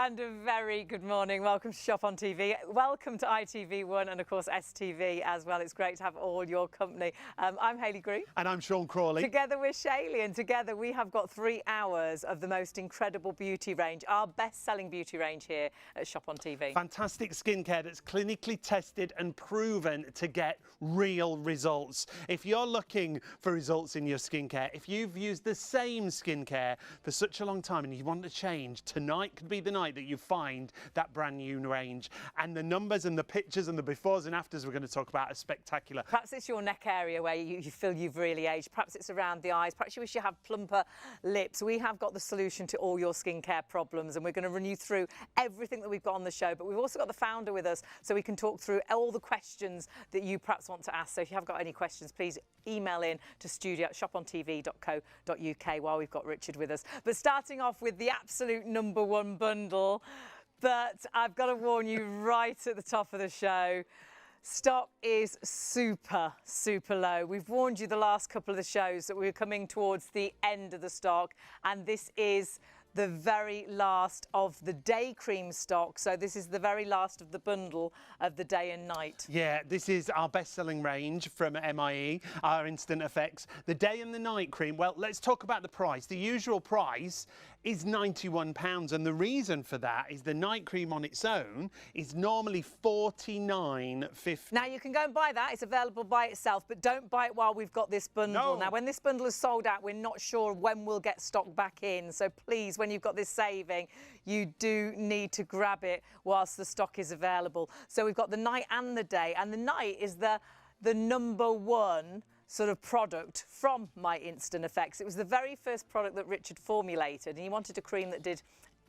and a very good morning. Welcome to Shop on TV. Welcome to ITV1 and of course STV as well. It's great to have all your company. I'm Hayley Green. And I'm Sean Crawley. Together we're Shaylee, and together we have got 3 hours of the most incredible beauty range, our best-selling beauty range here at Shop on TV. Fantastic skincare that's clinically tested and proven to get real results. If you're looking for results in your skincare, if you've used the same skincare for such a long time and you want to change, tonight could be the night that you find that brand new range. And the numbers and the pictures and the befores and afters we're going to talk about are spectacular. Perhaps it's your neck area where you feel you've really aged. Perhaps it's around the eyes. Perhaps you wish you had plumper lips. We have got the solution to all your skincare problems, and we're going to run you through everything that we've got on the show. But we've also got the founder with us, so we can talk through all the questions that you perhaps want to ask. So if you have got any questions, please email in to studio@shopontv.co.uk while we've got Richard with us. But starting off with the absolute #1 bundle, but I've got to warn you right at the top of the show, stock is super low. We've warned you the last couple of the shows that we're coming towards the end of the stock, and this is the very last of the day cream stock. So this is the very last of the bundle of the day and night. Yeah, this is our best-selling range from MIE, our Instant Effects. The day and the night cream, well, let's talk about the price. The usual price is £91, and the reason for that is the night cream on its own is normally £49.50. Now you can go and buy that, it's available by itself, but don't buy it while we've got this bundle. No. Now when this bundle is sold out, we're not sure when we'll get stock back in, so please, when you've got this saving, you do need to grab it whilst the stock is available. So we've got the night and the day, and the night is the #1 sort of product from My Instant Effects. It was the very first product that Richard formulated, and he wanted a cream that did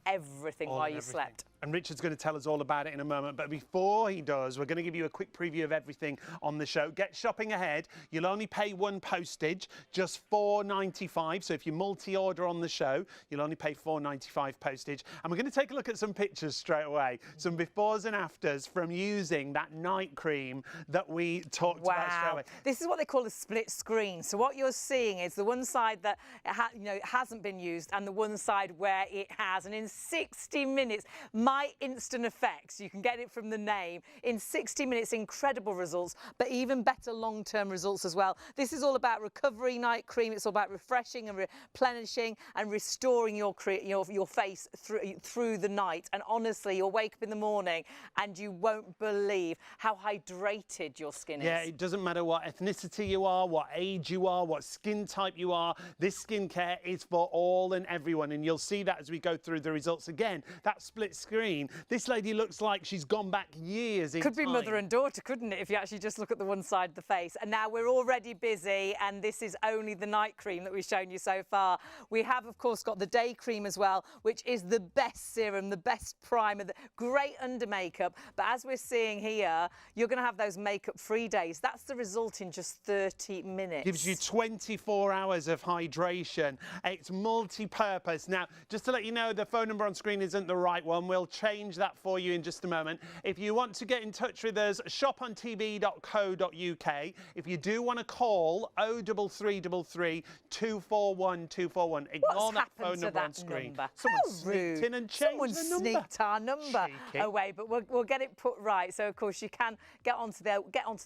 everything while you slept. And Richard's going to tell us all about it in a moment. But before he does, we're going to give you a quick preview of everything on the show. Get shopping ahead. You'll only pay one postage, just £4.95. So if you multi-order on the show, you'll only pay £4.95 postage. And we're going to take a look at some pictures straight away. Some befores and afters from using that night cream that we talked about straight away. This is what they call a split screen. So what you're seeing is the one side that it hasn't been used and the one side where it has. And in 60 minutes, My Instant Effects, you can get it from the name, in 60 minutes, incredible results, but even better long-term results as well. This is all about recovery night cream. It's all about refreshing and replenishing and restoring your face through the night. And honestly, you'll wake up in the morning and you won't believe how hydrated your skin is. Yeah, it doesn't matter what ethnicity you are, what age you are, what skin type you are. This skincare is for all and everyone, and you'll see that as we go through the results. Again, that split screen, this lady looks like she's gone back years in time. Could be mother and daughter, couldn't it, if you actually just look at the one side of the face. And now we're already busy, and this is only the night cream that we've shown you so far. We have, of course, got the day cream as well, which is the best serum, the best primer, the great under makeup. But as we're seeing here, you're going to have those makeup-free days. That's the result in just 30 minutes. Gives you 24 hours of hydration. It's multi-purpose. Now, just to let you know, the phone number on screen isn't the right one. We'll change that for you in just a moment. If you want to get in touch with us, shopontv.co.uk. If you do want to call, 03333 241 241. Ignore that phone number on screen. Someone sneaked in and changed the number. Someone sneaked our number away, but we'll get it put right. So of course you can get onto the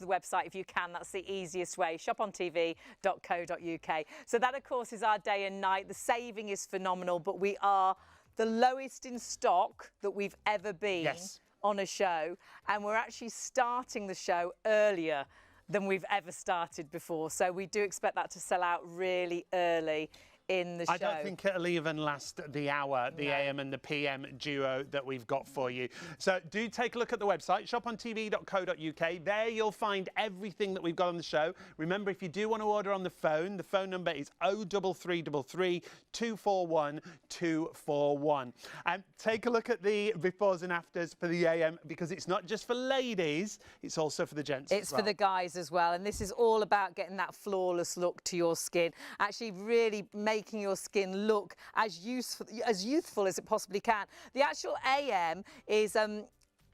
website if you can. That's the easiest way. shopontv.co.uk. So that of course is our day and night. The saving is phenomenal, but we are the lowest in stock that we've ever been on a show, and we're actually starting the show earlier than we've ever started before, so we do expect that to sell out really early in the show. I don't think it'll even last the hour, the AM and the PM duo that we've got for you. So do take a look at the website, shopontv.co.uk. There you'll find everything that we've got on the show. Remember, if you do want to order on the phone number is 03333 241 241. And take a look at the befores and afters for the AM, because it's not just for ladies, it's also for the gents as well. It's for the guys as well, and this is all about getting that flawless look to your skin. Actually really making your skin look as youthful as it possibly can. The actual AM is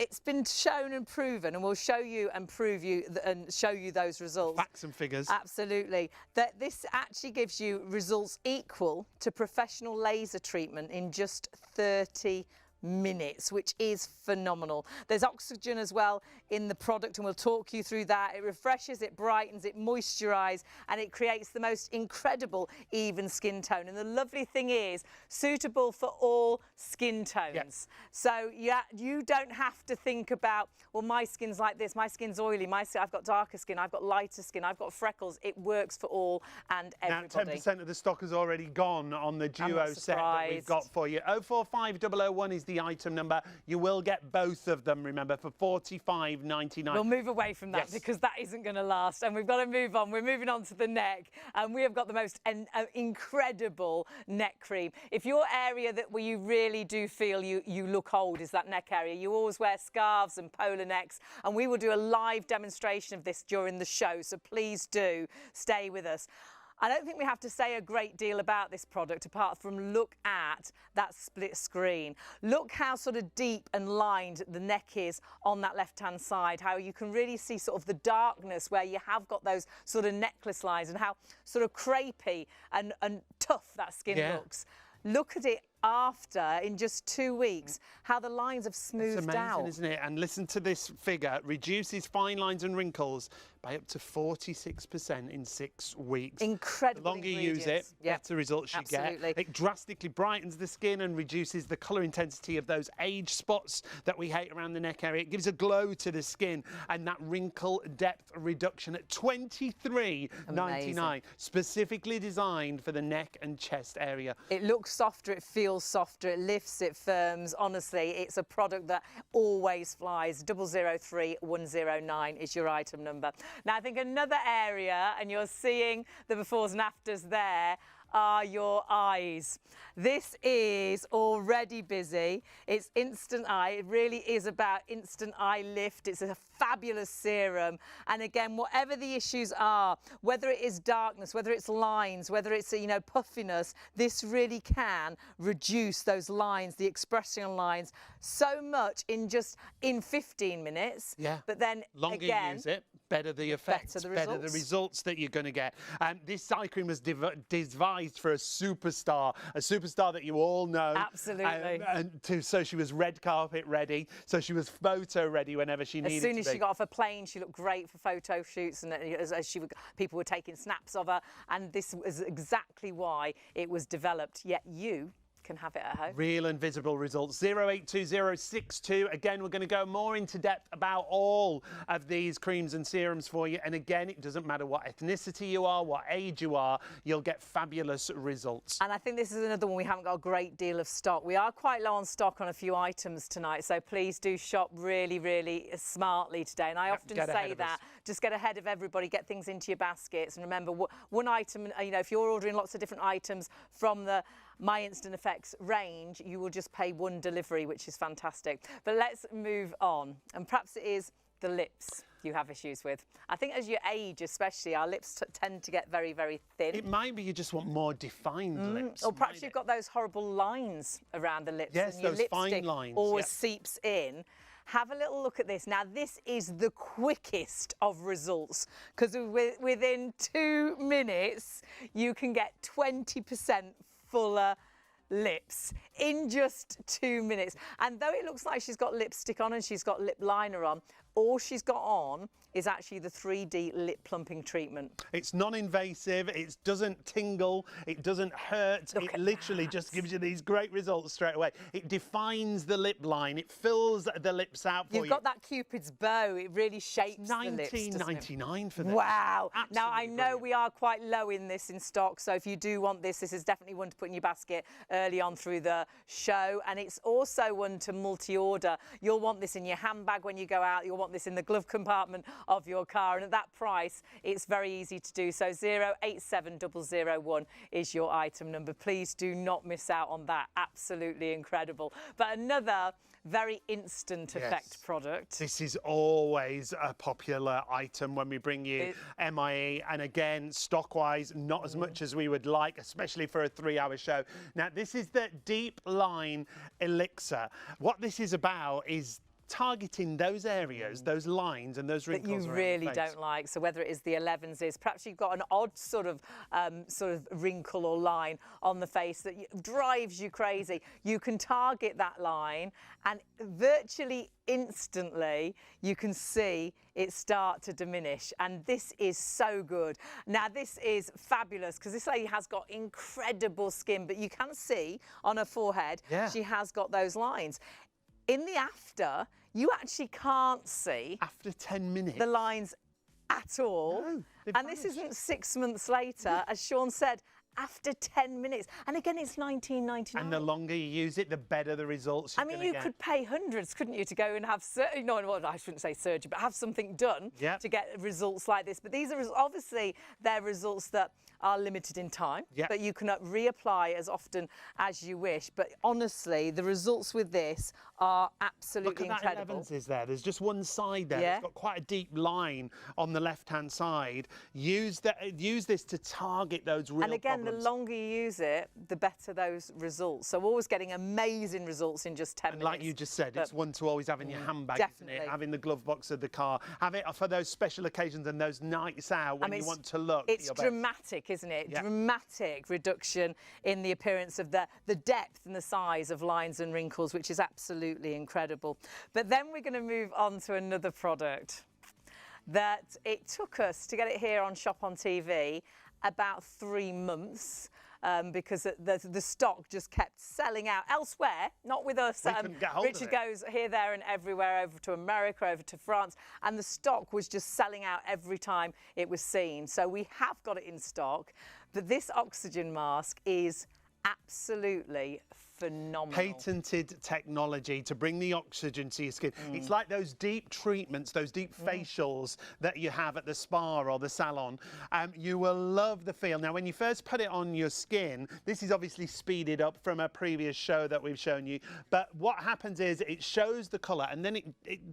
it's been shown and proven, and we'll show you and prove you and show you those results. Facts and figures. Absolutely. That this actually gives you results equal to professional laser treatment in just 30 minutes, which is phenomenal. There's oxygen as well in the product, and we'll talk you through that. It refreshes, it brightens, it moisturizes, and it creates the most incredible even skin tone. And the lovely thing is, suitable for all skin tones. Yes. So yeah, you don't have to think about, well, my skin's like this, my skin's oily, I've got darker skin, I've got lighter skin, I've got freckles. It works for all and everybody. Now, 10% of the stock has already gone on the duo set that we've got for you. 045001 is the item number. You will get both of them, remember, for $45.99. We'll move away from that because that isn't going to last, and we've got to move on. We're moving on to the neck, and we have got the most incredible neck cream. If your area where you really do feel you look old is that neck area, you always wear scarves and polar necks, and we will do a live demonstration of this during the show, so please do stay with us. I don't think we have to say a great deal about this product apart from look at that split screen. Look how sort of deep and lined the neck is on that left-hand side, how you can really see sort of the darkness where you have got those sort of necklace lines, and how sort of crepey and tough that skin looks. Look at it after, in just 2 weeks, how the lines have smoothed out. It's amazing, isn't it? And listen to this figure. Reduces fine lines and wrinkles by up to 46% in 6 weeks. Incredible. The longer you use it, better results you get. It drastically brightens the skin and reduces the colour intensity of those age spots that we hate around the neck area. It gives a glow to the skin, and that wrinkle depth reduction at $23.99, specifically designed for the neck and chest area. It looks softer, it feels softer, it lifts, it firms. Honestly, it's a product that always flies. 003109 is your item number. Now, I think another area, and you're seeing the befores and afters there, are your eyes. This is already busy. It's Instant Eye. It really is about Instant Eye Lift. It's a fabulous serum. And again, whatever the issues are, whether it is darkness, whether it's lines, whether it's, you know, puffiness, this really can reduce those lines, the expression lines, so much in 15 minutes. Yeah. But then longer you use it, better the effects, better the results that you're going to get. This eye cream was devised for a superstar that you all know. Absolutely. So she was red carpet ready. So she was photo ready whenever she needed to be. As soon as she got off a plane, she looked great for photo shoots, and people were taking snaps of her. And this was exactly why it was developed. Yet you can have it at home. Real and visible results. 082062. Again, we're going to go more into depth about all of these creams and serums for you. And again, it doesn't matter what ethnicity you are, what age you are, you'll get fabulous results. And I think this is another one we haven't got a great deal of stock. We are quite low on stock on a few items tonight, so please do shop really, really smartly today. And I often say that, just get ahead of everybody, get things into your baskets. And remember, one item, you know, if you're ordering lots of different items from the My Instant Effects range, you will just pay one delivery, which is fantastic. But let's move on. And perhaps it is the lips you have issues with. I think as you age, especially, our lips tend to get very, very thin. It might be you just want more defined lips. Or perhaps you've got those horrible lines around the lips. Yes, and your those lipstick fine lines. always seeps in. Have a little look at this. Now, this is the quickest of results, because within 2 minutes, you can get 20% fuller lips in just 2 minutes. And though it looks like she's got lipstick on and she's got lip liner on, all she's got on is actually the 3D lip plumping treatment. It's non-invasive, it doesn't tingle, it doesn't hurt, it literally just gives you these great results straight away. It defines the lip line, it fills the lips out for you. You've got that Cupid's bow, it really shapes the lips, $19.99 for this. Wow. Absolutely now, I know brilliant. we are quite low in this in stock, so if you do want this, this is definitely one to put in your basket early on through the show. And it's also one to multi-order. You'll want this in your handbag when you go out, you'll want this in the glove compartment of your car, and at that price it's very easy to do. So 087001 is your item number. Please do not miss out on that. Absolutely incredible. But another very instant effect product. This is always a popular item when we bring you MIE, and again, stock-wise, not as much as we would like, especially for a 3-hour show. Now, this is the Deep Line Elixir. What this is about is targeting those areas, those lines and those that wrinkles you around really the face. don't like. So whether it is the 11s is, perhaps you've got an odd sort of wrinkle or line on the face that drives you crazy, you can target that line and virtually instantly you can see it start to diminish, and this is so good. Now this is fabulous because this lady has got incredible skin, but you can see on her forehead she has got those lines. In the after, you actually can't see After 10 minutes the lines at all. No, and this isn't 6 months later, as Sean said, after 10 minutes. And again, it's $19.99. And the longer you use it, the better the results you're I mean, you get. could pay hundreds, couldn't you, to go and have surgery? No, well, I shouldn't say surgery, but have something done to get results like this. But these are obviously they're results that are limited in time, but you can reapply as often as you wish. But honestly, the results with this are absolutely incredible. Look at that 11s there. There's just one side there. It's got quite a deep line on the left-hand side. Use this to target those real And again, problems. the longer you use it, the better those results. So always getting amazing results in just 10 minutes. Like you just said, it's one to always have in your handbag, definitely. isn't it? Have in the glove box of the car. Have it for those special occasions and those nights out when you want to look. It's dramatic, isn't it? Dramatic reduction in the appearance of the depth and the size of lines and wrinkles, which is absolutely incredible. But then we're going to move on to another product that it took us to get it here on Shop on TV about 3 months. Because the stock just kept selling out elsewhere, not with us. Richard goes here, there and everywhere, over to America, over to France, and the stock was just selling out every time it was seen. So we have got it in stock, but this oxygen mask is absolutely phenomenal. Patented technology to bring the oxygen to your skin. It's like those deep treatments, those deep facials that you have at the spa or the salon. You will love the feel. Now, when you first put it on your skin, this is obviously speeded up from a previous show that we've shown you. But what happens is it shows the colour and then it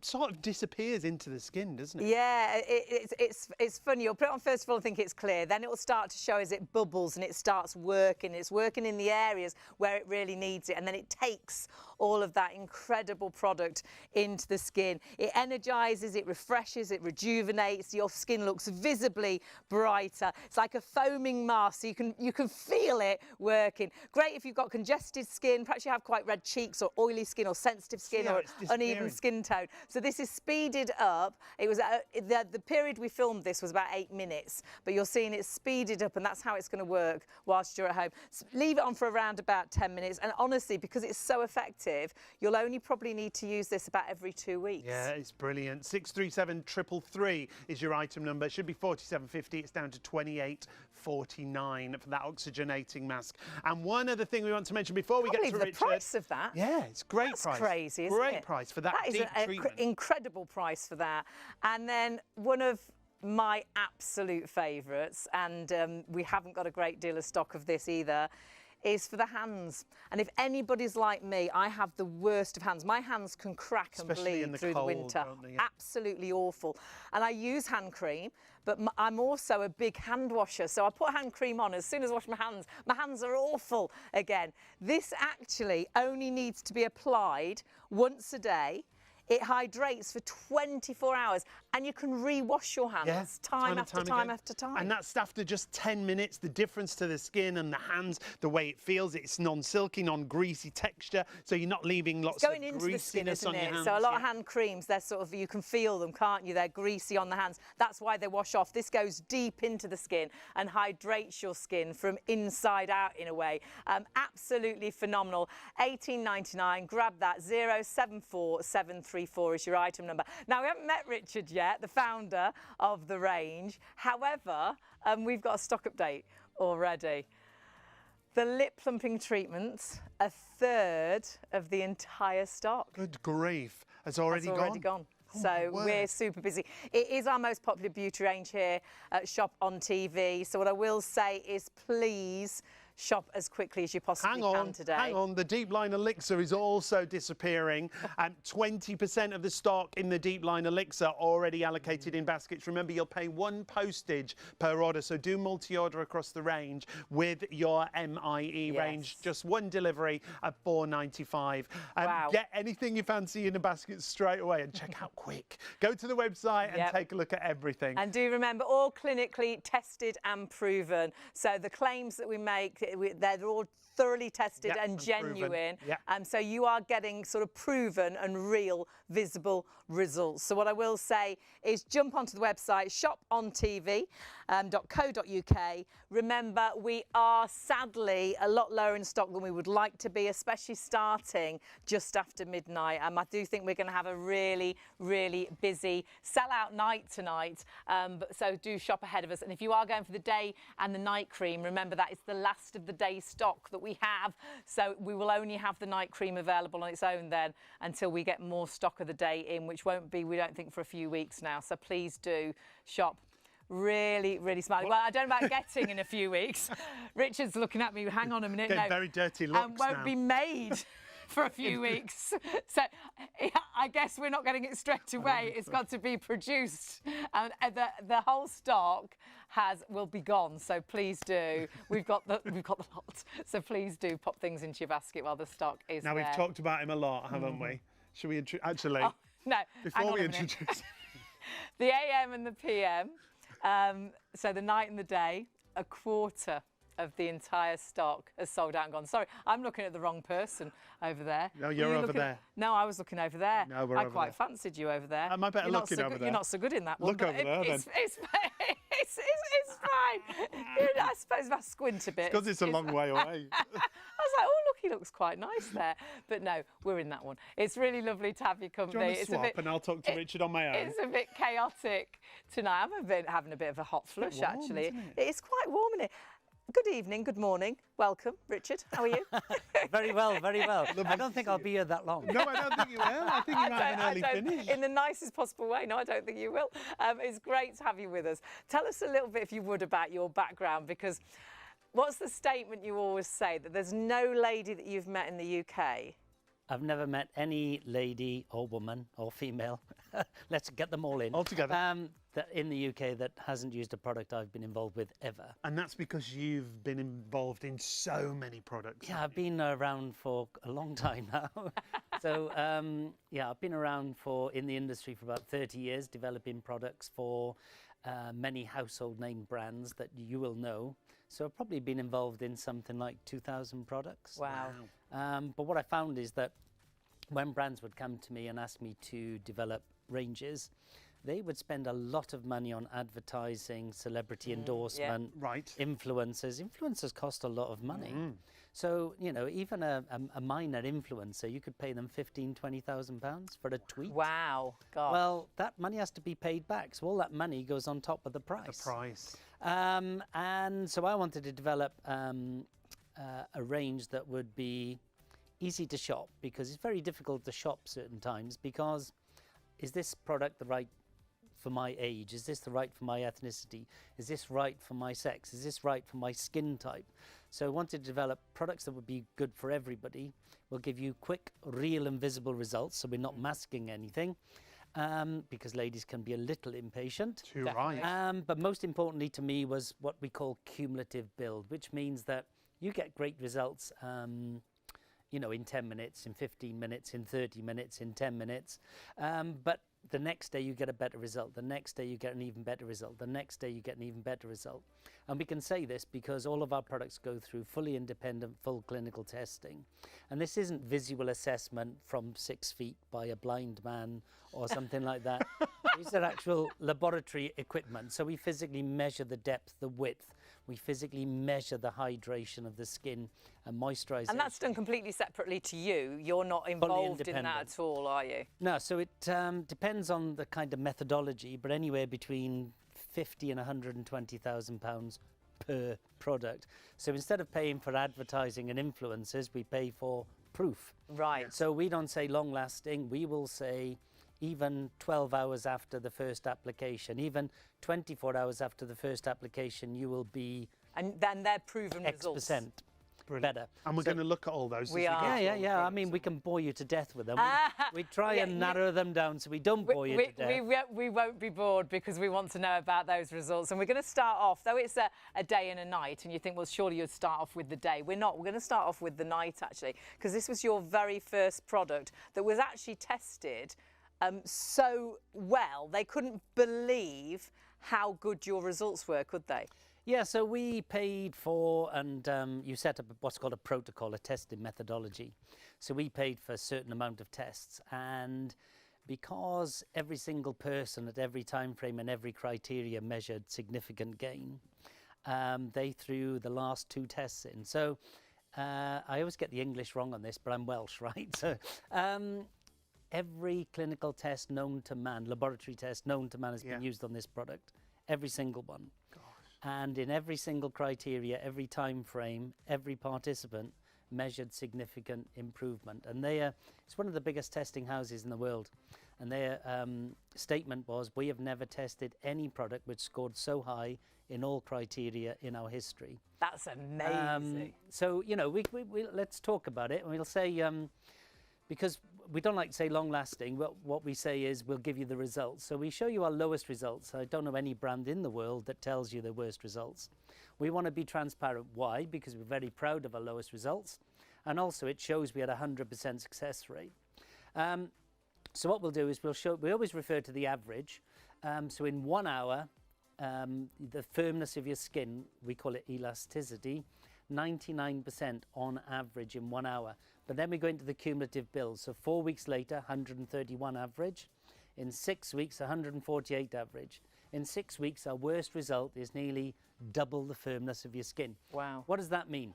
sort of disappears into the skin, doesn't it? Yeah, it's funny. You'll put it on first of all and think it's clear. Then it will start to show as it bubbles and it starts working. It's working in the areas where it really needs it, and then it takes all of that incredible product into the skin. It energizes, it refreshes, it rejuvenates. Your skin looks visibly brighter. It's like a foaming mask, so you can feel it working. Great if you've got congested skin, perhaps you have quite red cheeks or oily skin or sensitive skin or uneven skin tone. So this is speeded up. It was the period we filmed this was about 8 minutes, but you're seeing it speeded up, and that's how it's going to work whilst you're at home. Leave it on for around about 10 minutes, and honestly, because it's so effective, you'll only probably need to use this about every 2 weeks. Yeah, it's brilliant. 637-333 is your item number. It should be 47.50. It's down to 28.49 for that oxygenating mask. And one other thing we want to mention before we get to Richard. The price of that. Yeah, it's great price. That's crazy, isn't it? Great price for that deep treatment. That is an incredible price for that. And then one of my absolute favourites, and we haven't got a great deal of stock of this either, is for the hands. And if anybody's like me, I have the worst of hands. My hands can crack and bleed through the winter. Absolutely awful. And I use hand cream, but I'm also a big hand washer. So I put hand cream on as soon as I wash my hands are awful again. This actually only needs to be applied once a day. It hydrates for 24 hours, and you can re-wash your hands time after time after time. And that's after just 10 minutes. The difference to the skin and the hands, the way it feels, it's non-silky, non-greasy texture, so you're not leaving lots of greasiness into the skin, isn't on your hands. So a lot of hand creams, they're sort of, you can feel them, can't you? They're greasy on the hands. That's why they wash off. This goes deep into the skin and hydrates your skin from inside out in a way. Absolutely phenomenal. $18.99. Grab that. 074734 is your item number. Now, we haven't met Richard yet, the founder of the range. However, we've got a stock update already. The lip plumping treatment, a third of the entire stock. Good grief. Has already gone. So we're super busy. It is our most popular beauty range here at Shop on TV. So what I will say is please shop as quickly as you possibly can today. Hang on, the Deep Line Elixir is also disappearing. 20% of the stock in the Deep Line Elixir already allocated in baskets. Remember, you'll pay 1 postage per order, so do multi-order across the range with your MIE range. Just 1 delivery at £4.95. Wow. Get anything you fancy in a basket straight away and check out quick. Go to the website and take a look at everything. And do remember, all clinically tested and proven. So the claims that we make, they're all thoroughly tested and genuine. So you are getting sort of proven and real visible results. So what I will say is jump onto the website ShopOnTV.co.uk. Remember, we are sadly a lot lower in stock than we would like to be, especially starting just after midnight. I do think we're going to have a really, really busy sell-out night tonight. So do shop ahead of us. And if you are going for the day and the night cream, remember that it's the last of the day stock that we have. So we will only have the night cream available on its own then until we get more stock of the day in, which won't be, we don't think, for a few weeks now. So please do shop really, really smartly. Well, I don't know about getting in a few weeks. Richard's looking at me, hang on a minute. Getting very dirty looks won't be made for a few weeks. So I guess we're not getting it straight away. It's got to be produced. And the whole stock will be gone. So please do. We've got the lot. So please do pop things into your basket while the stock is there. Now, we've talked about him a lot, haven't we? Should we actually? Oh, no. Before we introduce the AM and the PM. So the night and the day, a quarter of the entire stock has sold out and gone. Sorry, I'm looking at the wrong person over there. No, you're over there. No, I was looking over there. No, we're I over quite there. fancied you over there. Am I better looking over there? You're not so good in that one. Look over there, then. It's fine. I suppose if I squint a bit. Because it's a long way away. I was like, oh, look, he looks quite nice there. But no, we're in that one. It's really lovely to have your company. Do you want to swap and I'll talk to Richard on my own? It's a bit chaotic tonight. I'm having a bit of a hot flush, warm, actually. isn't it? It's quite warm in here. Good evening, good morning. Welcome, Richard. How are you? Very well, very well. I don't think I'll be here that long. No, I don't think you will. I think you might have an early finish. In the nicest possible way. No, I don't think you will. It's great to have you with us. Tell us a little bit, if you would, about your background, because what's the statement you always say, that there's no lady that you've met in the UK? I've never met any lady or woman or female, let's get them all in, All together. in the UK that hasn't used a product I've been involved with ever. And that's because you've been involved in so many products. Yeah, I've been around for a long time now. So, yeah, I've been around in the industry for about 30 years, developing products for many household name brands that you will know. So I've probably been involved in something like 2,000 products. Wow. But what I found is that when brands would come to me and ask me to develop ranges, they would spend a lot of money on advertising, celebrity endorsement, influencers. Influencers cost a lot of money. So, you know, even a minor influencer, you could pay them £15,000, £20,000 for a tweet. Wow. God. Well, that money has to be paid back. So all that money goes on top of the price. The price. And so I wanted to develop a range that would be easy to shop, because it's very difficult to shop certain times, because is this product the right for my age? Is this the right for my ethnicity? Is this right for my sex? Is this right for my skin type? So I wanted to develop products that would be good for everybody, will give you quick, real and visible results, so we're not masking anything. Because ladies can be a little impatient. Too right. But most importantly to me was what we call cumulative build, which means that you get great results, you know, in 10 minutes, in 15 minutes, in 30 minutes, in 10 minutes. But the next day you get a better result. The next day you get an even better result. The next day you get an even better result. And we can say this because all of our products go through fully independent, full clinical testing. And this isn't visual assessment from 6 feet by a blind man or something like that. These are actual laboratory equipment. So we physically measure the depth, the width. We physically measure the hydration of the skin and moisturisation. And that's done completely separately to you. You're not involved in that at all, are you? No, so it depends on the kind of methodology, but anywhere between £50,000 and £120,000 per product. So instead of paying for advertising and influencers, we pay for proof. Right. So we don't say long lasting, we will say even 12 hours after the first application, even 24 hours after the first application, you will be And then they're proven X results. percent better. And we're So- going to look at all those. We as are. go Yeah, through yeah, all the yeah. I products. mean, we can bore you to death with them. We try Yeah, and narrow them down so we don't bore you to death. We won't be bored because we want to know about those results. And we're going to start off, though it's a day and a night, and you think, well, surely you'd start off with the day. We're not. We're going to start off with the night, actually, because this was your very first product that was actually tested so well, they couldn't believe how good your results were, could they? Yeah, so we paid for, and you set up what's called a protocol, a testing methodology. So we paid for a certain amount of tests, and because every single person at every time frame and every criteria measured significant gain, they threw the last 2 tests in. So I always get the English wrong on this, but I'm Welsh, right? So every clinical test known to man, laboratory test known to man has been used on this product, every single one. And in every single criteria, every time frame, every participant measured significant improvement. And it's one of the biggest testing houses in the world. And their statement was, we have never tested any product which scored so high in all criteria in our history. That's amazing. So, you know, we let's talk about it. And we'll say, because we don't like to say long lasting, what we say is we'll give you the results. So we show you our lowest results. I don't know any brand in the world that tells you their worst results. We want to be transparent. Why? Because we're very proud of our lowest results. And also it shows we had a 100% success rate. So what we'll do is we always refer to the average. So in 1 hour, the firmness of your skin, we call it elasticity, 99% on average in 1 hour. But then we go into the cumulative build. So 4 weeks later, 131 average. In 6 weeks, 148 average. In 6 weeks, our worst result is nearly double the firmness of your skin. Wow. What does that mean?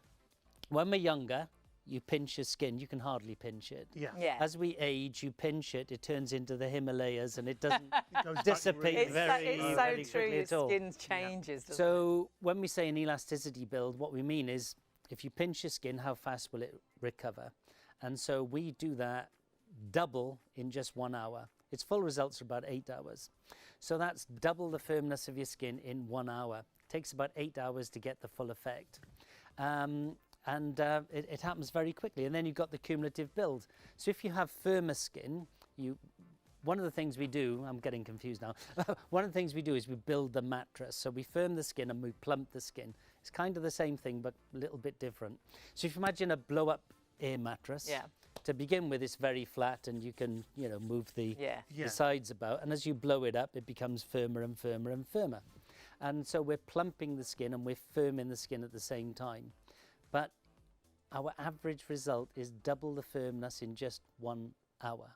When we're younger, you pinch your skin, you can hardly pinch it. Yeah. Yeah. As we age, you pinch it, it turns into the Himalayas and it doesn't goes back dissipate really It's very, so very true. quickly Your at all. skin changes. doesn't So when we say an elasticity build, what we mean is if you pinch your skin, how fast will it recover? And so we do that double in just 1 hour. Its full results are about 8 hours. So that's double the firmness of your skin in 1 hour. It takes about 8 hours to get the full effect. It happens very quickly. And then you've got the cumulative build. So if you have firmer skin, one of the things we do, I'm getting confused now. One of the things we do is we build the mattress. So we firm the skin and we plump the skin. It's kind of the same thing, but a little bit different. So if you imagine a blow-up air mattress, to begin with, it's very flat and you can, move the sides about. And as you blow it up, it becomes firmer and firmer and firmer. And so we're plumping the skin and we're firming the skin at the same time. But our average result is double the firmness in just 1 hour.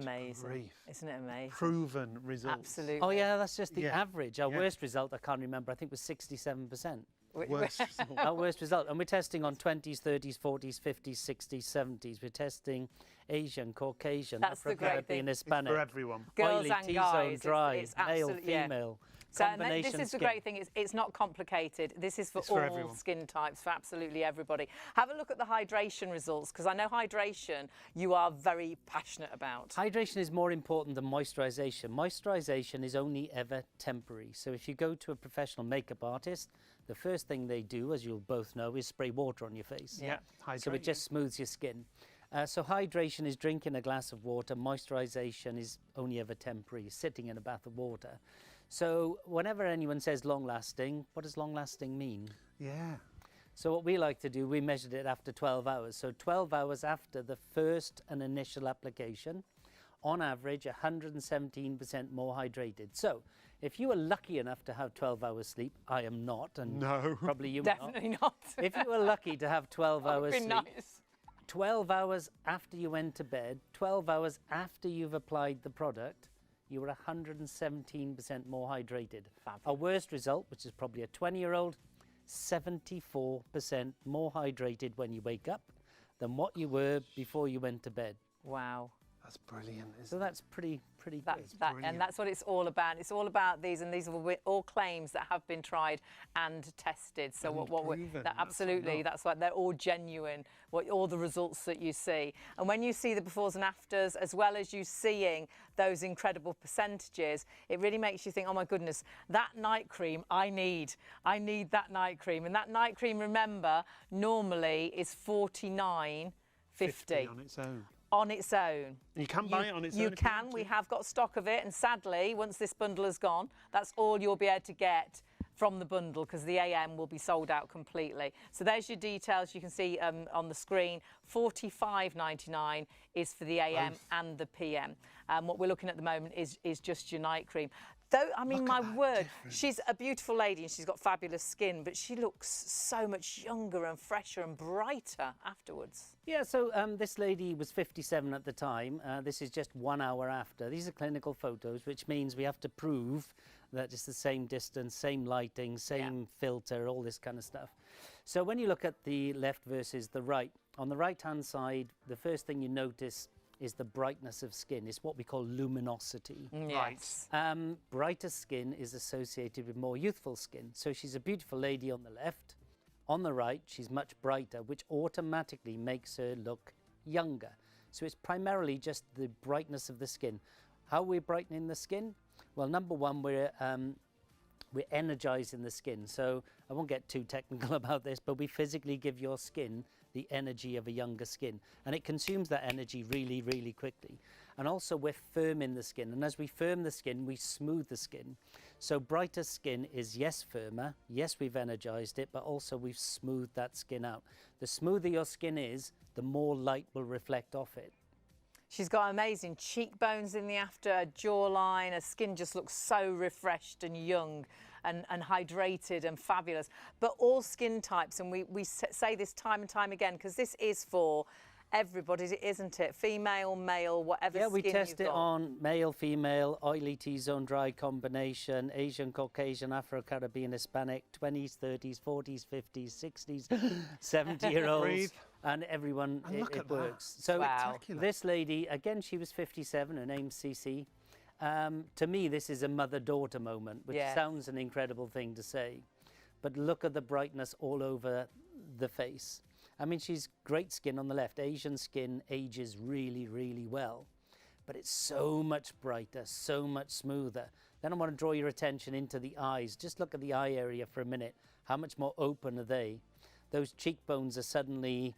Amazing. grief. Isn't it amazing? Proven results. Absolutely. Oh yeah, that's just the Yeah. average. Our Yeah. worst result, I can't remember, I think was 67%. Worst result. Our worst result. And we're testing on 20s, 30s, 40s, 50s, 60s, 70s. We're testing Asian, Caucasian, That's the great Afro-Caribbean, thing. It's Hispanic. for everyone. Girls oily, and T-zone, guys. dry, It's male, absolutely, yeah. female. So and Combination this is the skin. great thing, it's not complicated. This is for It's for all everyone. skin types, for absolutely everybody. Have a look at the hydration results, because I know hydration you are very passionate about. Hydration is more important than moisturization. Moisturization is only ever temporary. So if you go to a professional makeup artist, the first thing they do, as you'll both know, is spray water on your face. Yeah. So it Hydrate. just smooths your skin. So hydration is drinking a glass of water. Moisturization is only ever temporary, sitting in a bath of water. So whenever anyone says long lasting, what does long lasting mean? Yeah. So what we like to do, we measured it after 12 hours. So 12 hours after the first and initial application, on average, 117% more hydrated. So if you were lucky enough to have 12 hours sleep, I am not, and No. probably you are not. Definitely not. If you were lucky to have 12 That would hours be sleep, nice. 12 hours after you went to bed, 12 hours after you've applied the product, you were 117% more hydrated. Fabulous. Our worst result, which is probably a 20-year-old, 74% more hydrated when you wake up than what you were before you went to bed. Wow. That's brilliant, isn't So that's pretty good. And that's what it's all about. It's all about these, and these are all claims that have been tried and tested. So absolutely, that's like they're all genuine. All the results that you see, and when you see the befores and afters, as well as you seeing those incredible percentages, it really makes you think, oh my goodness, that night cream I need that night cream. And that night cream, remember, normally is $49.50 on its own. On its own. You can buy it on its own. You can. We have got stock of it, and sadly, once this bundle has gone, that's all you'll be able to get from the bundle, because the AM will be sold out completely. So there's your details. You can see on the screen. $45.99 is for the AM and the PM. What we're looking at the moment is just your night cream. Though, I mean, my word, she's a beautiful lady and she's got fabulous skin, but she looks so much younger and fresher and brighter afterwards. Yeah, so this lady was 57 at the time. This is just 1 hour after. These are clinical photos, which means we have to prove that it's the same distance, same lighting, same filter, all this kind of stuff. So when you look at the left versus the right, on the right-hand side, the first thing you notice is the brightness of skin. It's what we call luminosity. Yes. Right. Brighter skin is associated with more youthful skin. So she's a beautiful lady on the left. On the right, she's much brighter, which automatically makes her look younger. So it's primarily just the brightness of the skin. How are we brightening the skin? Well, number one, we're energizing the skin. So I won't get too technical about this, but we physically give your skin the energy of a younger skin, and it consumes that energy really, really quickly. And also we're firming the skin, and as we firm the skin, we smooth the skin. So brighter skin is, yes, firmer, yes, we've energized it, but also we've smoothed that skin out. The smoother your skin is, the more light will reflect off it. She's got amazing cheekbones in the after, her jawline, her skin just looks so refreshed and young and hydrated and fabulous. But all skin types, and we say this time and time again, because this is for everybody, isn't it? Female, male, whatever skin you've got. Yeah, we test it on male, female, oily T-zone, dry combination, Asian, Caucasian, Afro-Caribbean, Hispanic, 20s, 30s, 40s, 50s, 60s, 70-year-olds. And everyone, it works. So this lady, again, she was 57, her name's Cece. To me, this is a mother-daughter moment, which sounds an incredible thing to say. But look at the brightness all over the face. I mean, she's great skin on the left. Asian skin ages really, really well. But it's so much brighter, so much smoother. Then I want to draw your attention into the eyes. Just look at the eye area for a minute. How much more open are they? Those cheekbones are suddenly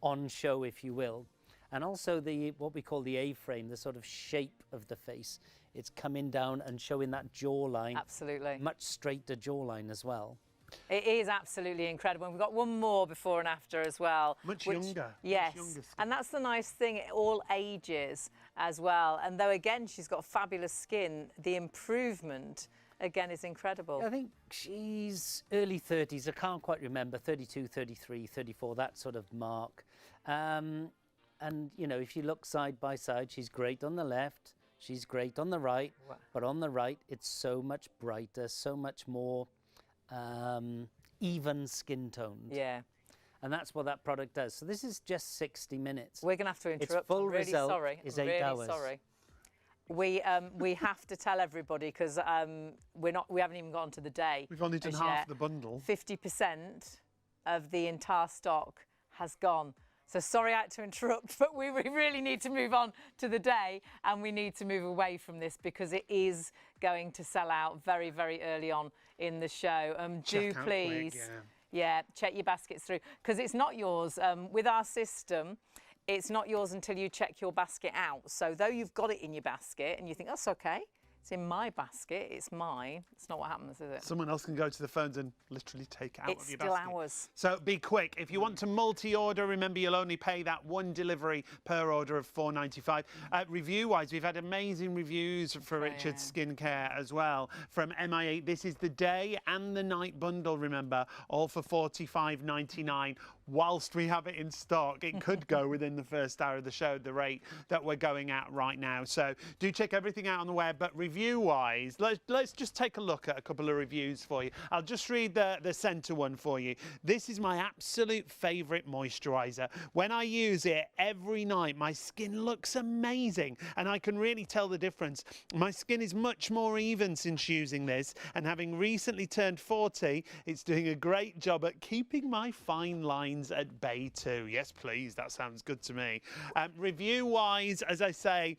on show, if you will. And also what we call the A-frame, the sort of shape of the face. It's coming down and showing that jawline. Absolutely. Much straighter jawline as well. It is absolutely incredible. And we've got one more before and after as well. Much younger. Yes. Much younger skin. And that's the nice thing, all ages as well. And though, again, she's got fabulous skin, the improvement, again, is incredible. I think she's early 30s. I can't quite remember, 32, 33, 34, that sort of mark. And, you know, if you look side by side, she's great on the left. She's great on the right. Wow. But on the right, it's so much brighter, so much more even skin toned. Yeah. And that's what that product does. So this is just 60 minutes. We're going to have to interrupt. Its full I'm really result sorry. is I'm 8 really hours. Sorry. We have to tell everybody because we haven't even gotten to the day. We've only done half the bundle. 50% of the entire stock has gone. So sorry I had to interrupt, but we really need to move on to the day, and we need to move away from this because it is going to sell out very, very early on in the show. Do please, check your baskets through because it's not yours. With our system, it's not yours until you check your basket out. So though you've got it in your basket and you think, that's okay, it's in my basket, it's mine. It's not what happens, is it? Someone else can go to the phones and literally take it out of your basket. It's still ours. So be quick. If you want to multi-order, remember you'll only pay that one delivery per order of $4.95. Review-wise, we've had amazing reviews for Richard's skincare as well from MI8. This is the day and the night bundle, remember, all for $45.99. whilst we have it in stock. It could go within the first hour of the show, the rate that we're going at right now. So do check everything out on the web. But review-wise, let's just take a look at a couple of reviews for you. I'll just read the centre one for you. This is my absolute favourite moisturiser. When I use it every night, my skin looks amazing, and I can really tell the difference. My skin is much more even since using this, and having recently turned 40, it's doing a great job at keeping my fine lines at bay too. Yes, please, that sounds good to me. Review-wise, as I say,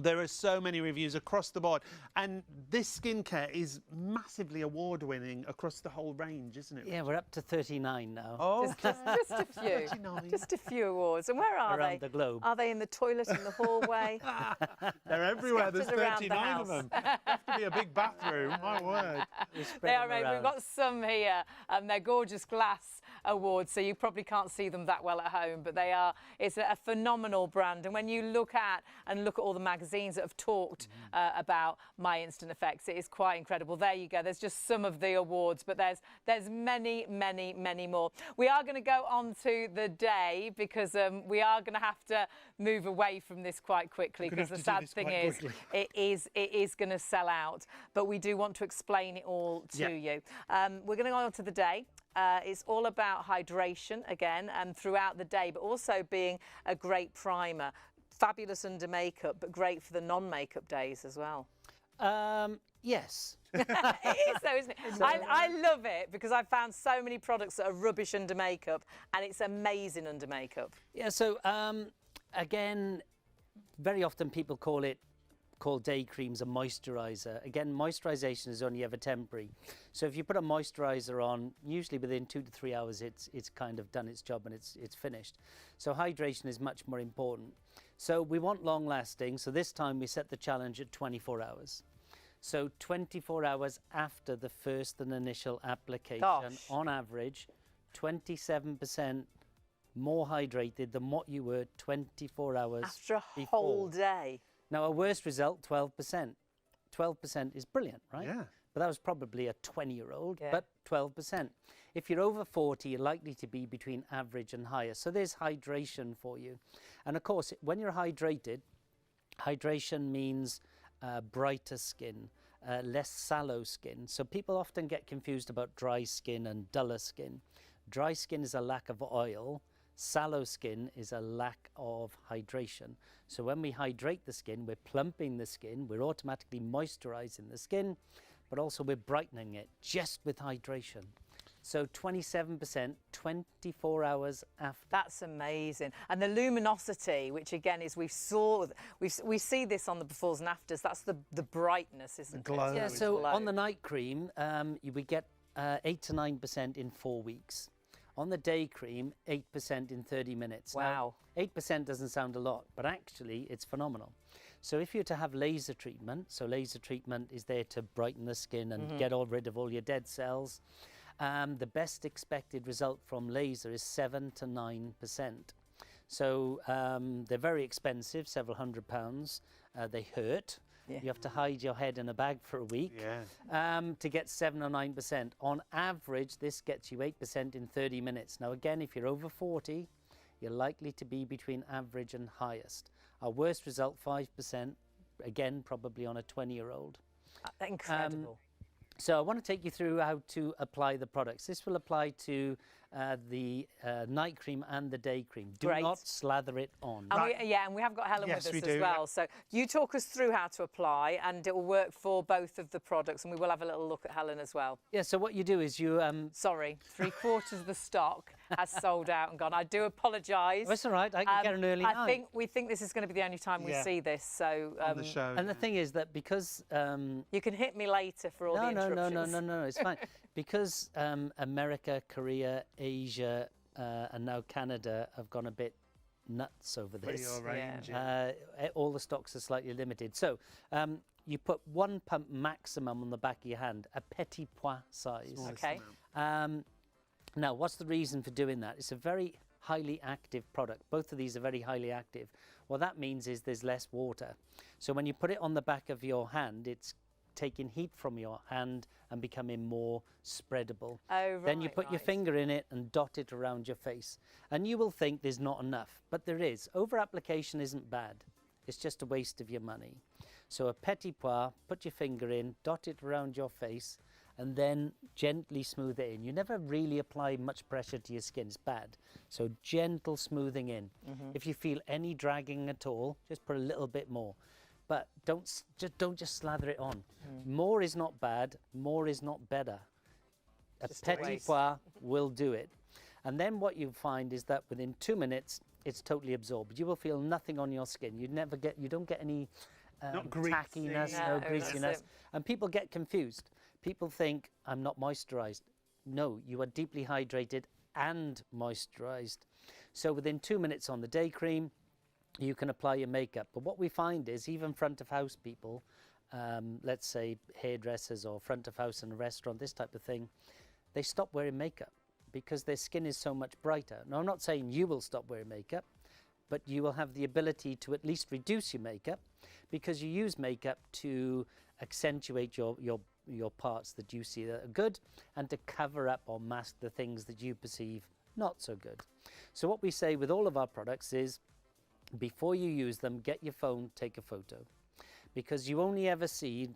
there are so many reviews across the board, and this skincare is massively award-winning across the whole range, isn't it? Yeah, we're up to 39 now. Oh, Just a few. 39. Just a few awards. And where are they? Around the globe. Are they in the toilet, in the hallway? They're everywhere. There's Scattered around the 39 of them. Have to be a big bathroom. My word. They are. We've got some here. They're gorgeous glass awards, so you probably can't see them that well at home, but they are. It's a phenomenal brand, and when you look at all the magazines that have talked about My Instant Effects, it is quite incredible. There you go. There's just some of the awards, but there's many, many, many more. We are going to go on to the day because we are going to have to move away from this quite quickly, because the sad thing is it is going to sell out. But we do want to explain it all to you. We're going to go on to the day. It's all about hydration again, and throughout the day, but also being a great primer. Fabulous under makeup, but great for the non-makeup days as well. Yes. It is though, isn't it? I love it because I've found so many products that are rubbish under makeup, and it's amazing under makeup. Yeah, so again, very often people call day creams a moisturiser. Again, moisturisation is only ever temporary. So if you put a moisturiser on, usually within 2 to 3 hours, it's kind of done its job and it's finished. So hydration is much more important. So we want long lasting. So this time we set the challenge at 24 hours. So 24 hours after the first and initial application, on average, 27% more hydrated than what you were 24 hours after a before. whole day. Now, our worst result, 12%. 12% is brilliant, right? Yeah. But that was probably a 20-year-old, Yeah. but 12%. If you're over 40, you're likely to be between average and higher. So there's hydration for you. And of course, when you're hydrated, hydration means brighter skin, less sallow skin. So people often get confused about dry skin and duller skin. Dry skin is a lack of oil. Sallow skin is a lack of hydration. So when we hydrate the skin, we're plumping the skin, we're automatically moisturizing the skin, but also we're brightening it just with hydration. So 27%, 24 hours after. That's amazing. And the luminosity, which again is we see this on the befores and afters. That's the brightness, isn't it? Glow. Yeah, so on the night cream, we get 8 to 9% in 4 weeks. On the day cream, 8% in 30 minutes. Wow. Now, 8% doesn't sound a lot, but actually it's phenomenal. So if you're to have laser treatment, so laser treatment is there to brighten the skin and get rid of all your dead cells. The best expected result from laser is 7 to 9%. So they're very expensive, several £100s. They hurt. Yeah. You have to hide your head in a bag for a week to get 7 or 9%. On average, this gets you 8% in 30 minutes. Now, again, if you're over 40, you're likely to be between average and highest. Our worst result, 5%, again, probably on a 20-year-old. Incredible. So I want to take you through how to apply the products. This will apply to the night cream and the day cream. Do not slather it on. And and we have got Helen with us as well. Yeah. So you talk us through how to apply, and it will work for both of the products, and we will have a little look at Helen as well. Yeah, so what you do is you... Sorry, 3/4 of the stock has sold out and gone. I do apologise. That's all right, I can get an early night. We think this is going to be the only time we see this. So on the show. And the thing is that because... you can hit me later for all the interruptions. No, it's fine. Because America, Korea, Asia, and now Canada have gone a bit nuts over this. All the stocks are slightly limited. So you put 1 pump maximum on the back of your hand, a petit pois size. Okay. Now, what's the reason for doing that? It's a very highly active product. Both of these are very highly active. What that means is there's less water. So when you put it on the back of your hand, it's taking heat from your hand and becoming more spreadable. Oh, right, Then you put your finger in it and dot it around your face. And you will think there's not enough, but there is. Over-application isn't bad. It's just a waste of your money. So a petit pois, put your finger in, dot it around your face, and then gently smooth it in. You never really apply much pressure to your skin, it's bad. So gentle smoothing in. If you feel any dragging at all, just put a little bit more. But don't just slather it on. More is not bad, more is not better. A petit pois will do it. And then what you find is that within 2 minutes, it's totally absorbed. You will feel nothing on your skin. You don't get any tackiness, no greasiness. And people get confused. People think, I'm not moisturized. No, you are deeply hydrated and moisturized. So within 2 minutes on the day cream, you can apply your makeup. But what we find is even front of house people, let's say hairdressers or front of house in a restaurant, this type of thing, they stop wearing makeup because their skin is so much brighter. Now, I'm not saying you will stop wearing makeup, but you will have the ability to at least reduce your makeup because you use makeup to accentuate your parts that you see that are good and to cover up or mask the things that you perceive not so good. So what we say with all of our products is, before you use them, get your phone, take a photo. Because you only ever see,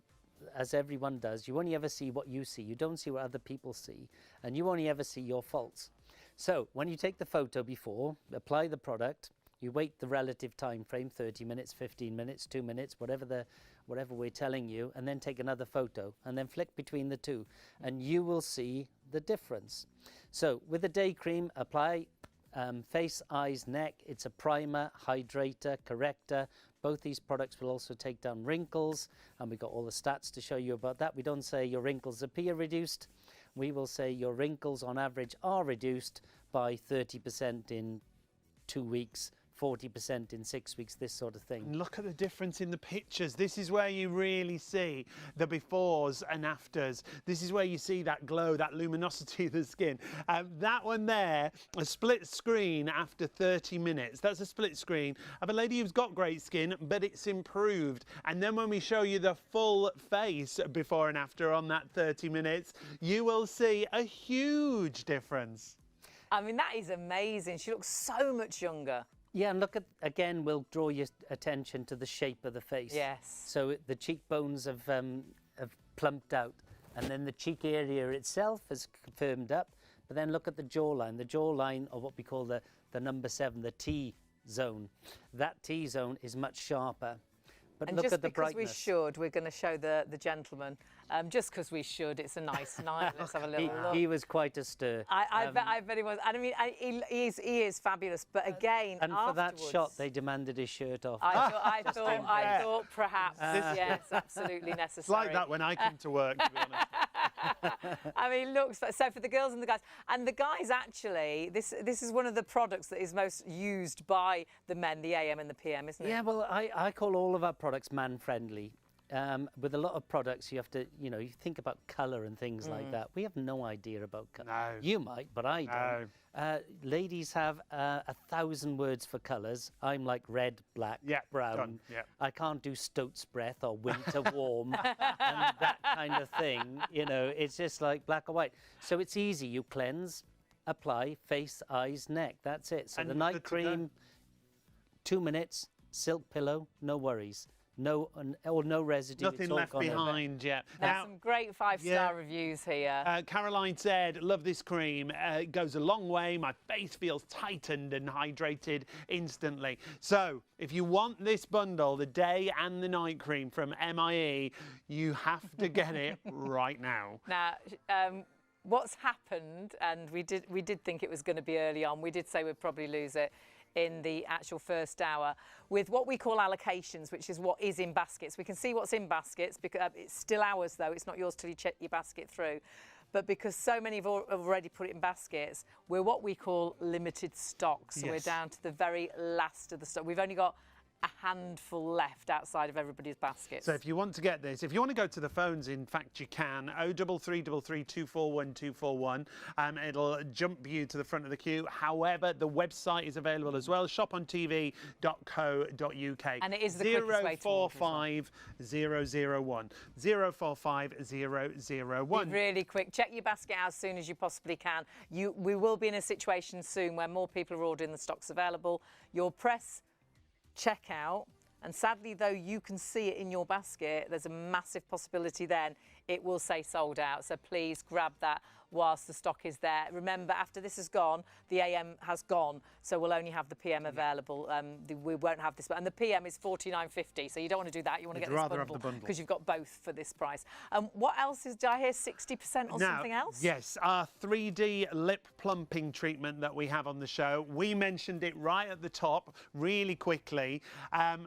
as everyone does, you only ever see what you see. You don't see what other people see, and you only ever see your faults. So when you take the photo before, apply the product, you wait the relative time frame, 30 minutes, 15 minutes, 2 minutes, whatever we're telling you, and then take another photo, and then flick between the two, and you will see the difference. So with the day cream, apply face, eyes, neck. It's a primer, hydrator, corrector. Both these products will also take down wrinkles, and we've got all the stats to show you about that. We don't say your wrinkles appear reduced. We will say your wrinkles on average are reduced by 30% in 2 weeks, 40% in 6 weeks, this sort of thing. And look at the difference in the pictures. This is where you really see the befores and afters. This is where you see that glow, that luminosity of the skin. That one there, a split screen after 30 minutes. That's a split screen of a lady who's got great skin, but it's improved. And then when we show you the full face before and after on that 30 minutes, you will see a huge difference. I mean, that is amazing. She looks so much younger. Yeah, and look at, again, we'll draw your attention to the shape of the face. Yes. So the cheekbones have plumped out, and then the cheek area itself has firmed up. But then look at the jawline, or what we call the number 7, the T zone. That T zone is much sharper. But And look just at the because brightness. we should, we're going to show the gentleman. Just because we should, it's a nice night. Let's have a little look. He was quite a stir. I bet he was. And I mean, he is fabulous. But again, And for that afterwards, shot, they demanded his shirt off. I thought perhaps, yes, absolutely necessary. It's like that when I come to work, to be honest. I mean, looks so for the girls and the guys. And the guys, actually, this is one of the products that is most used by the men, the AM and the PM, isn't it? Yeah, well, I call all of our products man-friendly. With a lot of products, you have to, you think about colour and things like that. We have no idea about colour. No. You might, but I don't. Ladies have 1,000 words for colours. I'm like red, black, brown. Done. Yeah. I can't do Stoat's breath or winter warm and that kind of thing. It's just like black or white. So it's easy. You cleanse, apply, face, eyes, neck. That's it. So And the night good to go. cream, 2 minutes, silk pillow, no worries. No residue. Nothing it's all left gone over. behind yet. There's some great 5-star reviews here. Caroline said, love this cream. It goes a long way. My face feels tightened and hydrated instantly. So if you want this bundle, the day and the night cream from MIE, you have to get it right now. Now, what's happened, and we did think it was going to be early on. We did say we'd probably lose it in the actual first hour with what we call allocations, which is what is in baskets. We can see what's in baskets because it's still ours, though. It's not yours till you check your basket through. But because so many have already put it in baskets, we're what we call limited stock. So we're down to the very last of the stock. We've only got a handful left outside of everybody's baskets. So if you want to get this, if you want to go to the phones, in fact, you can. 03333 241 241. It'll jump you to the front of the queue. However, the website is available as well, shopontv.co.uk. And it is the quickest way to order as well. 045001. 045001. Be really quick. Check your basket out as soon as you possibly can. We will be in a situation soon where more people are ordering, the stock's available. You'll press checkout, and sadly, though you can see it in your basket, there's a massive possibility then it will say sold out. So please grab that whilst the stock is there. Remember, after this has gone, the AM has gone, so we'll only have the PM available. We won't have this, and the PM is $49.50, so you don't want to do that. You want to get this bundle because you've got both for this price. What else is? Did I hear 60% or something else? Yes, our 3D lip plumping treatment that we have on the show. We mentioned it right at the top, really quickly.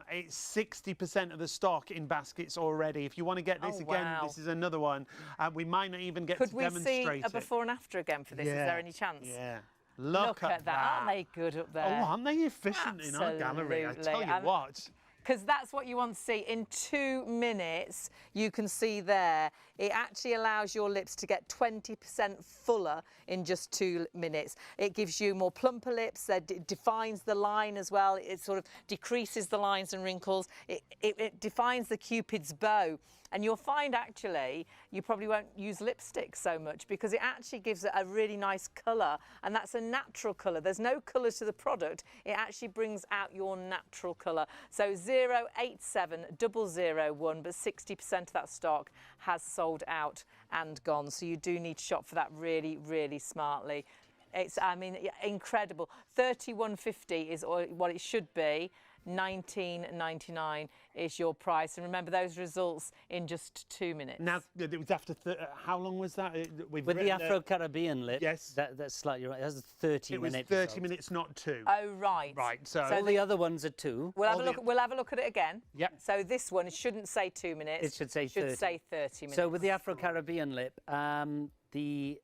It's 60% of the stock in baskets already. If you want to get this again, this is another one. We might not even get to demonstrate. Could we see a before and after again for this? Is there any chance? Yeah. Look at that. Aren't they good up there? Oh, aren't they efficient in our gallery? I tell you what. Because that's what you want to see. In 2 minutes, you can see there, it actually allows your lips to get 20% fuller in just 2 minutes. It gives you more plumper lips. It defines the line as well. It sort of decreases the lines and wrinkles. It defines the Cupid's bow. And you'll find, actually, you probably won't use lipstick so much because it actually gives it a really nice colour, and that's a natural colour. There's no colour to the product. It actually brings out your natural colour. So 087001, but 60% of that stock has sold out and gone. So you do need to shop for that really, really smartly. It's, I mean, incredible. $31.50 is what it should be. $19.99 is your price, and remember those results in just 2 minutes. Now it was after how long was that? With the Afro-Caribbean lip, yes, that's slightly right. That's 30 minutes. It was 30 minutes, not 2. Oh right. Right. So all the other ones are 2. We'll have a look. We'll have a look at it again. Yep. So this one, it shouldn't say 2 minutes. It should say 30. It should say 30 minutes. So with the Afro-Caribbean lip, the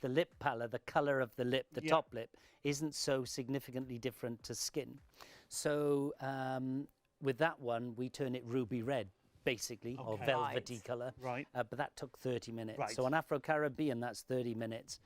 lip pallor, the colour of the lip, the top lip, isn't so significantly different to skin. So with that one, we turn it ruby red, basically, or velvety colour. Right. But that took 30 minutes. Right. So on Afro-Caribbean, that's 30 minutes.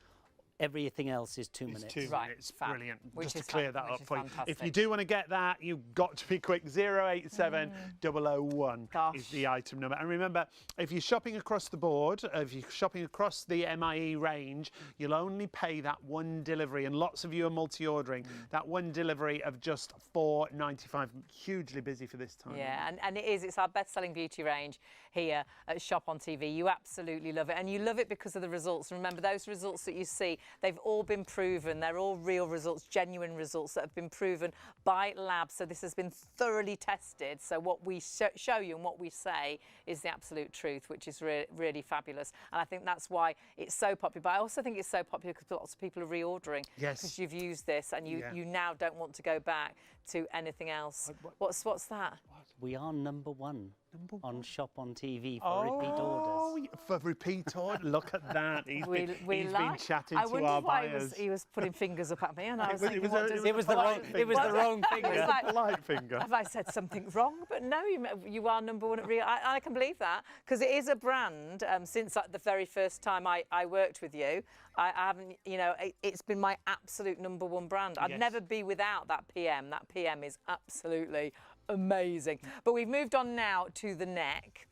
Everything else is 2 minutes. 2 minutes, brilliant. Which Just to is clear that up for you. fantastic. If you do want to get that, you've got to be quick. 087001 is the item number. And remember, if you're shopping across the board, if you're shopping across the MIE range, you'll only pay that one delivery. And lots of you are multi-ordering. That one delivery of just $4.95. Hugely busy for this time. Yeah, and it's our best-selling beauty range here at Shop on TV. You absolutely love it, and you love it because of the results. Remember, those results that you see, they've all been proven. They're all real results, genuine results that have been proven by labs. So this has been thoroughly tested. So what we show you and what we say is the absolute truth, which is really fabulous. And I think that's why it's so popular. But I also think it's so popular because lots of people are reordering. Yes. Because you've used this and you now don't want to go back to anything else. What's that? We are number one on Shop on TV for repeat orders. For repeat orders? Look at that. He's been chatting I to wondered our why buyers. he was putting fingers up at me, and I was thinking, it was the wrong finger. It was a polite finger. Have I said something wrong? But no, you are number one at Real. I can believe that because it is a brand. Since the very first time I worked with you, I haven't. You know, it's been my absolute number one brand. I'd never be without that PM. That PM is absolutely amazing. But we've moved on now to the neck.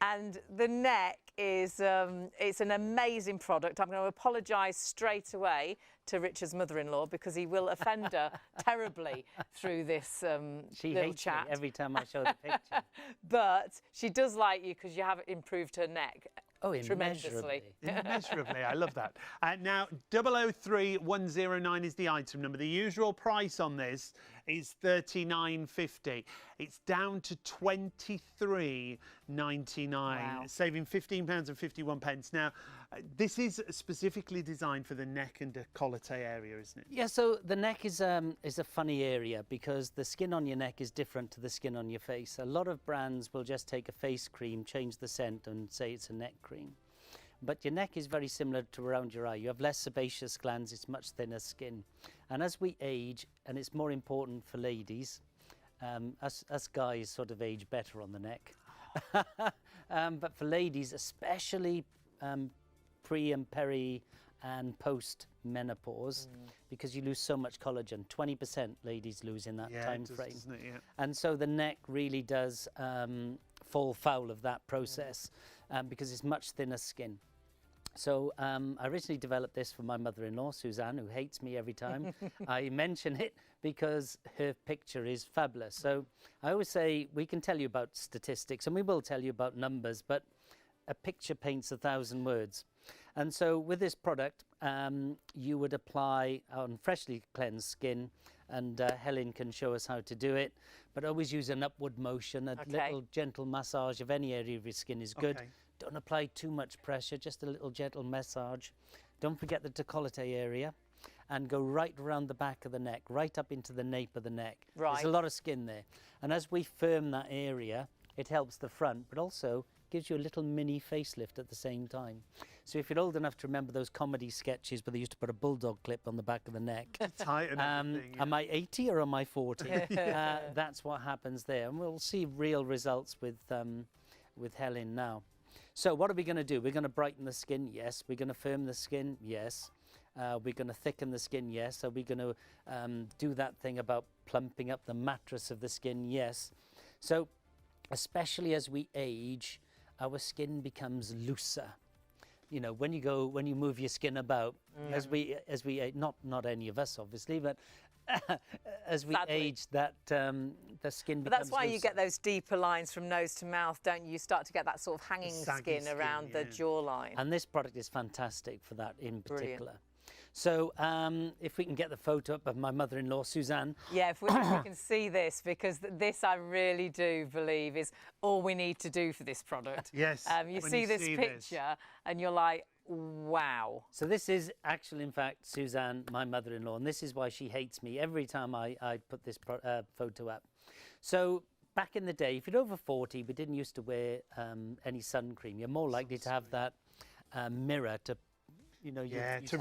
And the neck is it's an amazing product. I'm going to apologise straight away to Richard's mother-in-law because he will offend her terribly through this She little hates chat. me every time I show the picture. But she does like you because you have improved her neck. Oh, tremendously. Immeasurably, I love that. Now, 003109 is the item number. The usual price on this is $39.50. It's down to $23.99, saving £15.51. Now, this is specifically designed for the neck and décolleté area, isn't it? Yeah, so the neck is a funny area because the skin on your neck is different to the skin on your face. A lot of brands will just take a face cream, change the scent and say it's a neck cream. but your neck is very similar to around your eye. You have less sebaceous glands, it's much thinner skin. And as we age, and it's more important for ladies, us guys sort of age better on the neck. But for ladies, especially pre and peri and post menopause, because you lose so much collagen, 20% ladies lose in that time frame. Doesn't it? Yeah. And so the neck really does fall foul of that process because it's much thinner skin. So I originally developed this for my mother-in-law, Suzanne, who hates me every time I mention it because her picture is fabulous. So I always say we can tell you about statistics and we will tell you about numbers, but a picture paints 1,000 words. And so with this product, you would apply on freshly cleansed skin, and Helen can show us how to do it, but always use an upward motion. A little gentle massage of any area of your skin is good. Don't apply too much pressure, just a little gentle massage. Don't forget the décolleté area, and go right around the back of the neck, right up into the nape of the neck. Right. There's a lot of skin there. And as we firm that area, it helps the front, but also gives you a little mini facelift at the same time. So if you're old enough to remember those comedy sketches where they used to put a bulldog clip on the back of the neck. Tighten everything, am I 80 or am I 40? That's what happens there. And we'll see real results with Helen now. So what are we going to do? We're going to brighten the skin, yes. We're going to firm the skin, yes. We're going to thicken the skin, yes. Are we going to do that thing about plumping up the mattress of the skin, yes. So especially as we age, our skin becomes looser. You know, when you move your skin about, as we not any of us obviously, but as we age, that the skin becomes that's why looser. you get those deeper lines from nose to mouth, don't you? You start to get that sort of hanging skin around the jawline. And this product is fantastic for that in particular. So if we can get the photo up of my mother-in-law, Suzanne. Yeah, if we can see this, because this I really do believe is all we need to do for this product. Yes. You see this picture and you're like, wow. So this is actually, in fact, Suzanne, my mother-in-law, and this is why she hates me every time I put this photo up. So back in the day, if you're over 40, we didn't used to wear any sun cream. You're more likely to have that mirror to, you know, to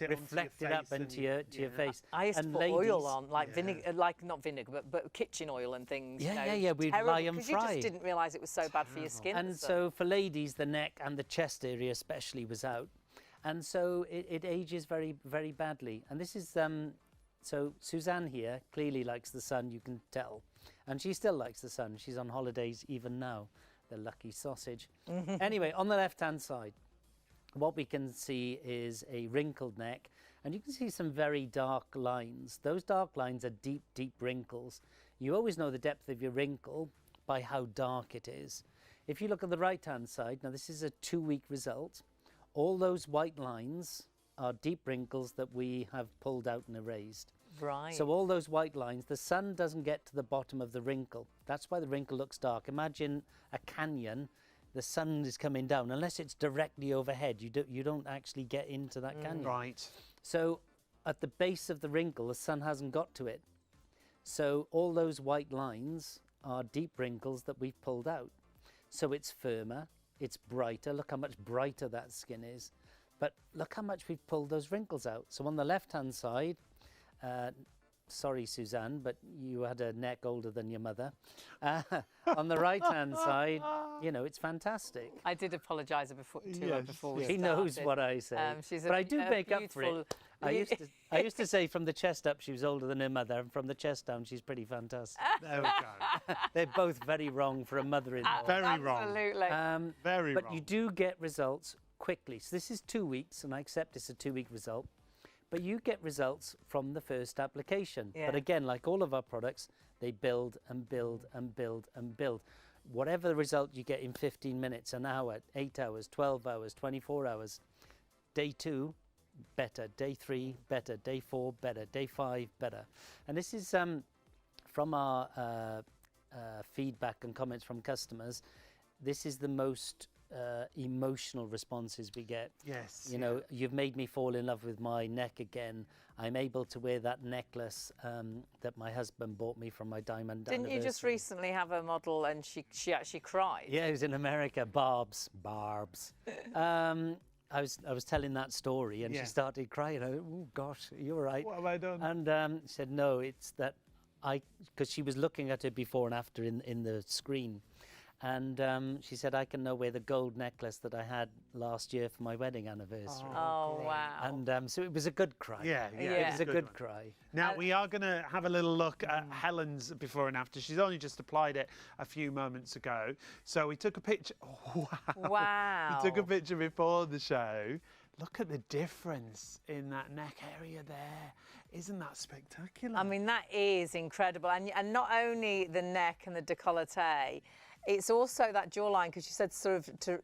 reflect it up into your face. I used to put oil on, like vinegar, like not vinegar, but kitchen oil and things. We'd lie and fry. Because you just didn't realise it was so bad for your skin. And so for ladies, the neck and the chest area especially was out, and so it ages very, very badly. And this is so Suzanne here clearly likes the sun, you can tell, and she still likes the sun. She's on holidays even now, the lucky sausage. Anyway, on the left-hand side, what we can see is a wrinkled neck, and you can see some very dark lines. Those dark lines are deep, deep wrinkles. You always know the depth of your wrinkle by how dark it is. If you look at the right-hand side, now this is a 2-week result. All those white lines are deep wrinkles that we have pulled out and erased. Right. So all those white lines, the sun doesn't get to the bottom of the wrinkle. That's why the wrinkle looks dark. Imagine a canyon. The sun is coming down, unless it's directly overhead, you don't actually get into that canyon. Right. So at the base of the wrinkle, the sun hasn't got to it. So all those white lines are deep wrinkles that we've pulled out. So it's firmer, it's brighter. Look how much brighter that skin is. But look how much we've pulled those wrinkles out. So on the left-hand side, sorry, Suzanne, but you had a neck older than your mother. On the right-hand side, you know, it's fantastic. I did apologise to her before we started. She knows what I say. But I do make up for it. I used to say from the chest up she was older than her mother, and from the chest down she's pretty fantastic. There we go. They're both very wrong for a mother-in-law. Very wrong. Absolutely. Very wrong. But you do get results quickly. So this is 2 weeks, and I accept it's a 2-week result. But you get results from the first application. But again, like all of our products, they build and build and build and build. Whatever the result you get in 15 minutes, an hour, 8 hours, 12 hours, 24 hours, day 2, better, day 3, better, day 4, better, day 5, better. And this is from our feedback and comments from customers. This is the most emotional responses we get. Yes. You know, you've made me fall in love with my neck again. I'm able to wear that necklace that my husband bought me from my diamond Didn't you just recently have a model and she actually cried? Yeah, it was in America. Barbs. I was telling that story and she started crying. I went, oh gosh, you're right. What have I done? And she said, no, it's that because she was looking at it before and after in the screen. And she said, I can now wear the gold necklace that I had last year for my wedding anniversary. Oh, wow. And so it was a good cry. Yeah, It was a good cry. Now, we are going to have a little look at Helen's before and after. She's only just applied it a few moments ago. So we took a picture. Oh, wow. Wow. We took a picture before the show. Look at the difference in that neck area there. Isn't that spectacular? I mean, that is incredible. And not only the neck and the décolleté, it's also that jawline, because you said sort of to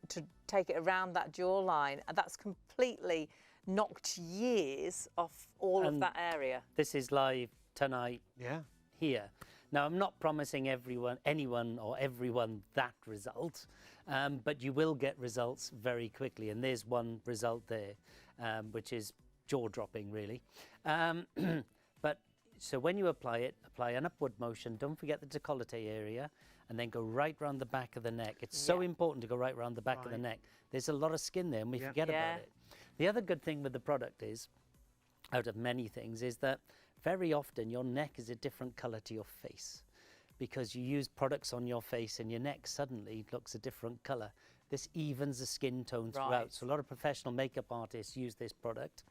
take it around that jawline. That's completely knocked years off all of that area. This is live tonight here. Now, I'm not promising anyone or everyone that result, but you will get results very quickly. And there's one result there, which is jaw-dropping, really. But so when you apply it, apply an upward motion. Don't forget the décolleté area, and then go right round the back of the neck. It's so important to go right round the back of the neck. There's a lot of skin there, and we forget about it. The other good thing with the product is, out of many things, is that very often your neck is a different colour to your face, because you use products on your face and your neck suddenly looks a different colour. This evens the skin tone throughout. So a lot of professional makeup artists use this product,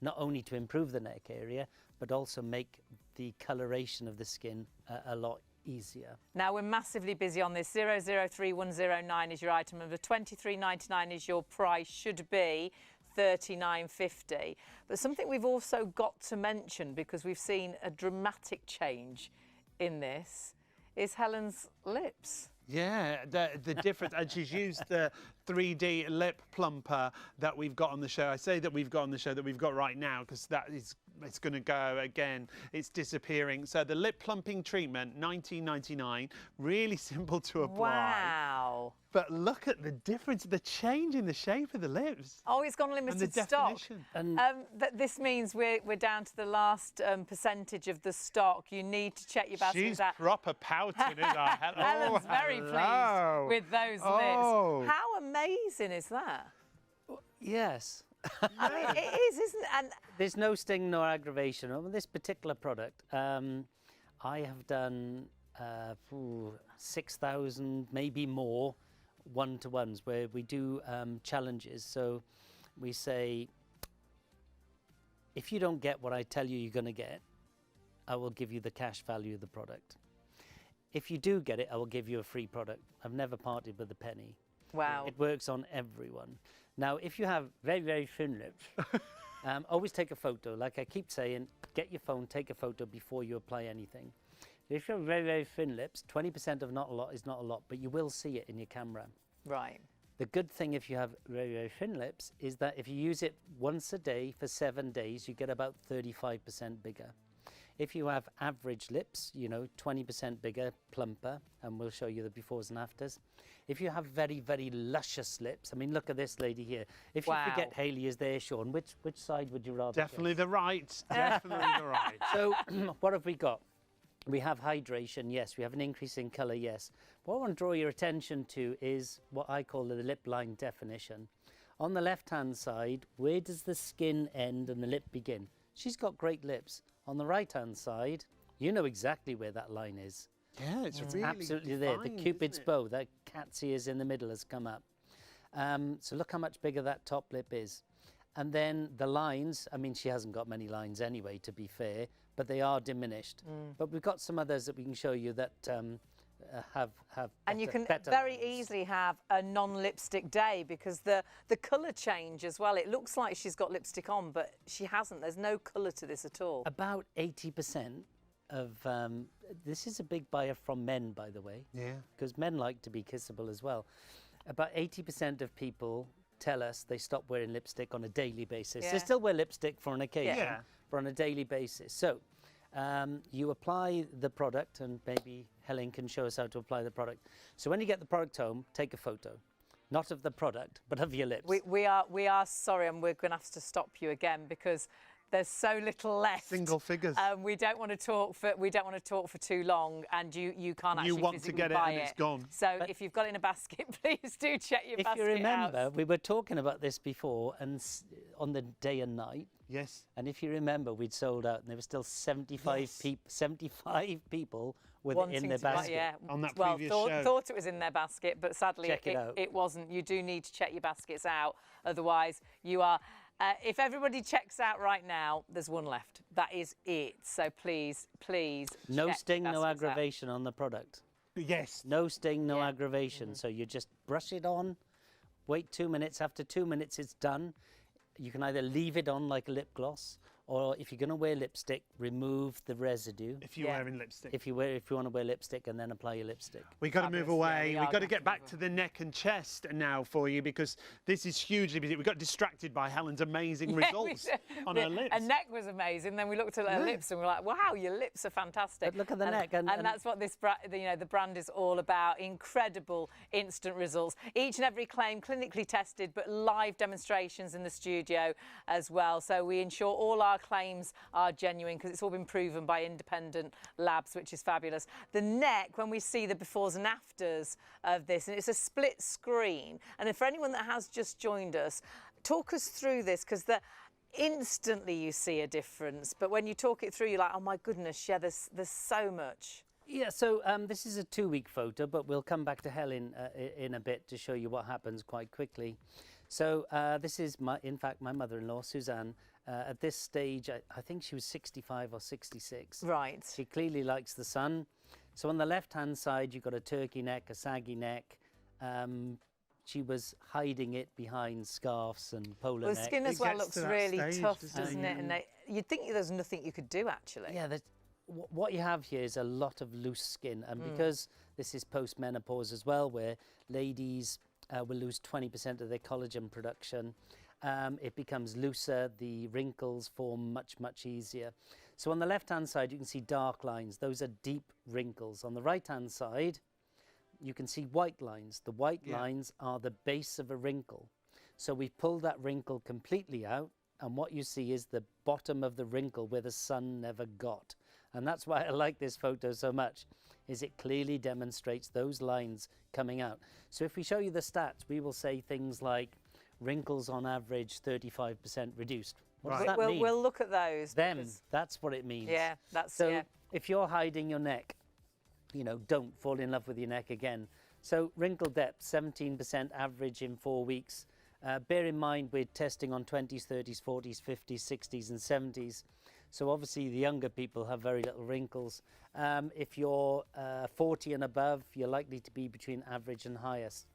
not only to improve the neck area, but also make the coloration of the skin a lot easier. Now, we're massively busy on this. 003109 is your item number. $23.99 is your price, should be $39.50. But something we've also got to mention, because we've seen a dramatic change in this, is Helen's lips. Yeah, the difference, and she's used the 3D lip plumper that we've got on the show. I say that we've got on the show that we've got right now, because it's going to go again. It's disappearing. So the lip plumping treatment, $19.99, really simple to apply. Wow. But look at the difference, the change in the shape of the lips. Oh, it's gone limited and the stock. definition. And This means we're down to the last percentage of the stock. You need to check your basket. She's proper pouting, isn't her? Helen's very pleased with those lips. How amazing is that? yes. I mean, it is, isn't it? And There's no sting nor aggravation on this particular product. I have done 6,000, maybe more, one-to-ones where we do challenges. So we say, if you don't get what I tell you you're going to get, I will give you the cash value of the product. If you do get it, I will give you a free product. I've never parted with a penny. wow. It works on everyone. Now, if you have very, very thin lips, always take a photo. Like I keep saying, get your phone, take a photo before you apply anything. If you have very, very thin lips, 20% of not a lot is not a lot, but you will see it in your camera. Right. The good thing if you have very, very thin lips is that if you use it once a day for 7 days, you get about 35% bigger. If you have average lips, 20% bigger, plumper, and we'll show you the befores and afters. If you have very, very luscious lips, I mean, look at this lady here. If you forget Hayley is there, Sean, which side would you rather Definitely get? the right. Definitely the right. So what have we got? We have hydration, yes. We have an increase in colour, yes. What I want to draw your attention to is what I call the lip line definition. On the left-hand side, where does the skin end and the lip begin? She's got great lips. On the right-hand side, you know exactly where that line is. Yeah, it's really absolutely defined, there. The Cupid's bow, that cat's ears in the middle has come up. So look how much bigger that top lip is. And then the lines, I mean, she hasn't got many lines anyway, to be fair, but they are diminished. But we've got some others that we can show you that have And you can better very lines. easily have a non-lipstick day, because the colour change as well. It looks like she's got lipstick on, but she hasn't. There's no colour to this at all. About 80% of, this is a big buyer from men, by the way. Yeah. Because men like to be kissable as well. About 80% of people tell us they stop wearing lipstick on a daily basis. Yeah. They still wear lipstick for an occasion, Yeah. but on a daily basis. So you apply the product, and maybe Helen can show us how to apply the product. So when you get the product home, take a photo. not of the product, but of your lips. We are sorry, and we're going to have to stop you again because there's so little left. Single figures. We don't want to talk for too long, and you can't actually You want to physically get it buy and it's gone. So if you've got it in a basket, please do check your basket If you remember, out. we were talking about this before, and on the day and night. Yes. And if you remember, we'd sold out, and there were still 75 people with it Wanting in their to buy- basket. yeah. On that well, previous show. thought it was in their basket, but sadly Check it out. it wasn't. You do need to check your baskets out, otherwise you are. If everybody checks out right now, there's one left. That is it. So please. No check sting, no baskets out. aggravation on the product. Yes. No sting, no Yeah. aggravation. So you just brush it on, wait 2 minutes. After 2 minutes, it's done. You can either leave it on like a lip gloss, or if you're going to wear lipstick, remove the residue. If you're wearing lipstick. If you want to wear lipstick, and then apply your lipstick. We got to move Fabulous. Yeah, away. we We've are got to gonna get have to back move to the neck and chest now for you, because this is hugely busy. We got distracted by Helen's amazing results on her lips. Her neck was amazing. Then we looked at her lips and we're like, wow, your lips are fantastic. But look at the and, neck. And that's what this the brand is all about. Incredible instant results. Each and every claim clinically tested, but live demonstrations in the studio as well. So we ensure all our claims are genuine because it's all been proven by independent labs, which is fabulous. The neck, when we see the befores and afters of this, and it's a split screen. And for anyone that has just joined us, talk us through this, because instantly you see a difference. But when you talk it through, you're like, oh my goodness, yeah, there's so much. Yeah, so this is a 2-week photo, but we'll come back to Helen in a bit to show you what happens quite quickly. So this is, in fact, my mother-in-law, Suzanne. At this stage, I think she was 65 or 66. Right. She clearly likes the sun. So on the left-hand side, you've got a turkey neck, a saggy neck. She was hiding it behind scarves and polo Well, the neck. skin as It well gets looks to that really stage, tough, doesn't it? doesn't it? And you'd think there's nothing you could do, actually. Yeah, what you have here is a lot of loose skin. And because this is post-menopause as well, where ladies will lose 20% of their collagen production, it becomes looser, the wrinkles form much easier. So on the left-hand side, you can see dark lines. Those are deep wrinkles. On the right-hand side, you can see white lines. The white lines are the base of a wrinkle. So we've pulled that wrinkle completely out, and what you see is the bottom of the wrinkle where the sun never got. And that's why I like this photo so much, is it clearly demonstrates those lines coming out. So if we show you the stats, we will say things like wrinkles on average 35% reduced. What does that mean? We'll look at those. That's what it means. Yeah, that's so if you're hiding your neck, don't fall in love with your neck again. So wrinkle depth, 17% average in 4 weeks. Bear in mind we're testing on 20s, 30s, 40s, 50s, 60s and 70s. So obviously the younger people have very little wrinkles. If you're 40 and above, you're likely to be between average and highest.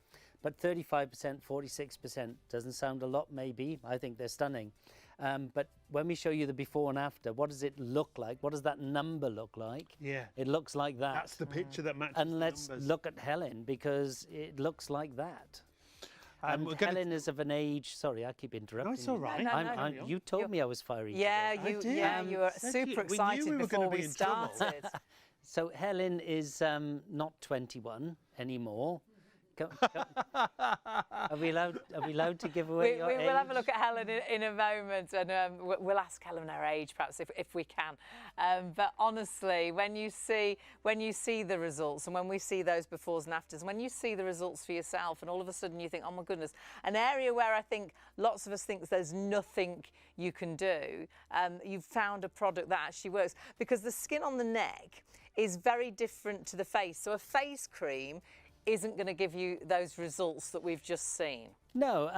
But 35%, 46% doesn't sound a lot, maybe. I think they're stunning. But when we show you the before and after, what does it look like? What does that number look like? Yeah. It looks like that. That's the picture that matches And the let's numbers. look at Helen, because it looks like that. And we're gonna Helen is of an age. Sorry, I keep interrupting. No, it's all you. right. No, You told me I was fiery. Yeah, today. you were Said super we knew excited we were before gonna be we in trouble. started. So Helen is not 21 anymore. Are we allowed to give away your We age? will have a look at Helen in a moment, and we'll ask Helen her age, perhaps, if we can. But honestly, when you see the results, and when we see those befores and afters, when you see the results for yourself, and all of a sudden you think, oh my goodness, an area where I think lots of us think there's nothing you can do, you've found a product that actually works, because the skin on the neck is very different to the face. So a face cream isn't going to give you those results that we've just seen. No,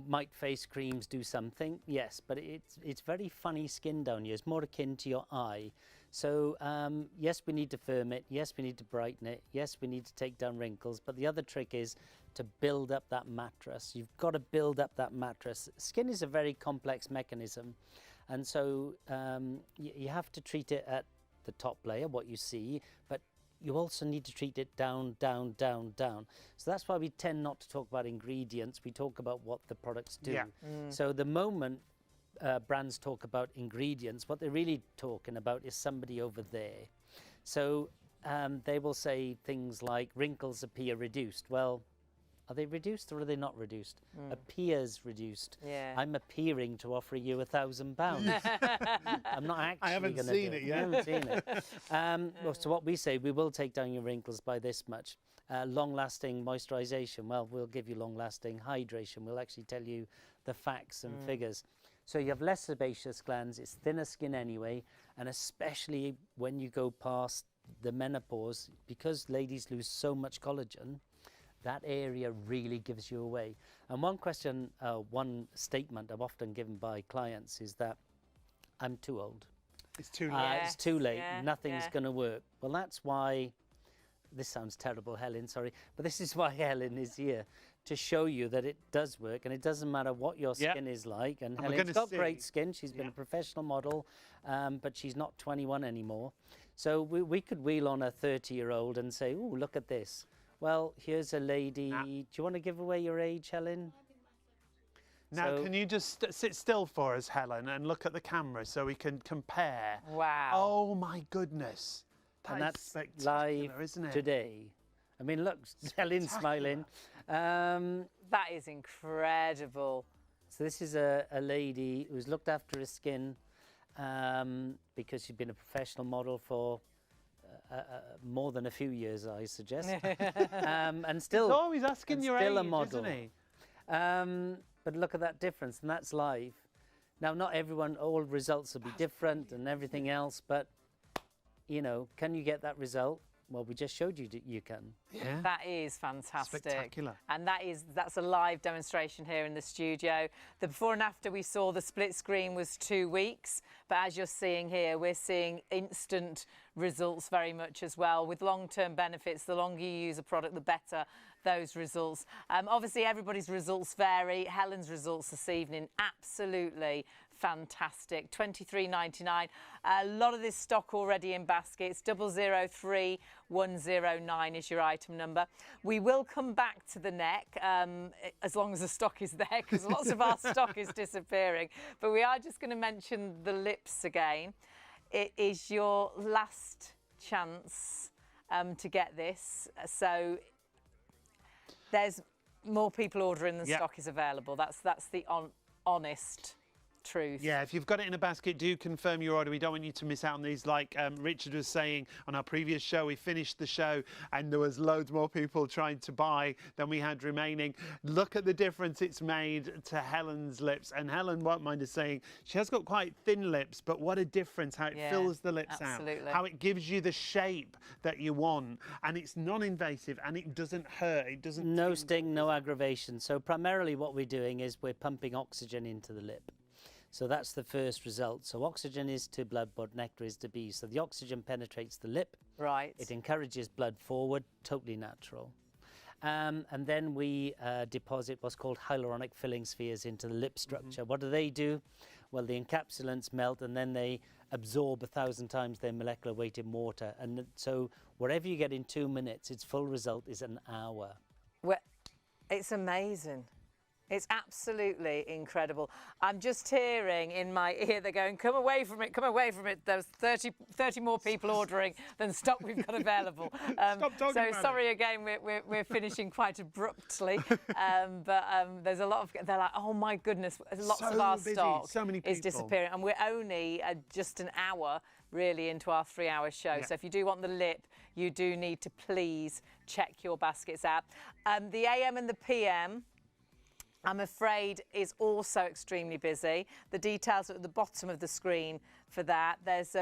might face creams do something? Yes, but it's very funny skin down here. It's more akin to your eye. So yes, we need to firm it. Yes, we need to brighten it. Yes, we need to take down wrinkles. But the other trick is to build up that mattress. You've got to build up that mattress. Skin is a very complex mechanism. And so you have to treat it at the top layer, what you see, but you also need to treat it down, down, down, down. So that's why we tend not to talk about ingredients. We talk about what the products do. Yeah. So the moment brands talk about ingredients, what they're really talking about is somebody over there. So they will say things like wrinkles appear reduced. Well, Are they reduced or are they not reduced? Appears reduced. Yeah. I'm appearing to offer you £1,000. I'm not actually I haven't gonna seen do it You yet. haven't seen it. Well, so what we say, we will take down your wrinkles by this much. Long-lasting moisturisation, well, we'll give you long-lasting hydration. We'll actually tell you the facts and figures. So you have less sebaceous glands, it's thinner skin anyway, and especially when you go past the menopause, because ladies lose so much collagen, that area really gives you away. And one question, one statement I'm often given by clients is that I'm too old. It's too late. It's too late. Yeah, Nothing's yeah. going to work. Well, that's why, this sounds terrible, Helen, sorry, but this is why Helen is here, to show you that it does work, and it doesn't matter what your skin is like. And we're Helen's gonna got see. great skin. She's been a professional model, but she's not 21 anymore. So we could wheel on a 30-year-old and say, oh, look at this. Well, here's a lady. Do you want to give away your age, Helen? Now, So- can you just sit still for us, Helen, and look at the camera so we can compare? Wow. Oh, my goodness. And That is that's spectacular, live isn't it? today. I mean, look, Helen's smiling. That is incredible. So this is a lady who's looked after her skin because she's been a professional model for more than a few years, I suggest. And still, He's always asking and your still a age, model. isn't he? But look at that difference, and that's live. Now, not everyone, all results will be different and everything else, but, you know, can you get that result? Well, we just showed you that you can. Yeah. That is fantastic. Spectacular. And that's a live demonstration here in the studio. The before and after we saw, the split screen was 2 weeks. But as you're seeing here, we're seeing instant results very much as well. With long-term benefits, the longer you use a product, the better those results. Obviously, everybody's results vary. Helen's results this evening, absolutely fantastic. £23.99. A lot of this stock already in baskets. 003109 is your item number. We will come back to the neck as long as the stock is there, because lots of our stock is disappearing. But we are just going to mention the lips again. It is your last chance to get this. So there's more people ordering than stock is available. That's the honest truth. Yeah, if you've got it in a basket, do confirm your order. We don't want you to miss out on these. Like Richard was saying on our previous show, we finished the show and there was loads more people trying to buy than we had remaining. Look at the difference it's made to Helen's lips. And Helen won't mind us saying she has got quite thin lips, but what a difference how it fills the lips absolutely. out, how it gives you the shape that you want, and it's non-invasive and it doesn't hurt. It doesn't. No sting, no aggravation. So primarily what we're doing is we're pumping oxygen into the lip. So that's the first result. So oxygen is to blood what nectar is to bees. So the oxygen penetrates the lip. Right. It encourages blood forward, totally natural. And then we deposit what's called hyaluronic filling spheres into the lip structure. What do? Well, the encapsulants melt and then they absorb 1,000 times their molecular weight in water. And so whatever you get in 2 minutes, its full result is an hour. Well, it's amazing. It's absolutely incredible. I'm just hearing in my ear, they're going, come away from it, come away from it. There's 30 more people ordering than stock we've got available. Stop talking so about sorry again, we're finishing quite abruptly. But there's a lot of, they're like, oh my goodness, lots of our busy, stock so many is people. disappearing. And we're only just an hour really into our 3-hour show. Yeah. So if you do want the lip, you do need to please check your baskets out. The AM and the PM, I'm afraid, is also extremely busy. The details are at the bottom of the screen for that. There's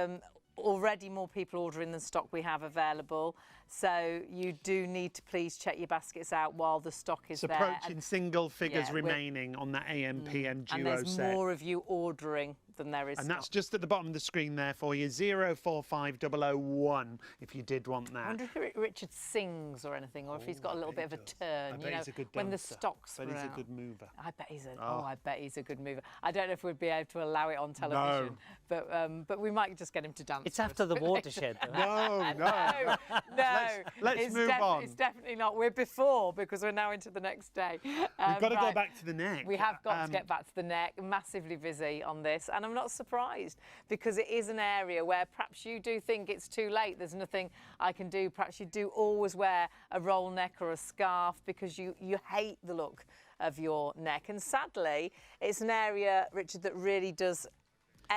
already more people ordering than stock we have available. So you do need to please check your baskets out while the stock is It's there. approaching single figures yeah, remaining on that AM PM duo And there's set. more of you ordering than there is And stock. that's just at the bottom of the screen there for you, 045001, if you did want I that. wonder if Richard sings or anything, or if he's got a little bit of a turn. I bet you know, he's a good when the dancer. stocks But were he's a out. good mover. I bet he's I bet he's a good mover. I don't know if we'd be able to allow it on television, but we might just get him to dance. It's for us after the a bit later. watershed, though. No, no. No, let's move on. It's definitely not. We're before because we're now into the next day. We've got to go back to the neck. We have got to get back to the neck. Massively busy on this, and I'm not surprised because it is an area where perhaps you do think it's too late. There's nothing I can do. Perhaps you do always wear a roll neck or a scarf because you hate the look of your neck. And sadly, it's an area, Richard, that really does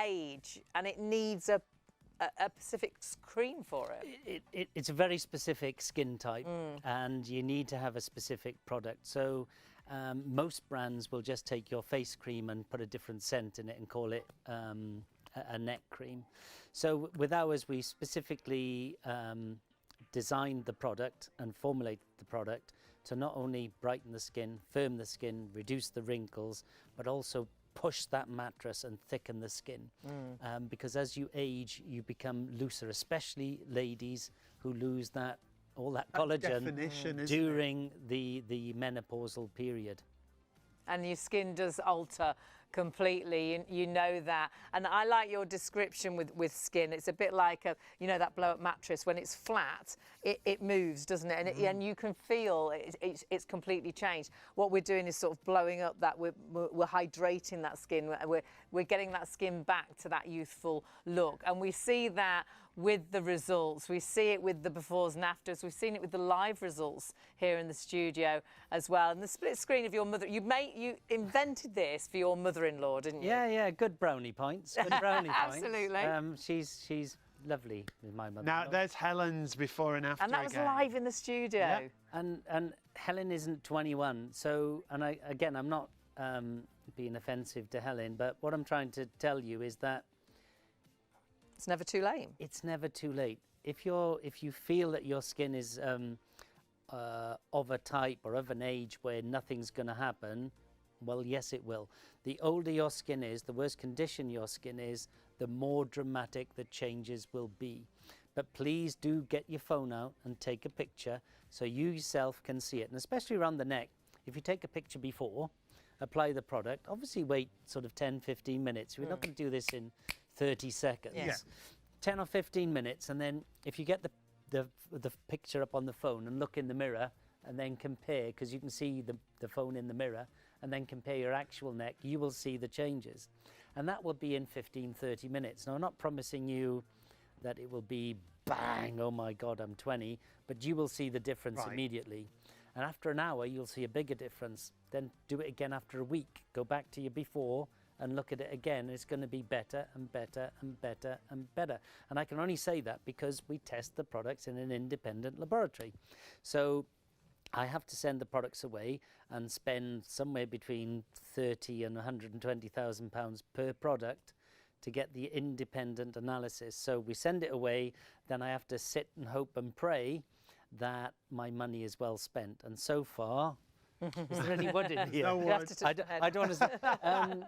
age, and it needs a specific cream for it. It's a very specific skin type, and you need to have a specific product. So most brands will just take your face cream and put a different scent in it and call it a neck cream. So with ours, we specifically designed the product and formulated the product to not only brighten the skin, firm the skin, reduce the wrinkles, but also push that mattress and thicken the skin. Because as you age, you become looser, especially ladies who lose all that collagen during the menopausal period. And your skin does alter completely, and you know that. And I like your description with skin. It's a bit like that blow-up mattress. When it's flat, it moves, doesn't it? And you can feel it's completely changed. What we're doing is sort of blowing up that. We're hydrating that skin. We're getting that skin back to that youthful look, and we see that with the results. We see it with the befores and afters. We've seen it with the live results here in the studio as well. And the split screen of your mother, you invented this for your mother-in-law, didn't you? Yeah, good brownie points. Good brownie points. Absolutely. She's lovely with my mother. Now there's Helen's before and after. And that was again. live in the studio. Yep. And Helen isn't 21, so I'm not being offensive to Helen, but what I'm trying to tell you is that it's never too late. It's never too late. If you feel that your skin is of a type or of an age where nothing's going to happen, well, yes, it will. The older your skin is, the worse condition your skin is, the more dramatic the changes will be. But please do get your phone out and take a picture so you yourself can see it. And especially around the neck, if you take a picture before, apply the product, obviously wait sort of 10, 15 minutes. We're not going to do this in 30 seconds. Yeah. 10 or 15 minutes, and then if you get the picture up on the phone and look in the mirror and then compare, because you can see the phone in the mirror, and then compare your actual neck, you will see the changes. And that will be in 15, 30 minutes. Now, I'm not promising you that it will be bang, oh my God, I'm 20, but you will see the difference immediately. And after an hour, you'll see a bigger difference. Then do it again after a week. Go back to your before and look at it again. It's going to be better and better and better and better. And I can only say that because we test the products in an independent laboratory. So I have to send the products away and spend somewhere between 30 and 120,000 pounds per product to get the independent analysis. So we send it away, then I have to sit and hope and pray that my money is well spent. And so far, is there any wood in here? No wood. I don't understand.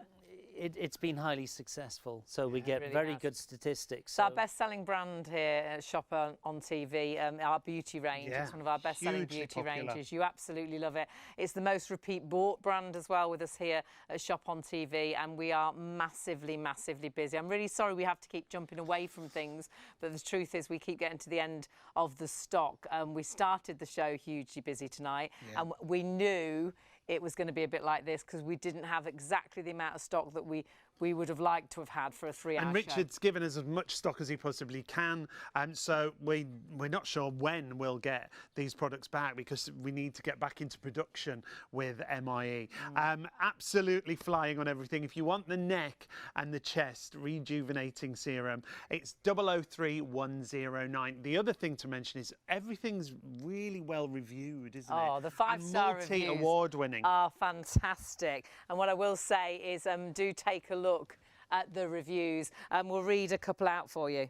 It's been highly successful, so we get really very good statistics. It's our best-selling brand here at ShopOnTV, our beauty range. Yeah, it's one of our best-selling hugely beauty popular. ranges. You absolutely love it. It's the most repeat bought brand as well with us here at ShopOnTV, and we are massively, massively busy. I'm really sorry we have to keep jumping away from things, but the truth is we keep getting to the end of the stock. We started the show hugely busy tonight, and we knew it was going to be a bit like this because we didn't have exactly the amount of stock that we would have liked to have had for a 3-hour show. And Richard's given us as much stock as he possibly can, and so we're not sure when we'll get these products back because we need to get back into production with MIE. Absolutely flying on everything. If you want the neck and the chest rejuvenating serum, it's 003109. The other thing to mention is everything's really well reviewed, isn't it? Oh, the 5-star reviews multi-award winning are fantastic. And what I will say is do take a look at the reviews. We'll read a couple out for you.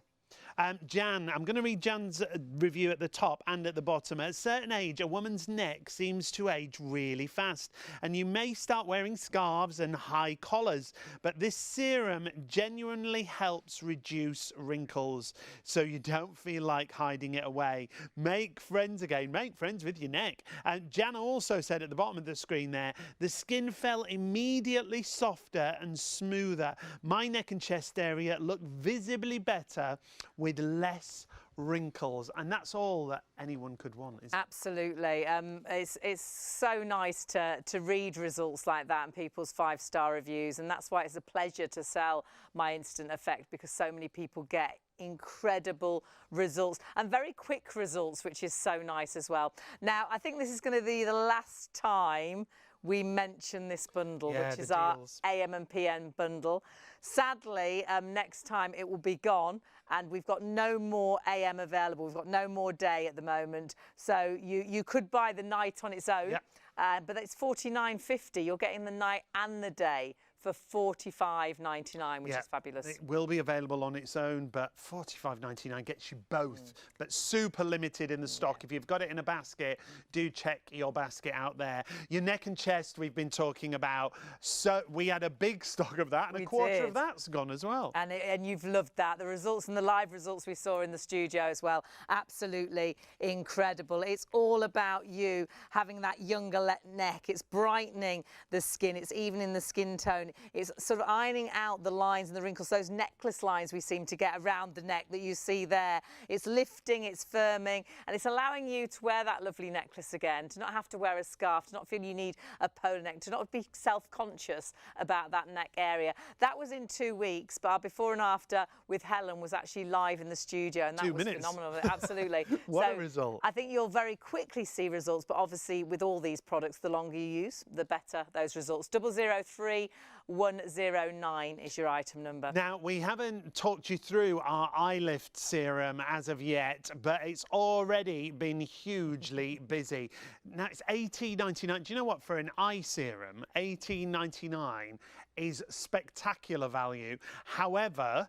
Jan, I'm going to read Jan's review at the top and at the bottom. At a certain age, a woman's neck seems to age really fast, and you may start wearing scarves and high collars, but this serum genuinely helps reduce wrinkles, so you don't feel like hiding it away. Make friends again. Make friends with your neck. And Jan also said at the bottom of the screen there, the skin felt immediately softer and smoother. My neck and chest area looked visibly better with less wrinkles, and that's all that anyone could want, isn't it? Absolutely. It's so nice to read results like that and people's 5-star reviews, and that's why it's a pleasure to sell my Instant Effect, because so many people get incredible results and very quick results, which is so nice as well. Now, I think this is going to be the last time we mention this bundle, which is our AM and PM bundle. Sadly, next time it will be gone, and we've got no more AM available. We've got no more day at the moment. So you could buy the night on its own, but it's $49.50. You're getting the night and the day for $45.99, which is fabulous. It will be available on its own, but $45.99 gets you both, but super limited in the stock. If you've got it in a basket, do check your basket out there. Your neck and chest we've been talking about, so we had a big stock of that, and a quarter of that's gone as well. And you've loved that. The results and the live results we saw in the studio as well, absolutely incredible. It's all about you having that younger neck. It's brightening the skin. It's evening the skin tone. It's sort of ironing out the lines and the wrinkles, those necklace lines we seem to get around the neck that you see there. It's lifting, it's firming, and it's allowing you to wear that lovely necklace again, to not have to wear a scarf, to not feel you need a polo neck, to not be self-conscious about that neck area. That was in 2 weeks, but our before and after with Helen was actually live in the studio, and that was phenomenal. Absolutely. What a result. I think you'll very quickly see results, but obviously with all these products, the longer you use, the better those results. 003109 is your item number. Now, we haven't talked you through our eye lift serum as of yet, but it's already been hugely busy. Now, it's $18.99. Do you know what? For an eye serum, $18.99 is spectacular value. However,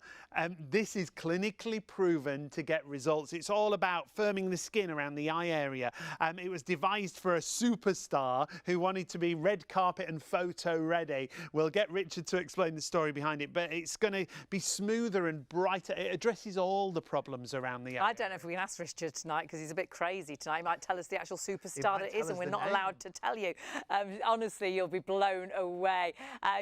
this is clinically proven to get results. It's all about firming the skin around the eye area. It was devised for a superstar who wanted to be red carpet and photo ready. We'll get Richard to explain the story behind it, but it's going to be smoother and brighter. It addresses all the problems around the eye. I don't know if we can ask Richard tonight, because he's a bit crazy tonight. He might tell us the actual superstar that it is, and we're not allowed to tell you. Honestly, you'll be blown away.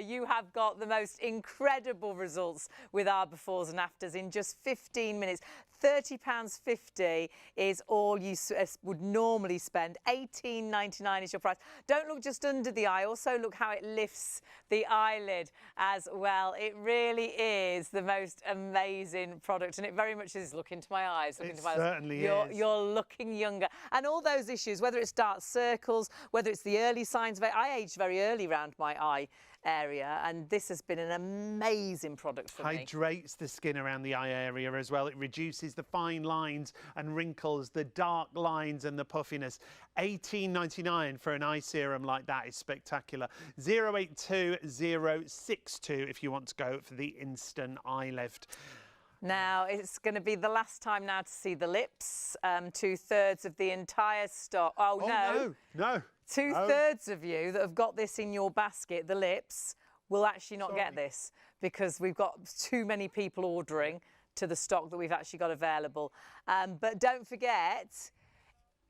You have got the most incredible results with our befores and afters in just 15 minutes. £30.50 is all you would normally spend. $18.99 is your price. Don't look just under the eye. Also look how it lifts the eyelid as well. It really is the most amazing product, and it very much is. Look into my eyes. Look into my eyes. Certainly is. You're looking younger. And all those issues, whether it's dark circles, whether it's the early signs of it. I aged very early around my eye area, and this has been an amazing product for me. Hydrates the skin around the eye area as well. It reduces the fine lines and wrinkles, the dark lines and the puffiness. $18.99 for an eye serum like that is spectacular. 082062 if you want to go for the instant eye lift. Now, it's going to be the last time now to see the lips. 2/3 of the entire stock. Oh, no. 2/3 of you that have got this in your basket, the lips, will actually not get this, because we've got too many people ordering to the stock that we've actually got available. But don't forget,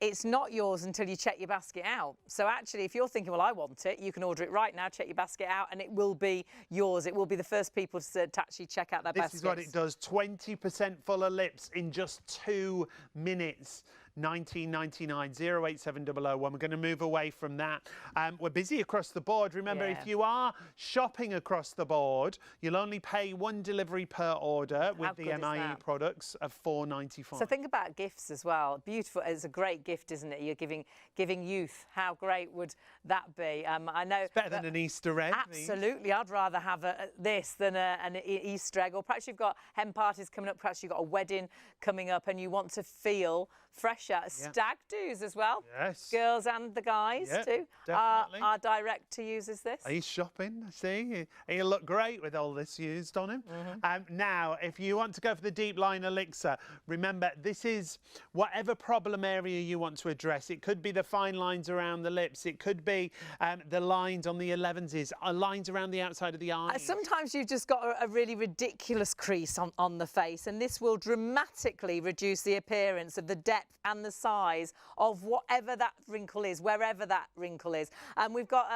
it's not yours until you check your basket out. So actually, if you're thinking, well, I want it, you can order it right now, check your basket out, and it will be yours. It will be the first people to actually check out their baskets. This is what it does. 20% fuller lips in just 2 minutes. $19.99, 087001. We're going to move away from that. We're busy across the board. Remember, if you are shopping across the board, you'll only pay 1 delivery per order with the MIE products of $4.95. So think about gifts as well. Beautiful. It's a great gift, isn't it? You're giving youth. How great would that be? I know it's better than an Easter egg. Absolutely. I'd rather have this than an Easter egg. Or perhaps you've got hen parties coming up. Perhaps you've got a wedding coming up, and you want to feel fresher. Stag do's as well. Yes. Girls and the guys too. Definitely. Our director uses this. He's shopping, I see. He'll look great with all this used on him. Now, if you want to go for the Deep Line Elixir, remember, this is whatever problem area you want to address. It could be the fine lines around the lips. It could be the lines on the 11s, lines around the outside of the eyes. Sometimes you've just got a really ridiculous crease on the face, and this will dramatically reduce the appearance of the depth depth and the size of whatever that wrinkle is, wherever that wrinkle is. And we've got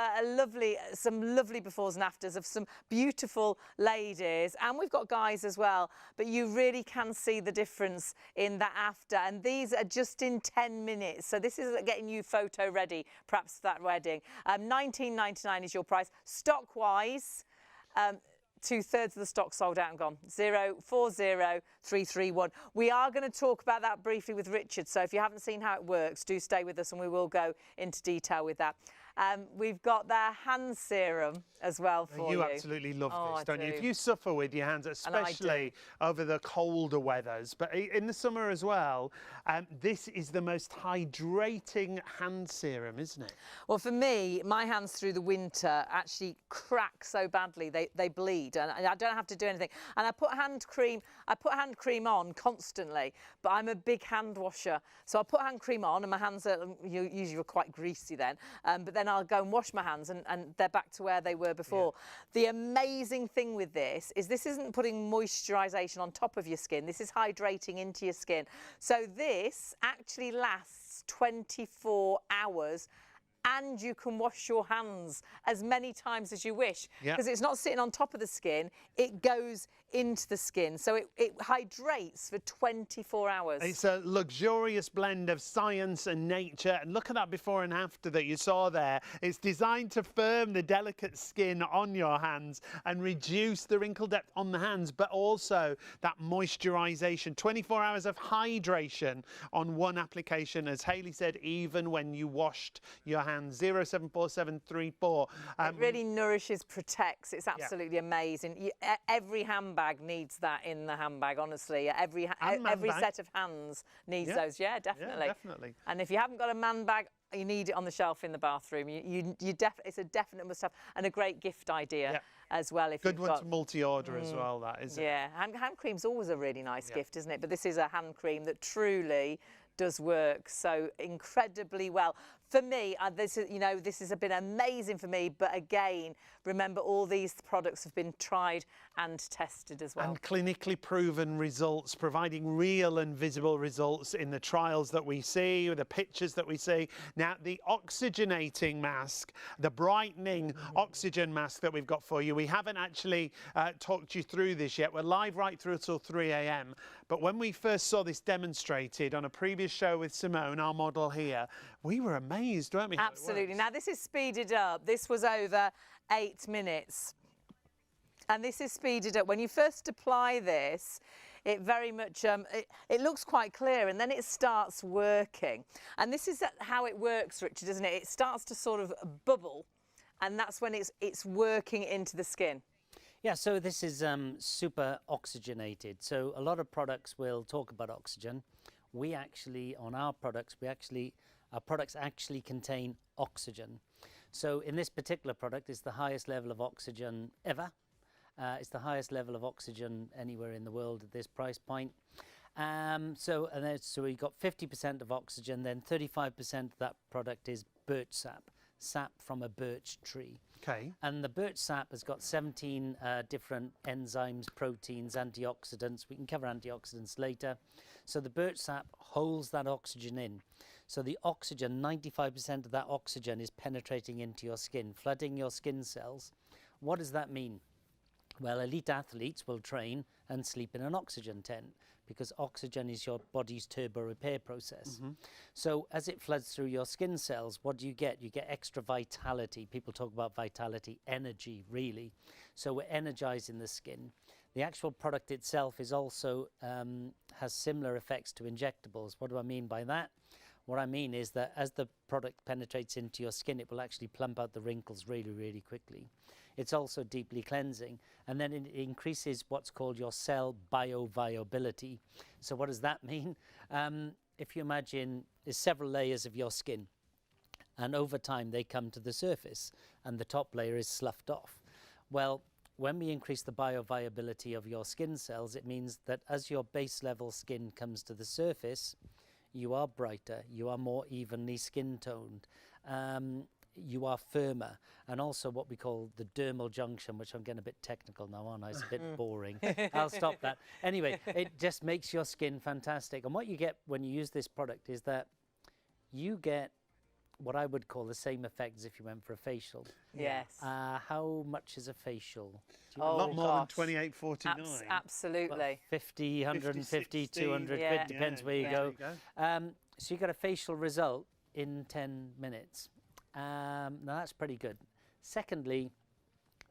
some lovely befores and afters of some beautiful ladies, and we've got guys as well, but you really can see the difference in that after, and these are just in 10 minutes. So this is getting you photo ready, perhaps for that wedding. £19.99 is your price. Stock wise, 2/3 of the stock sold out and gone. 040331. We are going to talk about that briefly with Richard, so if you haven't seen how it works, do stay with us and we will go into detail with that. We've got their hand serum as well for you. You absolutely love this, don't you? do. If you suffer with your hands, especially over the colder weathers, but in the summer as well, this is the most hydrating hand serum, isn't it? Well, for me, my hands through the winter actually crack so badly they bleed, and I don't have to do anything. And I put hand cream on constantly, but I'm a big hand washer, so I put hand cream on, and my hands are usually quite greasy then. But then I'll go and wash my hands, and they're back to where they were before. Yeah. The amazing thing with this isn't putting moisturisation on top of your skin. This is hydrating into your skin. So this actually lasts 24 hours. And you can wash your hands as many times as you wish, because it's not sitting on top of the skin, it goes into the skin. So it hydrates for 24 hours. It's a luxurious blend of science and nature. And look at that before and after that you saw there. It's designed to firm the delicate skin on your hands and reduce the wrinkle depth on the hands, but also that moisturization. 24 hours of hydration on one application, as Hayley said, even when you washed your hands. 074734. It really nourishes, protects. It's absolutely amazing. Every handbag needs that in the handbag, honestly. Every set of hands needs those. Yeah, definitely. Yeah, definitely. And if you haven't got a man bag, you need it on the shelf in the bathroom. It's a definite must-have, and a great gift idea as well. If good one to multi-order as well, that is. Yeah, hand cream's always a really nice gift, isn't it? But this is a hand cream that truly does work so incredibly well. For me, this has been amazing for me, but again, remember all these products have been tried and tested as well. And clinically proven results, providing real and visible results in the trials that we see, the pictures that we see. Now, the oxygenating mask, the brightening oxygen mask that we've got for you, we haven't actually talked you through this yet. We're live right through till 3 a.m. But when we first saw this demonstrated on a previous show with Simone, our model here, we were amazed, weren't we? Absolutely. Now, this is speeded up. This was over 8 minutes. And this is speeded up. When you first apply this, it very much, it looks quite clear, and then it starts working. And this is how it works, Richard, isn't it? It starts to sort of bubble, and that's when it's working into the skin. Yeah, so this is super oxygenated. So a lot of products will talk about oxygen. We actually, on our products, our products actually contain oxygen. So in this particular product, it's the highest level of oxygen ever. It's the highest level of oxygen anywhere in the world at this price point. So we got 50% of oxygen, then 35% of that product is birch sap from a birch tree. Okay. And the birch sap has got 17 different enzymes, proteins, antioxidants. We can cover antioxidants later. So the birch sap holds that oxygen in. So the oxygen, 95% of that oxygen is penetrating into your skin, flooding your skin cells. What does that mean? Well, elite athletes will train and sleep in an oxygen tent because oxygen is your body's turbo repair process. So as it floods through your skin cells, what do you get? You get extra vitality. People talk about vitality, energy, really. So we're energizing the skin. The actual product itself is also has similar effects to injectables. What do I mean by that? What I mean is that as the product penetrates into your skin, it will actually plump out the wrinkles really, really quickly. It's also deeply cleansing, and then it increases what's called your cell bioviability. So what does that mean? If you imagine there's several layers of your skin, and over time they come to the surface, and the top layer is sloughed off. Well, when we increase the bioviability of your skin cells, it means that as your base level skin comes to the surface, you are brighter, you are more evenly skin toned. you are firmer. And also what we call the dermal junction, which I'm getting a bit technical now, aren't I? It's a bit boring. I'll stop that. Anyway, it just makes your skin fantastic. And what you get when you use this product is that you get what I would call the same effect as if you went for a facial. Yes. How much is a facial? A lot more than £28.49. Absolutely. Well, 50, 150, 60, 200 yeah. quid, depends where you There go. you go. So you got a facial result in 10 minutes. Now that's pretty good. Secondly,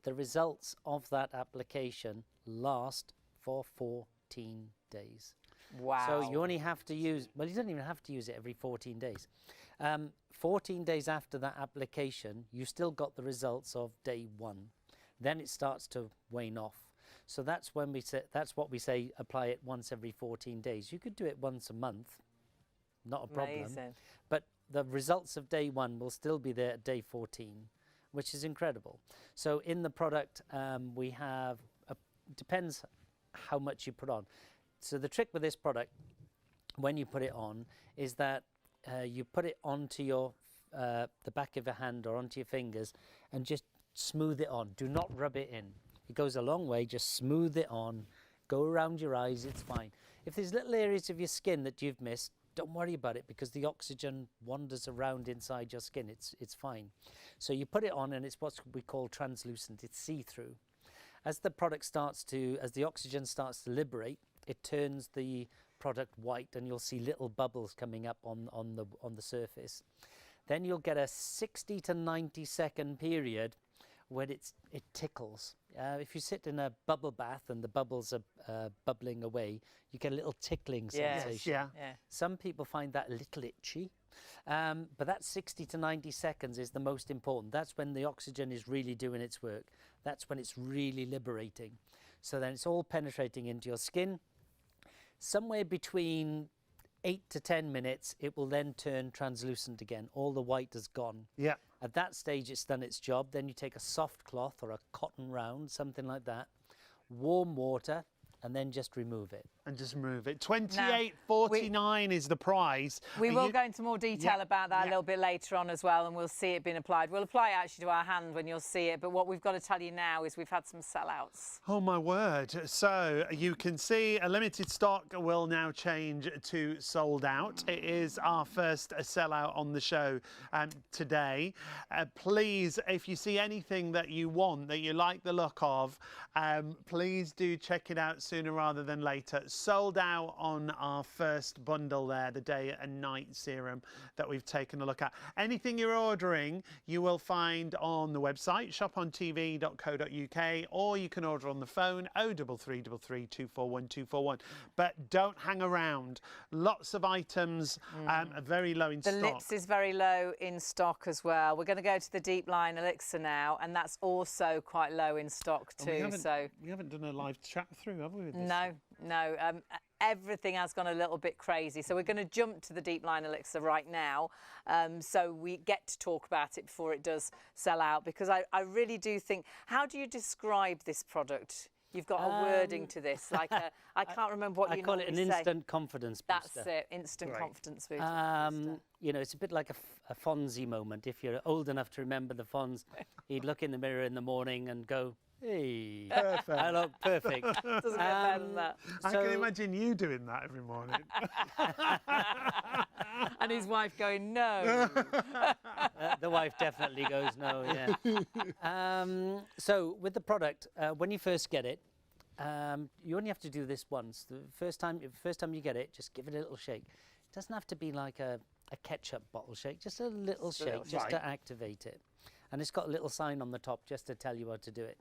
the results of that application last for 14 days. Wow. So you only have to use, well, you don't even have to use it every 14 days. 14 days after that application, you still got the results of day 1. Then it starts to wane off. So that's when we say, that's what we say, apply it once every 14 days. You could do it once a month, not a problem. Amazing. But the results of day 1 will still be there at day 14, which is incredible. So in the product, we have, depends how much you put on. So the trick with this product, when you put it on, is that you put it onto your the back of your hand or onto your fingers and just smooth it on. Do not rub it in. It goes a long way. Just smooth it on. Go around your eyes. It's fine. If there's little areas of your skin that you've missed, don't worry about it because the oxygen wanders around inside your skin. It's fine. So you put it on and it's what we call translucent. It's see-through. As the product starts to, as the oxygen starts to liberate, it turns the product white and you'll see little bubbles coming up on the surface. Then you'll get a 60 to 90 second period when it tickles. If you sit in a bubble bath and the bubbles are bubbling away, you get a little tickling sensation. Yeah. Some people find that a little itchy, but that 60 to 90 seconds is the most important. That's when the oxygen is really doing its work. That's when it's really liberating. So then it's all penetrating into your skin. Somewhere between 8 to 10 minutes, it will then turn translucent again. All the white is gone. Yeah. At that stage, it's done its job. Then you take a soft cloth or a cotton round, something like that, warm water, and then just remove it. And just remove it. £28.49 is the price. We will go into more detail about that a little bit later on as well, and we'll see it being applied. We'll apply it actually to our hand when you'll see it, but what we've got to tell you now is we've had some sellouts. Oh my word. So you can see a limited stock will now change to sold out. It is our first sellout on the show today. Please, if you see anything that you want, that you like the look of, please do check it out sooner rather than later. Sold out on our first bundle there, the day and night serum that we've taken a look at. Anything you're ordering, you will find on the website, ShopOnTV.co.uk, or you can order on the phone, 03333 241 241. But don't hang around. Lots of items are very low in stock. The lips is very low in stock as well. We're going to go to the Deep Line Elixir now, and that's also quite low in stock too. We haven't done a live chat through, have we? With this? No. Everything has gone a little bit crazy. So we're going to jump to the Deep Line Elixir right now, so we get to talk about it before it does sell out, because I really do think, how do you describe this product? You've got a wording to this, like I can't remember what you call it an instant confidence booster. That's it, instant confidence booster. You know, it's a bit like a Fonzie moment. If you're old enough to remember the Fonz, he'd look in the mirror in the morning and go, hey, perfect. I look perfect. Doesn't get better than that. I can imagine you doing that every morning. And his wife going, no. The wife definitely goes, no, yeah. So with the product, when you first get it, you only have to do this once. The first time you get it, just give it a little shake. It doesn't have to be like a ketchup bottle shake, just a little shake, just to activate it. And it's got a little sign on the top just to tell you how to do it.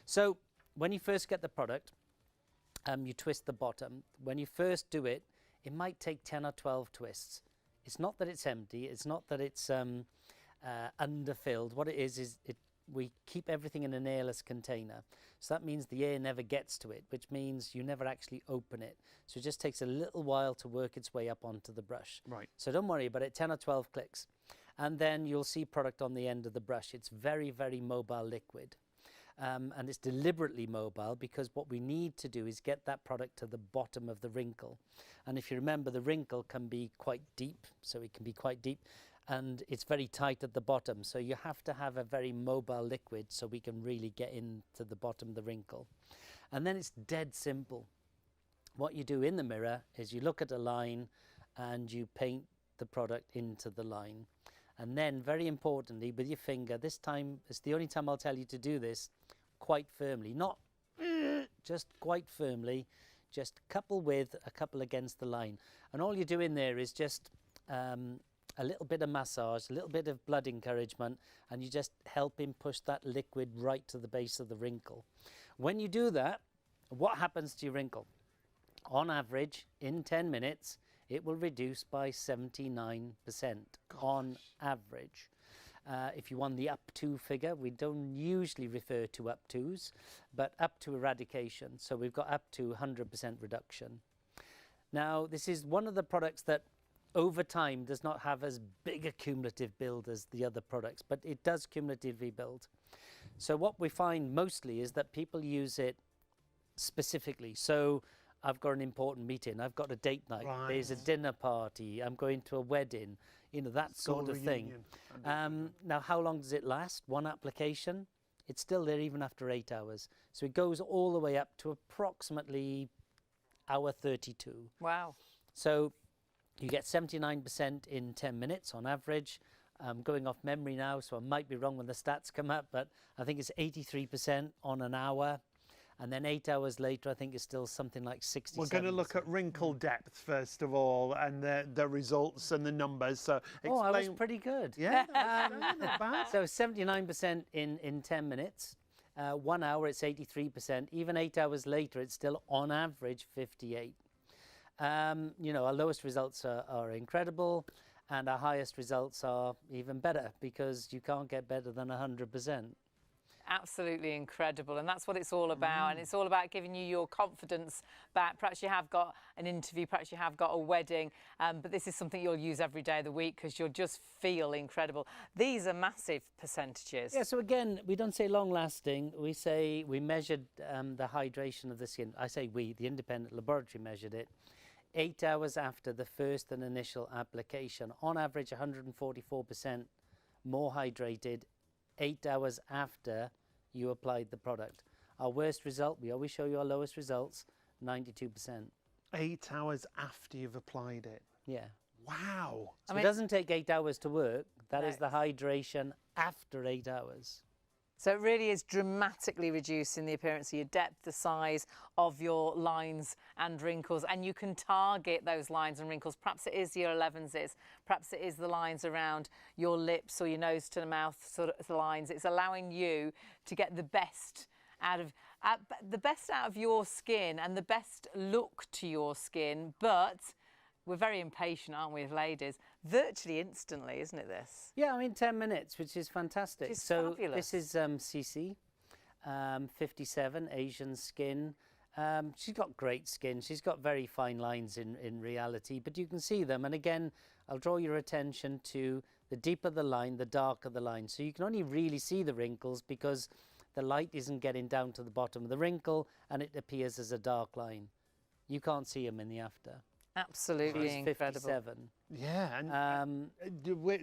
So when you first get the product, you twist the bottom. When you first do it, it might take 10 or 12 twists. It's not that it's empty. It's not that it's underfilled. What it is we keep everything in an airless container. So that means the air never gets to it, which means you never actually open it. So it just takes a little while to work its way up onto the brush. Right. So don't worry about it, 10 or 12 clicks. And then you'll see product on the end of the brush. It's very, very mobile liquid. And it's deliberately mobile because what we need to do is get that product to the bottom of the wrinkle. And if you remember, the wrinkle can be quite deep, so it can be quite deep. and it's very tight at the bottom. So you have to have a very mobile liquid so we can really get into the bottom of the wrinkle. And then it's dead simple. What you do in the mirror is you look at a line and you paint the product into the line. And then, very importantly, with your finger, this time, it's the only time I'll tell you to do this, quite firmly, not just quite firmly, just couple with, a couple against the line. And all you're doing there is just a little bit of massage, a little bit of blood encouragement, and you just help him push that liquid right to the base of the wrinkle. When you do that, what happens to your wrinkle? On average, in 10 minutes, it will reduce by 79% on average. If you want the up to figure, we don't usually refer to up tos, but up to eradication. So we've got up to 100% reduction. Now, this is one of the products that over time does not have as big a cumulative build as the other products, but it does cumulatively build. So what we find mostly is that people use it specifically. So I've got an important meeting, I've got a date night, there's a dinner party, I'm going to a wedding, you know, that sort of thing. Now, how long does it last? One application? It's still there even after 8 hours. So it goes all the way up to approximately hour 32. Wow. So you get 79% in 10 minutes on average. I'm going off memory now, so I might be wrong when the stats come up, but I think it's 83% on an hour. And then 8 hours later, I think it's still something like 67%. We're going to look at wrinkle depth first of all, and the results and the numbers. So explain. Oh, I was pretty good. Yeah, not bad. So 79% in 10 minutes. 1 hour, it's 83%. Even 8 hours later, it's still on average 58. You know, our lowest results are incredible, and our highest results are even better, because you can't get better than 100%. Absolutely incredible, and that's what it's all about. And it's all about giving you your confidence back. Perhaps you have got an interview, perhaps you have got a wedding, but this is something you'll use every day of the week because you'll just feel incredible. These are massive percentages. Yeah, so again, we don't say long lasting, we say we measured the hydration of the skin. I say we, the independent laboratory measured it. 8 hours after the first and initial application, on average 144% more hydrated 8 hours after you applied the product. Our worst result, we always show you our lowest results, 92%. 8 hours after you've applied it. Yeah. Wow. So it doesn't take 8 hours to work. That is the hydration after 8 hours. So it really is dramatically reducing the appearance of your depth, the size of your lines and wrinkles, and you can target those lines and wrinkles. Perhaps it is your 11s, perhaps it is the lines around your lips or your nose to the mouth sort of lines. It's allowing you to get the best out of your skin and the best look to your skin, but we're very impatient, aren't we, as ladies? Virtually instantly, isn't it, this? Yeah, I mean, 10 minutes, which is fantastic. Which is so fabulous. This is CC, 57, Asian skin. She's got great skin. She's got very fine lines in reality, but you can see them. And again, I'll draw your attention to the deeper the line, the darker the line. So you can only really see the wrinkles because the light isn't getting down to the bottom of the wrinkle and it appears as a dark line. You can't see them in the after. Absolutely incredible. 57. Yeah, and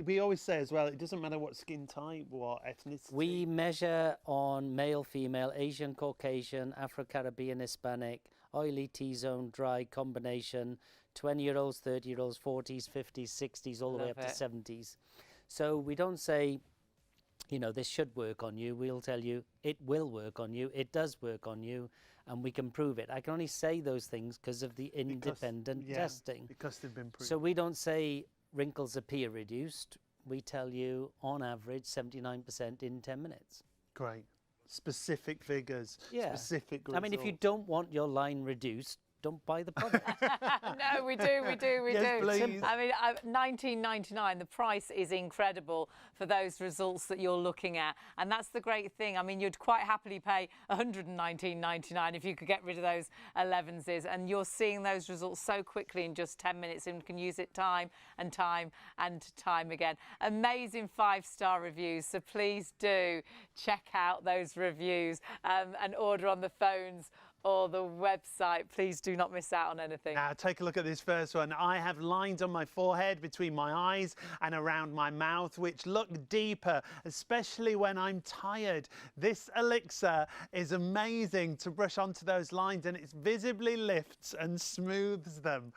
we always say as well, it doesn't matter what skin type, what ethnicity. We measure on male, female, Asian, Caucasian, Afro-Caribbean, Hispanic, oily, T-zone, dry, combination, 20-year-olds, 30-year-olds, 40s, 50s, 60s, all the way up to 70s. So we don't say, you know, this should work on you. We'll tell you it will work on you. It does work on you. And we can prove it. I can only say those things because of the independent testing. Because they've been proved. So we don't say wrinkles appear reduced. We tell you, on average, 79% in 10 minutes. Great. Specific figures, specific results. I mean, if you don't want your line reduced, don't buy the product. No, we do. Yes, please. I mean, $19.99, the price is incredible for those results that you're looking at. And that's the great thing. I mean, you'd quite happily pay $119.99 if you could get rid of those 11s. And you're seeing those results so quickly in just 10 minutes and can use it time and time and time again. Amazing 5-star reviews. So please do check out those reviews and order on the phones or the website. Please do not miss out on anything. Now, take a look at this first one. I have lines on my forehead, between my eyes and around my mouth, which look deeper, especially when I'm tired. This elixir is amazing to brush onto those lines, and it visibly lifts and smooths them.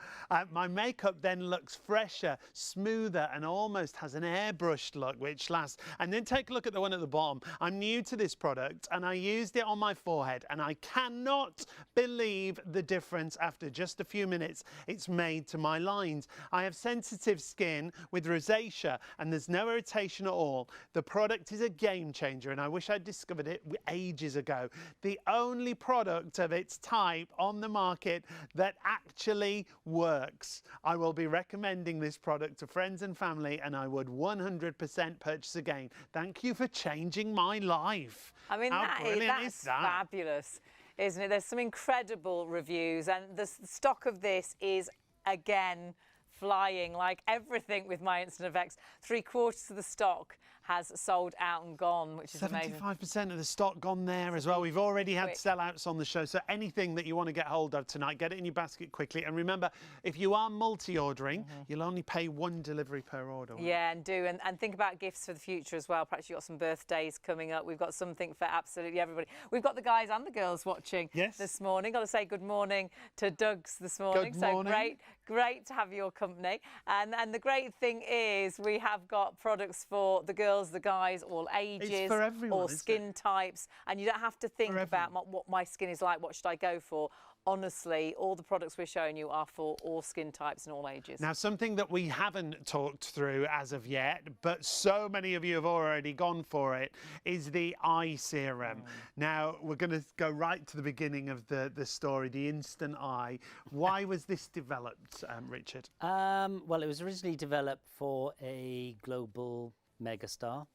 My makeup then looks fresher, smoother, and almost has an airbrushed look, which lasts. And then take a look at the one at the bottom. I'm new to this product, and I used it on my forehead, and I cannot believe the difference after just a few minutes it's made to my lines. I have sensitive skin with rosacea, and there's no irritation at all. The product is a game changer, and I wish I'd discovered it ages ago. The only product of its type on the market that actually works. I will be recommending this product to friends and family, and I would 100% purchase again. Thank you for changing my life. I mean, that's fabulous, isn't it? There's some incredible reviews, and the stock of this is, again, flying like everything with My Instant Effects. 3/4 of the stock has sold out and gone, which is amazing. 75% of the stock gone there as well. We've already had sellouts on the show, so anything that you want to get hold of tonight, get it in your basket quickly. And remember, if you are multi-ordering, you'll only pay 1 delivery per order. Yeah, and think about gifts for the future as well. Perhaps you've got some birthdays coming up. We've got something for absolutely everybody. We've got the guys and the girls watching this morning. Got to say good morning to Doug's this morning. Good morning. So great to have your company. And the great thing is we have got products for the girls, the guys, all ages, it's for everyone, all skin types, and you don't have to think about what my skin is like, what should I go for. Honestly, all the products we're showing you are for all skin types and all ages. Now, something that we haven't talked through as of yet, but so many of you have already gone for it, is the eye serum. Now, we're going to go right to the beginning of the story, the Instant Eye. Why was this developed, Richard? Well, it was originally developed for a global megastar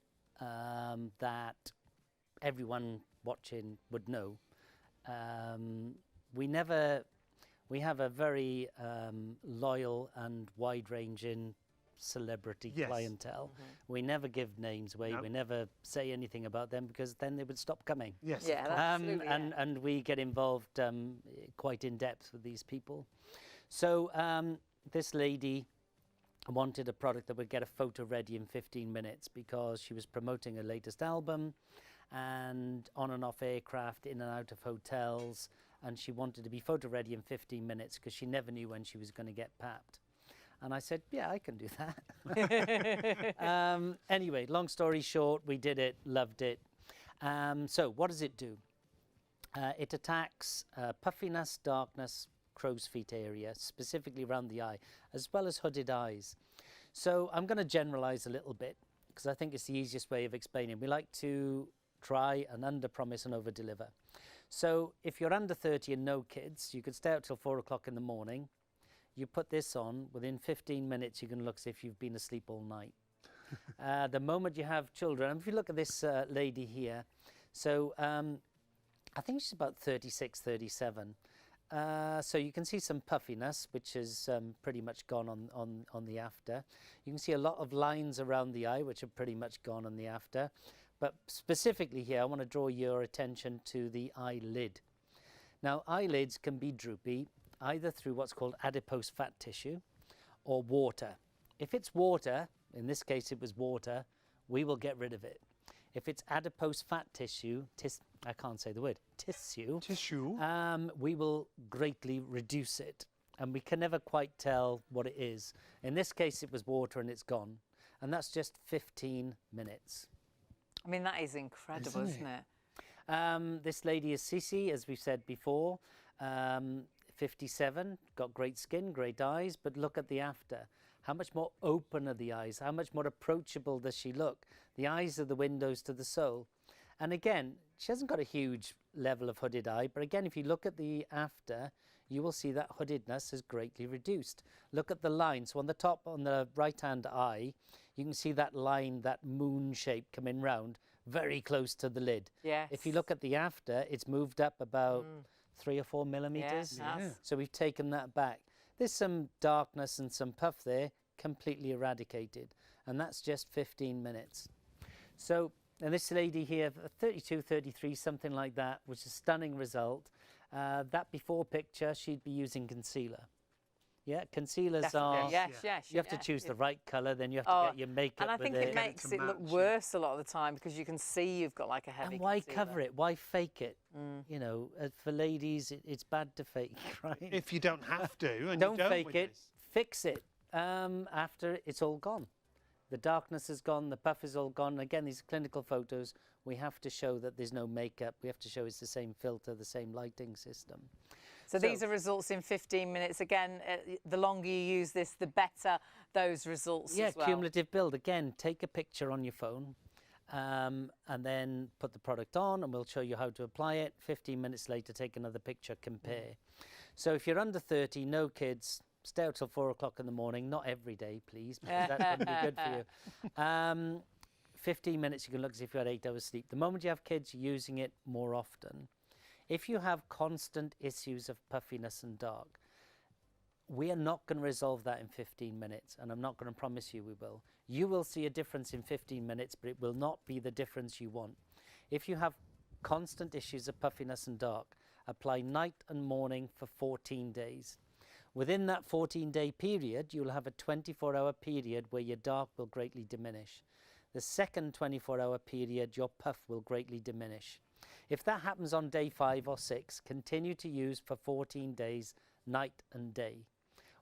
that everyone watching would know. We have a very loyal and wide-ranging celebrity clientele. We never give names away. We never say anything about them, because then they would stop coming. Yes. Yeah, absolutely. And we get involved quite in depth with these people. So this lady wanted a product that would get a photo ready in 15 minutes because she was promoting her latest album, and on and off aircraft, in and out of hotels, and she wanted to be photo ready in 15 minutes because she never knew when she was going to get papped. And I said, yeah, I can do that. Anyway, long story short, we did it, loved it. So what does it do? It attacks puffiness, darkness, crow's feet area, specifically around the eye, as well as hooded eyes. So I'm going to generalize a little bit, because I think it's the easiest way of explaining. We like to try and under-promise and over-deliver. So if you're under 30 and no kids, you could stay out till 4 o'clock in the morning. You put this on, within 15 minutes, you can look as if you've been asleep all night. The moment you have children, and if you look at this lady here, so I think she's about 36, 37. So you can see some puffiness, which is pretty much gone on the after. You can see a lot of lines around the eye, which are pretty much gone on the after. But specifically here, I want to draw your attention to the eyelid. Now, eyelids can be droopy either through what's called adipose fat tissue or water. If it's water, in this case it was water, we will get rid of it. If it's adipose fat tissue, I can't say the word, tissue, we will greatly reduce it. And we can never quite tell what it is. In this case, it was water and it's gone. And that's just 15 minutes. I mean, that is incredible, isn't it? This lady is Cece, as we've said before, 57, got great skin, great eyes, but look at the after. How much more open are the eyes? How much more approachable does she look? The eyes are the windows to the soul. And again, she hasn't got a huge level of hooded eye, but again, if you look at the after, you will see that hoodedness is greatly reduced. Look at the line. So on the top, on the right-hand eye, you can see that line, that moon shape coming round, very close to the lid. Yes. If you look at the after, it's moved up about 3 or 4 millimeters. Yeah. So we've taken that back. There's some darkness and some puff there, completely eradicated. And that's just 15 minutes. So, and this lady here, 32, 33, something like that, which is a stunning result. That before picture, she'd be using concealer. Yeah, concealers Definitely. are... Yes. You have to choose the right colour, then you have to get your makeup And I think it makes it look worse a lot of the time because you can see you've got like a heavy And why concealer. cover it? Why fake it? You know, for ladies, it's bad to fake, right? If you don't have to, and don't you don't fake with it, this. fix it after it's all gone. The darkness is gone, the puff is all gone. Again, these clinical photos, we have to show that there's no makeup. We have to show it's the same filter, the same lighting system. So these are results in 15 minutes. Again, the longer you use this, the better those results as well. Yeah, cumulative build. Again, take a picture on your phone and then put the product on and we'll show you how to apply it. 15 minutes later, take another picture, compare. So if you're under 30, no kids, stay out till 4 o'clock in the morning. Not every day, please, because that's going to be good for you. 15 minutes, you can look as if you had 8 hours sleep. The moment you have kids, you're using it more often. If you have constant issues of puffiness and dark, we are not going to resolve that in 15 minutes, and I'm not going to promise you we will. You will see a difference in 15 minutes, but it will not be the difference you want. If you have constant issues of puffiness and dark, apply night and morning for 14 days. Within that 14-day period, you'll have a 24-hour period where your dark will greatly diminish. The second 24-hour period, your puff will greatly diminish. If that happens on day 5 or 6, continue to use for 14 days, night and day.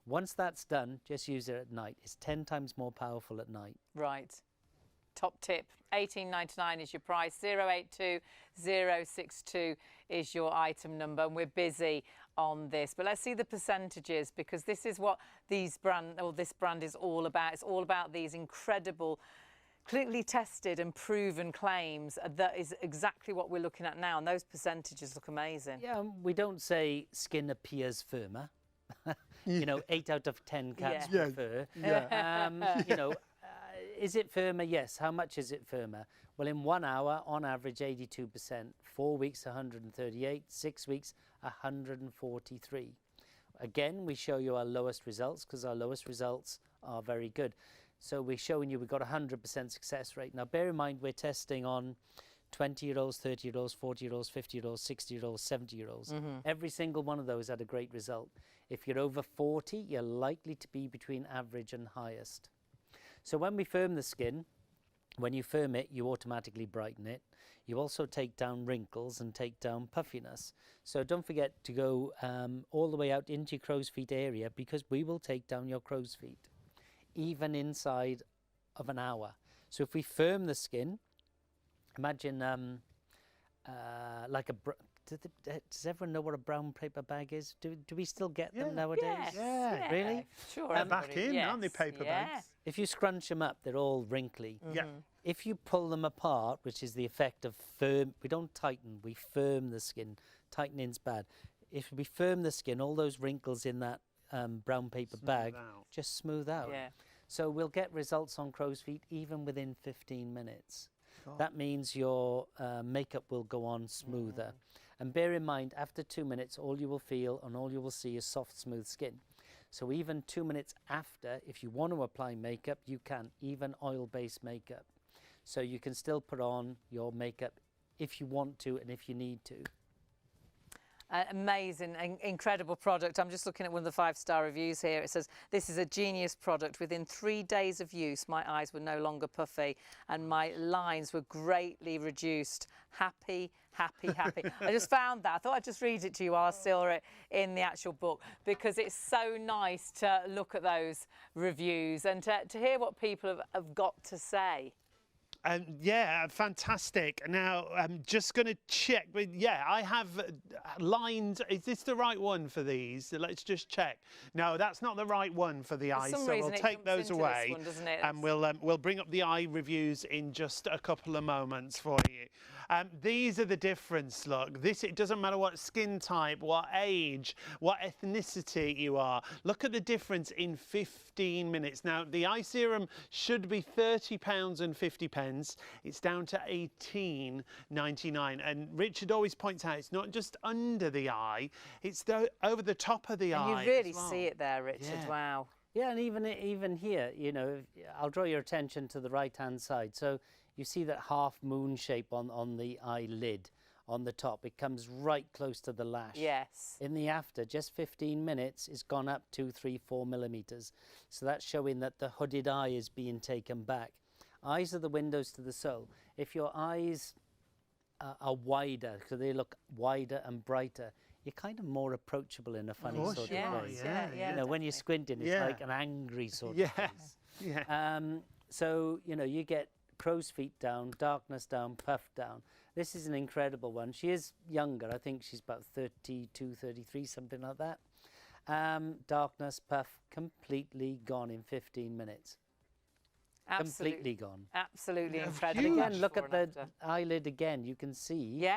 Once that's done, just use it at night. It's 10 times more powerful at night. Right. Top tip. $18.99 is your price. 082062 is your item number, and we're busy on this. But let's see the percentages, because this is what this brand is all about. It's all about these incredible, clearly tested and proven claims. That is exactly what we're looking at now, and those percentages look amazing. Yeah, we don't say skin appears firmer. You know, 8 out of 10 cats prefer. You know, is it firmer? Yes. How much is it firmer? Well, in 1 hour, on average, 82%. 4 weeks, 138. 6 weeks, 143. Again, we show you our lowest results because our lowest results are very good. So we're showing you we've got a 100% success rate. Now, bear in mind, we're testing on 20-year-olds, 30-year-olds, 40-year-olds, 50-year-olds, 60-year-olds, 70-year-olds. Every single one of those had a great result. If you're over 40, you're likely to be between average and highest. So when we firm the skin, when you firm it, you automatically brighten it. You also take down wrinkles and take down puffiness. So don't forget to go all the way out into your crow's feet area, because we will take down your crow's feet, even inside of an hour. So if we firm the skin, imagine like a... Does everyone know what a brown paper bag is? Do we still get them nowadays? Yes, yeah, Really? Sure. They're back in, aren't they, paper bags? If you scrunch them up, they're all wrinkly. Yeah. If you pull them apart, which is the effect of firm, we don't tighten, we firm the skin. Tightening's bad. If we firm the skin, all those wrinkles in that brown paper bag just smooth out. Yeah. So we'll get results on crow's feet even within 15 minutes. That means your makeup will go on smoother. And bear in mind, after 2 minutes, all you will feel and all you will see is soft, smooth skin. So even 2 minutes after, if you want to apply makeup, you can, even oil-based makeup. So you can still put on your makeup if you want to and if you need to. Amazing, incredible product. I'm just looking at one of the 5-star reviews here. It says, this is a genius product. Within 3 days of use, my eyes were no longer puffy and my lines were greatly reduced. Happy, happy, happy. I just found that. I thought I'd just read it to you while I saw it in the actual book, because it's so nice to look at those reviews and to hear what people have got to say. Yeah, fantastic. Now, I'm just going to check. But yeah, I have lines. Is this the right one for these? Let's just check. No, that's not the right one for the eyes. So we'll take those away. And we'll bring up the eye reviews in just a couple of moments for you. These are the difference. Look, it doesn't matter what skin type, what age, what ethnicity you are. Look at the difference in 15 minutes. Now, the eye serum should be £30.50. It's down to $18.99. And Richard always points out it's not just under the eye, it's over the top of the eye. And you really see it there, Richard. Yeah. Wow. Yeah, and even here, you know, I'll draw your attention to the right-hand side. So you see that half moon shape on the eyelid. on the top. It comes right close to the lash. Yes. In the after, just 15 minutes, it's gone up 2, 3, 4 millimeters. So that's showing that the hooded eye is being taken back. Eyes are the windows to the soul. If your eyes are wider, so they look wider and brighter, you're kind of more approachable in a funny sort of way. Yeah, you know, when you're squinting, it's like an angry sort of face. So, you know, you get crow's feet down, darkness down, puff down. This is an incredible one. She is younger. I think she's about 32, 33, something like that. Darkness, puff, completely gone in 15 minutes. Absolutely. Completely gone. Absolutely incredible. And again, look at the eyelid again. You can see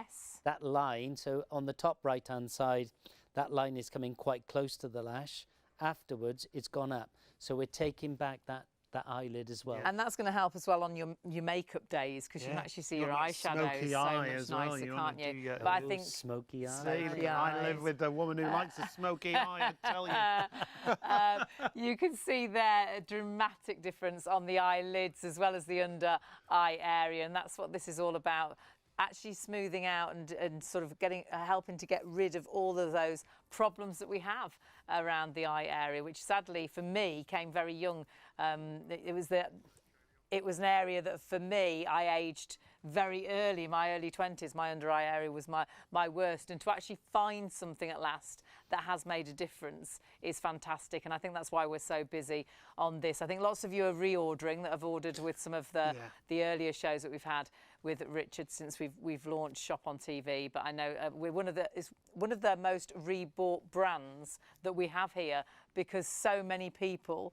that line. So on the top right-hand side, that line is coming quite close to the lash. Afterwards, it's gone up. So we're taking back that eyelid as well. And that's going to help as well on your makeup days, because you can actually see your eyeshadows so much nicer, can't you? But I think smoky eye. I live with a woman who likes a smoky eye, I tell you. You can see there a dramatic difference on the eyelids as well as the under eye area, and that's what this is all about. Actually smoothing out and sort of helping to get rid of all of those problems that we have around the eye area, which sadly for me came very young. It was an area that for me, I aged very early, my early 20s. My under eye area was my worst, and to actually find something at last that has made a difference is fantastic, and I think that's why we're so busy on this. I think lots of you are reordering that have ordered with some of the earlier shows that we've had with Richard since we've launched Shop on TV. But I know we're one of the most rebought brands that we have here, because so many people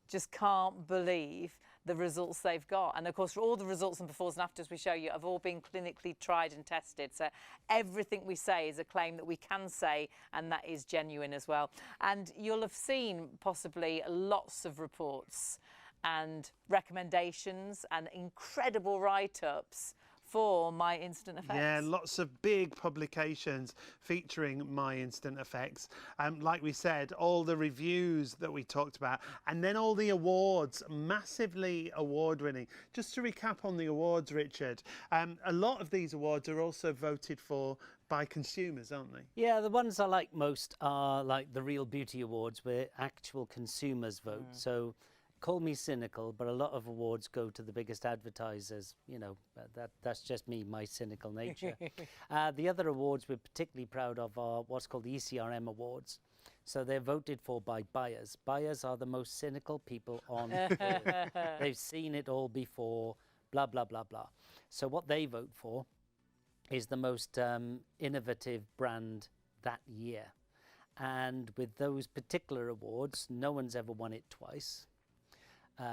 just can't believe the results they've got. And of course, all the results and befores and afters we show you have all been clinically tried and tested. So everything we say is a claim that we can say, and that is genuine as well. And you'll have seen possibly lots of reports and recommendations and incredible write-ups for My Instant Effects. Yeah, lots of big publications featuring My Instant Effects. Like we said, all the reviews that we talked about, and then all the awards, massively award-winning. Just to recap on the awards, Richard, a lot of these awards are also voted for by consumers, aren't they? Yeah, the ones I like most are like the Real Beauty Awards, where actual consumers vote. So call me cynical, but a lot of awards go to the biggest advertisers. You know, that's just me, my cynical nature. The other awards we're particularly proud of are what's called the ECRM Awards. So they're voted for by buyers. Buyers are the most cynical people on earth. They've seen it all before, blah, blah, blah, blah. So what they vote for is the most innovative brand that year. And with those particular awards, no one's ever won it twice.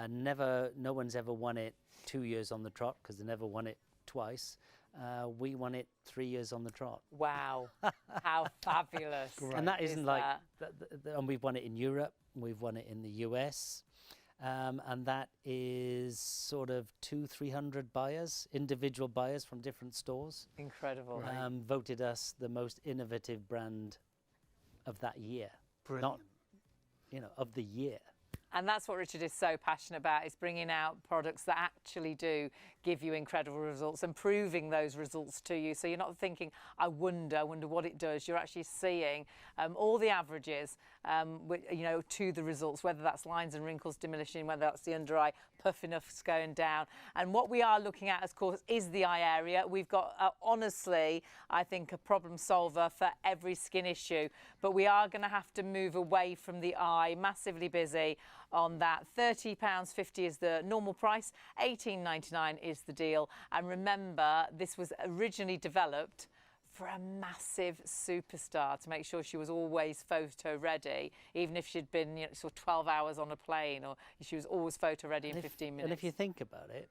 No one's ever won it 2 years on the trot, because they never won it twice. We won it 3 years on the trot. Wow, how fabulous. And that isn't and we've won it in Europe, we've won it in the US, and that is sort of 200-300 buyers, individual buyers from different stores. Incredible. Voted us the most innovative brand of that year. Brilliant. Not, of the year. And that's what Richard is so passionate about, is bringing out products that actually do give you incredible results and proving those results to you. So you're not thinking, I wonder what it does. You're actually seeing all the averages, you know, to the results, whether that's lines and wrinkles diminishing, whether that's the under eye puffiness going down. And what we are looking at, of course, is the eye area. We've got, honestly, I think, a problem solver for every skin issue. But we are going to have to move away from the eye, massively busy on that. £30.50 is the normal price, £18.99 is the deal. And remember, this was originally developed for a massive superstar, to make sure she was always photo ready, even if she'd been, you know, sort of 12 hours on a plane, or she was always photo ready in 15 minutes. And if you think about it,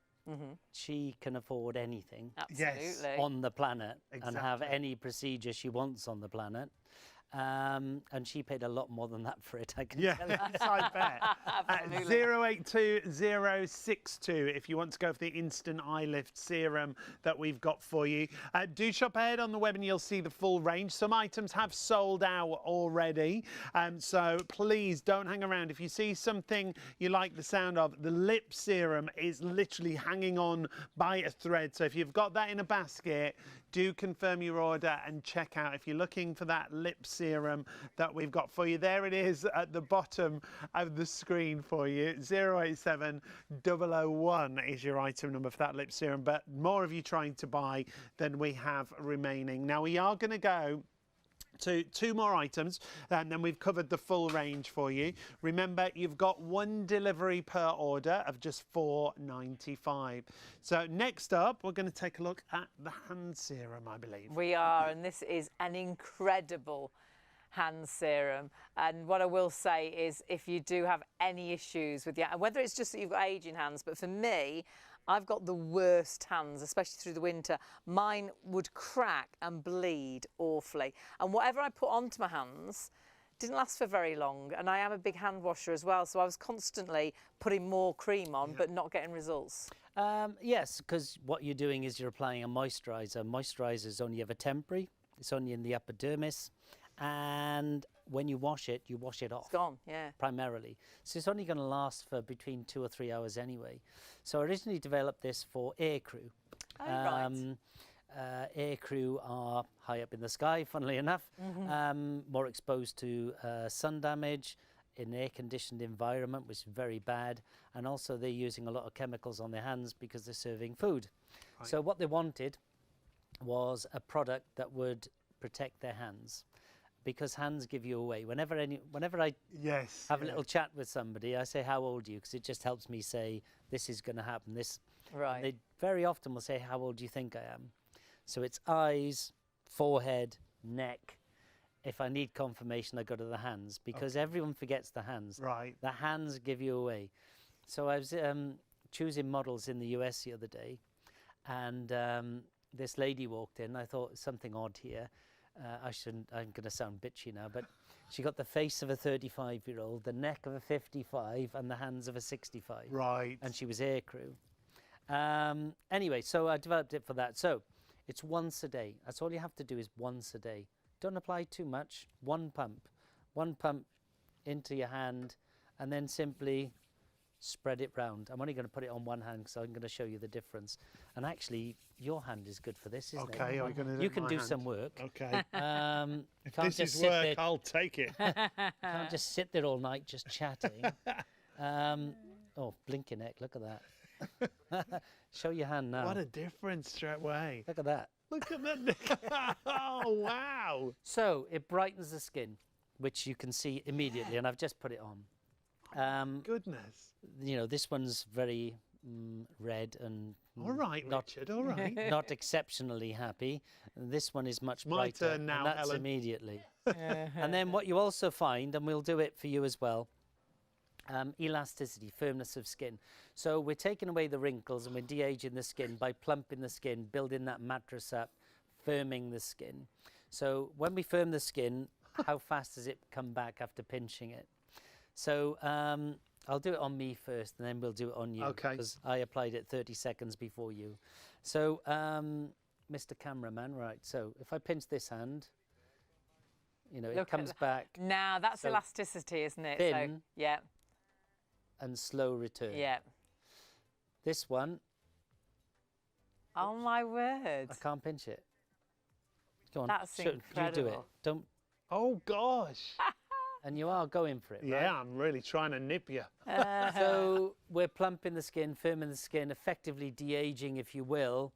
she can afford anything Absolutely. on the planet and have any procedure she wants on the planet. And she paid a lot more than that for it, I can Yes, tell you. I bet. Absolutely. 082062 if you want to go for the instant eye lift serum that we've got for you. Do shop ahead on the web and you'll see the full range. Some items have sold out already, so please don't hang around. If you see something you like the sound of, the lip serum is literally hanging on by a thread. So if you've got that in a basket, do confirm your order and check out if you're looking for that lip serum that we've got for you. There it is at the bottom of the screen for you. 087001 is your item number for that lip serum, but more of you trying to buy than we have remaining. Now we are going to go to 2 more items and then we've covered the full range for you. Remember, you've got 1 delivery per order of just £4.95. So next up, we're going to take a look at the hand serum, I believe. We are, and this is an incredible hand serum. And what I will say is, if you do have any issues with your, whether it's just that you've got aging hands, but for me, I've got the worst hands, especially through the winter. Mine would crack and bleed awfully. And whatever I put onto my hands didn't last for very long. And I am a big hand washer as well, so I was constantly putting more cream on, but not getting results. Yes, because what you're doing is you're applying a moisturiser. Moisturiser is only ever temporary. It's only in the epidermis. And when you wash it off. It's gone, yeah. Primarily. So it's only going to last for between 2 or 3 hours anyway. So I originally developed this for aircrew. Oh, right. Aircrew are high up in the sky, funnily enough, more exposed to sun damage in an air-conditioned environment, which is very bad. And also they're using a lot of chemicals on their hands because they're serving food. Right. So what they wanted was a product that would protect their hands. Because hands give you away. Whenever I have a little chat with somebody, I say, how old are you? Because it just helps me say, this is going to happen. Right. They very often will say, how old do you think I am? So it's eyes, forehead, neck. If I need confirmation, I go to the hands, because everyone forgets the hands. Right. The hands give you away. So I was choosing models in the US the other day, and this lady walked in. I thought, something odd here. I'm going to sound bitchy now, but she got the face of a 35-year-old, the neck of a 55, and the hands of a 65. Right. And she was aircrew. Anyway, so I developed it for that. So it's once a day. That's all you have to do is once a day. Don't apply too much. One pump into your hand, and then simply spread it round. I'm only going to put it on one hand because I'm going to show you the difference. And actually, your hand is good for this, isn't it? Okay, you can do some work. Okay. If Can't this just is sit work, there. I'll take it. Can't just sit there all night just chatting. Oh, blinking neck, look at that. Show your hand now. What a difference straight away. Look at that. Look at that. Oh, wow. So it brightens the skin, which you can see immediately, and I've just put it on. Goodness. You know, this one's very red and All right, Richard, all right. not exceptionally happy. This one is much My brighter, turn now, and that's Helen. immediately. And then what you also find, and we'll do it for you as well, elasticity, firmness of skin. So we're taking away the wrinkles and we're de-aging the skin by plumping the skin, building that mattress up, firming the skin. So when we firm the skin, how fast does it come back after pinching it? So I'll do it on me first, and then we'll do it on you. Okay. Because I applied it 30 seconds before you. So, Mr. Cameraman, right, so if I pinch this hand, you know, it comes back. Now, that's So elasticity, isn't it? thin. So, yeah. And slow return. Yeah. This one, Oh, my word. I can't pinch it. Go on, That's you do it. incredible. Don't, Oh, gosh. and you are going for it, right? Yeah, I'm really trying to nip you. So we're plumping the skin, firming the skin, effectively de-aging, if you will,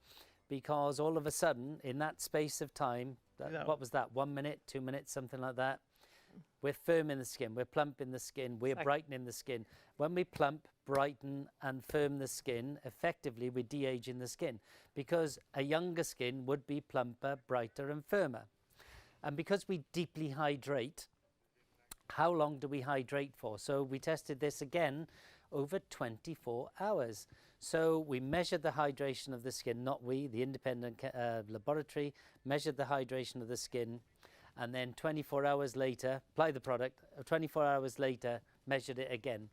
because all of a sudden, in that space of time, what was that, 1 minute, 2 minutes, something like that, we're firming the skin, we're plumping the skin, we're brightening the skin. When we plump, brighten and firm the skin, effectively we're de-aging the skin, because a younger skin would be plumper, brighter and firmer. And because we deeply hydrate, how long do we hydrate for? So we tested this again over 24 hours. So we measured the hydration of the skin, not we, the independent laboratory, measured the hydration of the skin. and then 24 hours later, apply the product, 24 hours later, measured it again.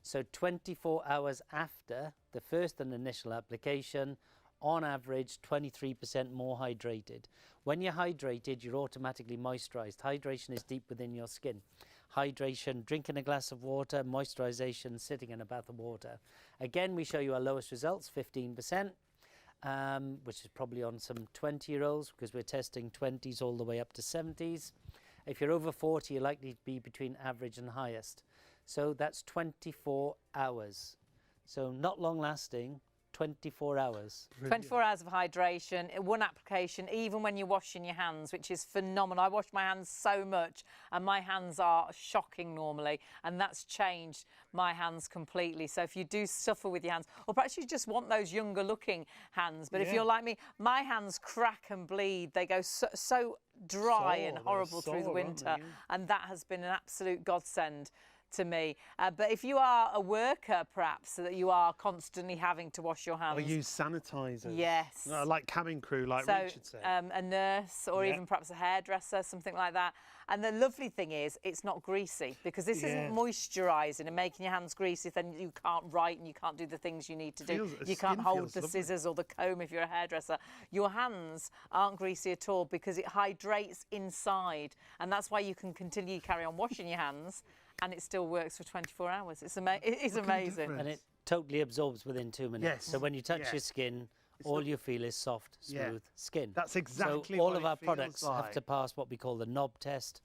So 24 hours after the first and initial application, on average, 23% more hydrated. When you're hydrated, you're automatically moisturized. Hydration is deep within your skin. Hydration, drinking a glass of water, moisturization, sitting in a bath of water. Again, we show you our lowest results, 15%, which is probably on some 20-year-olds because we're testing 20s all the way up to 70s. If you're over 40, you're likely to be between average and highest. So that's 24 hours. So not long lasting, 24 hours. 24 hours of hydration, one application, even when you're washing your hands, which is phenomenal. I wash my hands so much and my hands are shocking normally, and that's changed my hands completely. So if you do suffer with your hands, or perhaps you just want those younger looking hands, but if you're like me, my hands crack and bleed. They go so dry and horrible through the winter, and that has been an absolute godsend to me. But if you are a worker, perhaps, so that you are constantly having to wash your hands. Or use sanitizers. Yes. Like cabin crew, like so, Richard said. a nurse or even perhaps a hairdresser, something like that. And the lovely thing is it's not greasy, because this isn't moisturising and making your hands greasy, then you can't write and you can't do the things you need to do. You can't hold the scissors or the comb if you're a hairdresser. Your hands aren't greasy at all because it hydrates inside, and that's why you can continue to carry on washing your hands and it still works for 24 hours. It is amazing. And it totally absorbs within 2 minutes. Yes. So when you touch your skin, all you feel is soft, smooth skin. That's exactly so all what of it our feels products like. have to pass what we call the knob test,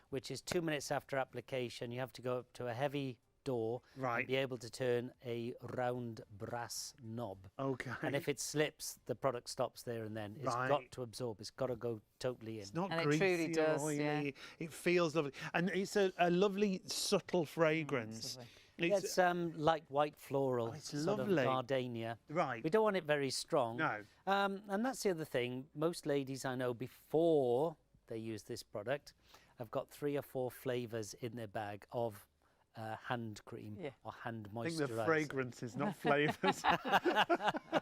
which is 2 minutes after application. You have to go up to a heavy door and be able to turn a round brass knob. Okay. And if it slips, the product stops there and then. It's got to absorb. It's got to go totally in. It's not and greasy it truly does, or oily. It feels lovely. And it's a lovely, subtle fragrance. It's like white floral, sort lovely. of gardenia. Right. We don't want it very strong. No. And that's the other thing. Most ladies I know, before they use this product, have got 3 or 4 flavours in their bag of hand cream or hand moisturiser. I think the fragrance is not flavours.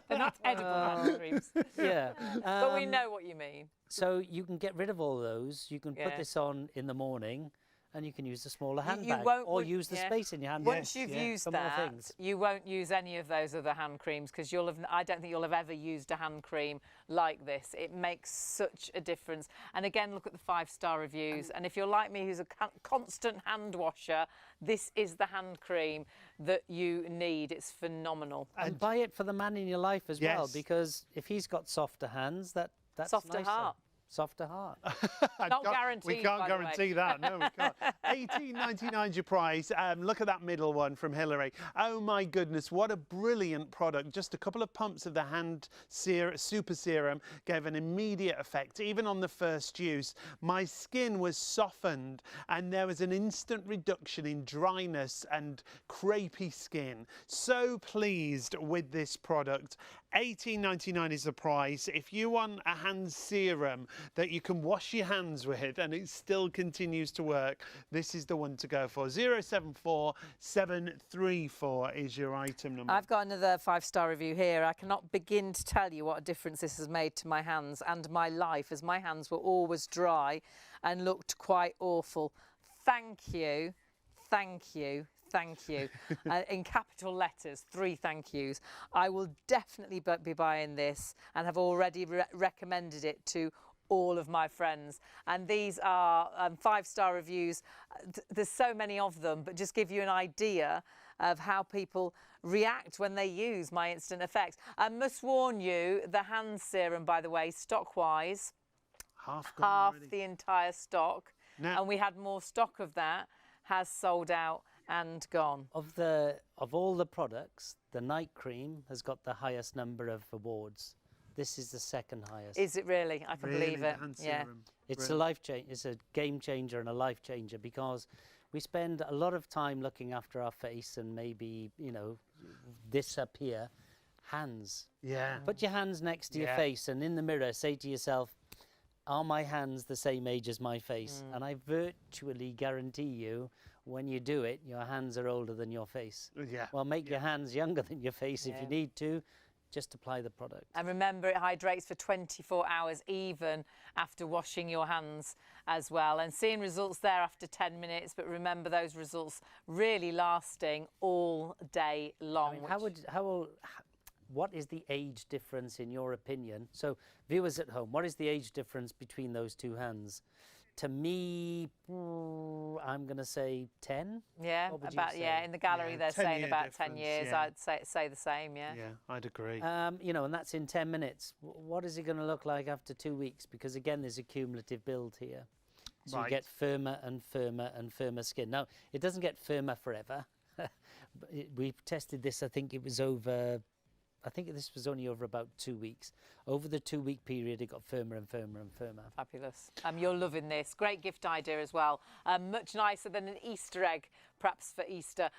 They're not edible hand creams. Yeah. But we know what you mean. So you can get rid of all those. You can put this on in the morning, and you can use the smaller handbag, or use the space in your handbag. Once you've used that, you won't use any of those other hand creams, because I don't think you'll have ever used a hand cream like this. It makes such a difference. And again, look at the 5-star reviews. And if you're like me, who's a constant hand washer, this is the hand cream that you need. It's phenomenal. And buy it for the man in your life as well, because if he's got softer hands, that's softer nicer. heart. Softer heart. Not guaranteed. We can't guarantee that. No, we can't. $18.99 your price. Look at that middle one from Hillary. Oh my goodness, what a brilliant product. Just a couple of pumps of the hand super serum gave an immediate effect, even on the first use. My skin was softened and there was an instant reduction in dryness and crepey skin. So pleased with this product. $18.99 is the price. If you want a hand serum that you can wash your hands with and it still continues to work, this is the one to go for. 074734 is your item number. I've got another 5-star review here. I cannot begin to tell you what a difference this has made to my hands and my life, as my hands were always dry and looked quite awful. Thank you. Thank you. Thank you. In capital letters, 3 thank yous. I will definitely be buying this and have already recommended it to all of my friends. And these are 5-star reviews. There's so many of them, but just give you an idea of how people react when they use my instant effects. I must warn you, the hand serum, by the way, stock-wise, half the entire stock. Now, and we had more stock of that, has sold out and gone. Of all the products, the night cream has got the highest number of awards. This is the second highest. Is it really? I can believe it. Yeah. It's a life change. It's a game changer and a life changer, because we spend a lot of time looking after our face and maybe, you know, this up here, hands. Yeah. Put your hands next to your face and in the mirror say to yourself, are my hands the same age as my face? And I virtually guarantee you, when you do it, your hands are older than your face. Yeah. Well, make your hands younger than your face if you need to. just apply the product. And remember, it hydrates for 24 hours, even after washing your hands as well. And seeing results there after 10 minutes, but remember those results really lasting all day long. I mean, what is the age difference in your opinion? So viewers at home, what is the age difference between those two hands? To me, I'm going to say 10. Yeah, What would you about say? yeah. In the gallery, Yeah, they're 10 saying year about 10 difference, years. yeah. I'd say the same. Yeah. Yeah, I'd agree. You know, and that's in 10 minutes. What is it going to look like after 2 weeks? Because again, there's a cumulative build here. So Right. you get firmer and firmer and firmer skin. Now, it doesn't get firmer forever. We've tested this, I think this was only over about 2 weeks. Over the 2 week period, it got firmer and firmer and firmer. Fabulous. You're loving this. Great gift idea as well. Much nicer than an Easter egg, perhaps for Easter.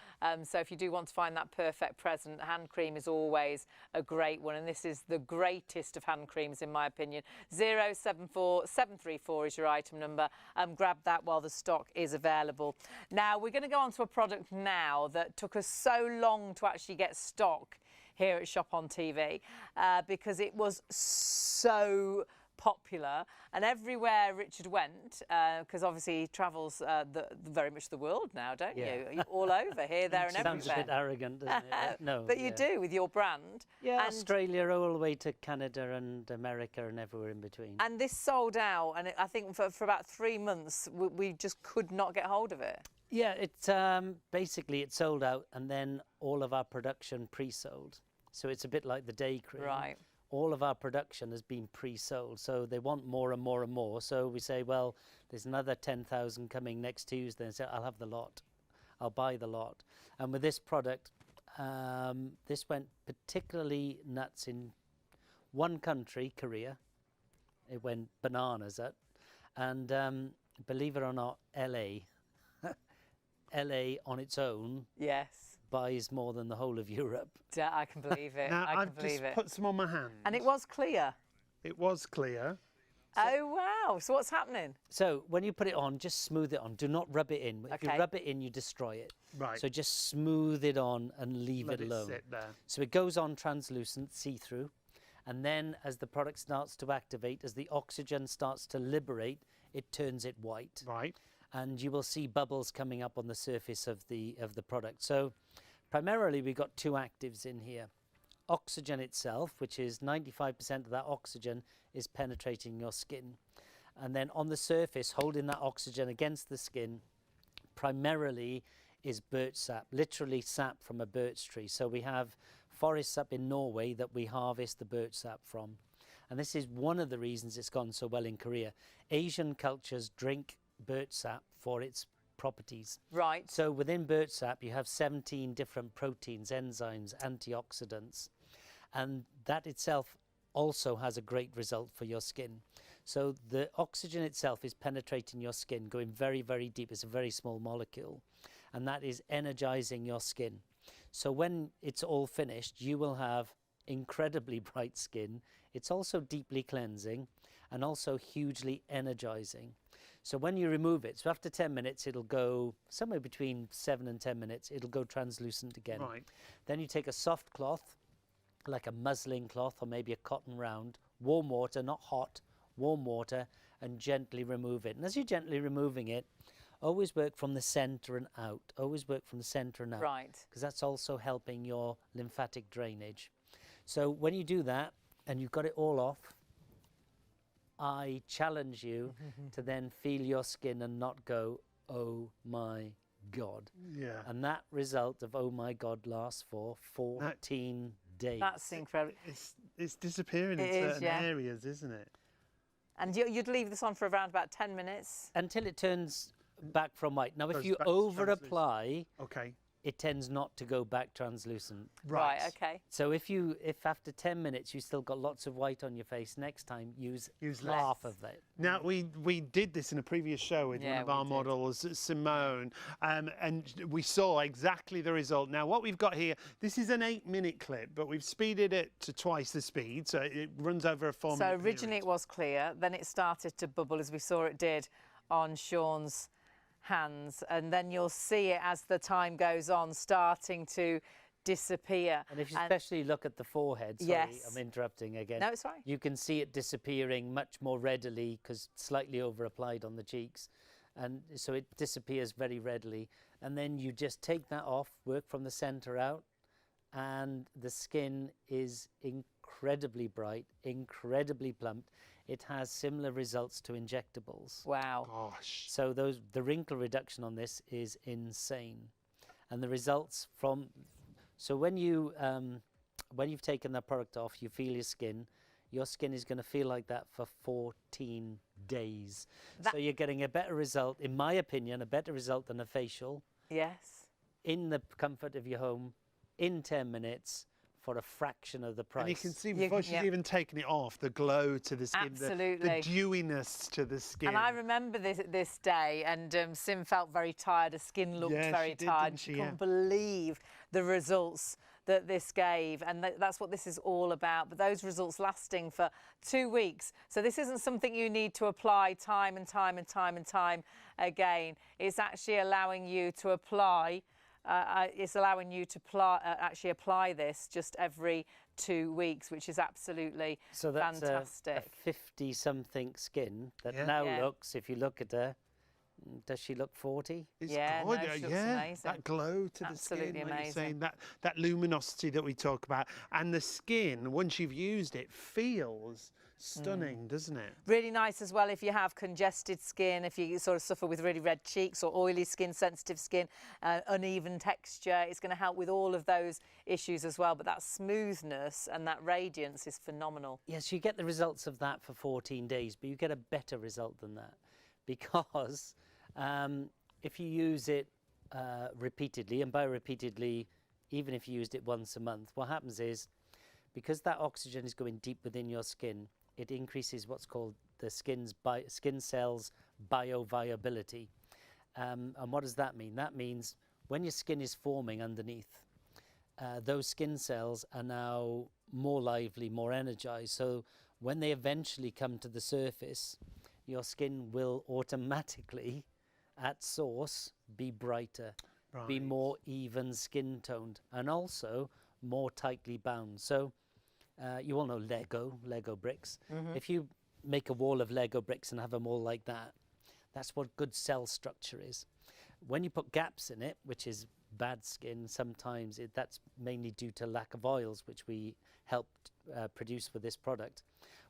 So if you do want to find that perfect present, hand cream is always a great one. And this is the greatest of hand creams, in my opinion. 074734 is your item number. Grab that while the stock is available. Now, we're going to go on to a product now that took us so long to actually get stock here at Shop on TV because it was so popular, and everywhere Richard went, because obviously he travels very much the world now, don't you? You're all over here, there and everywhere. Sounds a bit arrogant, doesn't it? No. But you do with your brand. Yeah, Australia all the way to Canada and America and everywhere in between. And this sold out, and I think for about 3 months, we just could not get hold of it. Yeah, it's basically it sold out, and then all of our production pre-sold. So it's a bit like the day cream. Right. All of our production has been pre-sold, so they want more and more and more. So we say, well, there's another 10,000 coming next Tuesday, and say, I'll have the lot. I'll buy the lot. And with this product, this went particularly nuts in one country, Korea. It went bananas at, and believe it or not, LA. LA on its own, yes, buys more than the whole of Europe. Yeah, I can believe it. Now, I can believe it. I've just put some on my hand. And it was clear. It was clear. Oh, wow. So what's happening? So when you put it on, just smooth it on. Do not rub it in. If you Okay. rub it in, you destroy it. Right. So just smooth it on and leave Let it it alone. sit there. So it goes on translucent, see-through. And then as the product starts to activate, as the oxygen starts to liberate, it turns it white. Right. And you will see bubbles coming up on the surface of the product. So primarily we've got two actives in here. Oxygen itself, which is 95% of that oxygen is penetrating your skin. And then on the surface, holding that oxygen against the skin, primarily is birch sap, literally sap from a birch tree. So we have forests up in Norway that we harvest the birch sap from. And this is one of the reasons it's gone so well in Korea. Asian cultures drink birch sap for its properties. Right. So within birch sap, you have 17 different proteins, enzymes, antioxidants, and that itself also has a great result for your skin. So the oxygen itself is penetrating your skin, going very, very deep. It's a very small molecule, and that is energizing your skin. So when it's all finished, you will have incredibly bright skin. It's also deeply cleansing and also hugely energizing. So when you remove it, so after 10 minutes, it'll go somewhere between 7 and 10 minutes, it'll go translucent again. Right. Then you take a soft cloth, like a muslin cloth or maybe a cotton round, warm water, not hot, warm water, and gently remove it. And as you're gently removing it, always work from the center and out. Always work from the center and out. Right. Because that's also helping your lymphatic drainage. So when you do that and you've got it all off, I challenge you to then feel your skin and not go, oh my God. Yeah. And that result of oh my God lasts for 14 days. That's incredible. It's disappearing in It is, certain yeah. areas, isn't it? And you'd leave this on for around about 10 minutes? Until it turns back from white. Now, if Goes you back to over apply, Okay. it tends not to go back translucent. Right, okay. So if after 10 minutes you still got lots of white on your face, next time use less. half of that. Now, we did this in a previous show with one Yeah, of our we did. models, Simone, and we saw exactly the result. Now, what we've got here, this is an 8-minute clip, but we've speeded it to twice the speed, so it runs over a 4-minute So originally it was clear, then it started to bubble as we saw it did on Sean's hands, and then you'll see it as the time goes on starting to disappear. And if you especially look at the forehead, sorry, Yes. I'm interrupting again. No, it's fine. You can see it disappearing much more readily because slightly over applied on the cheeks. And so it disappears very readily. And then you just take that off, work from the center out, and the skin is incredibly bright, incredibly plumped. It has similar results to injectables. Wow. Gosh. So the wrinkle reduction on this is insane. And the results from, so when you've taken that product off, you feel your skin is going to feel like that for 14 days. So you're getting a better result, in my opinion, a better result than a facial. Yes. In the comfort of your home, in 10 minutes, for a fraction of the price. And you can see before she's even taken it off, the glow to the skin, Absolutely. the dewiness to the skin. And I remember this day, and Sim felt very tired. Her skin looked very she did, tired. didn't She she? couldn't believe the results that this gave, and that's what this is all about. But those results lasting for 2 weeks. So this isn't something you need to apply time and time and time and time again. It's actually allowing you to apply. It's allowing you to actually apply this just every 2 weeks, which is absolutely so that's fantastic. A 50-something skin that looks, if you look at her, does she look 40? It's Yeah, no, gorgeous. she looks amazing. That glow to Absolutely the skin, like amazing. you're saying, that luminosity that we talk about. And the skin, once you've used it, feels stunning, doesn't it? Really nice as well if you have congested skin, if you sort of suffer with really red cheeks or oily skin, sensitive skin, uneven texture. It's going to help with all of those issues as well. But that smoothness and that radiance is phenomenal. Yes, you get the results of that for 14 days, but you get a better result than that because if you use it repeatedly, and by repeatedly, even if you used it once a month, what happens is because that oxygen is going deep within your skin, it increases what's called the skin cells bioviability. And what does that mean? That means when your skin is forming underneath, those skin cells are now more lively, more energized. So when they eventually come to the surface, your skin will automatically, at source, be brighter, be more even skin toned, and also more tightly bound. So you all know Lego bricks. If you make a wall of Lego bricks and have them all like that, that's what good cell structure is. When you put gaps in it, which is bad skin, sometimes that's mainly due to lack of oils, which we helped produce with this product.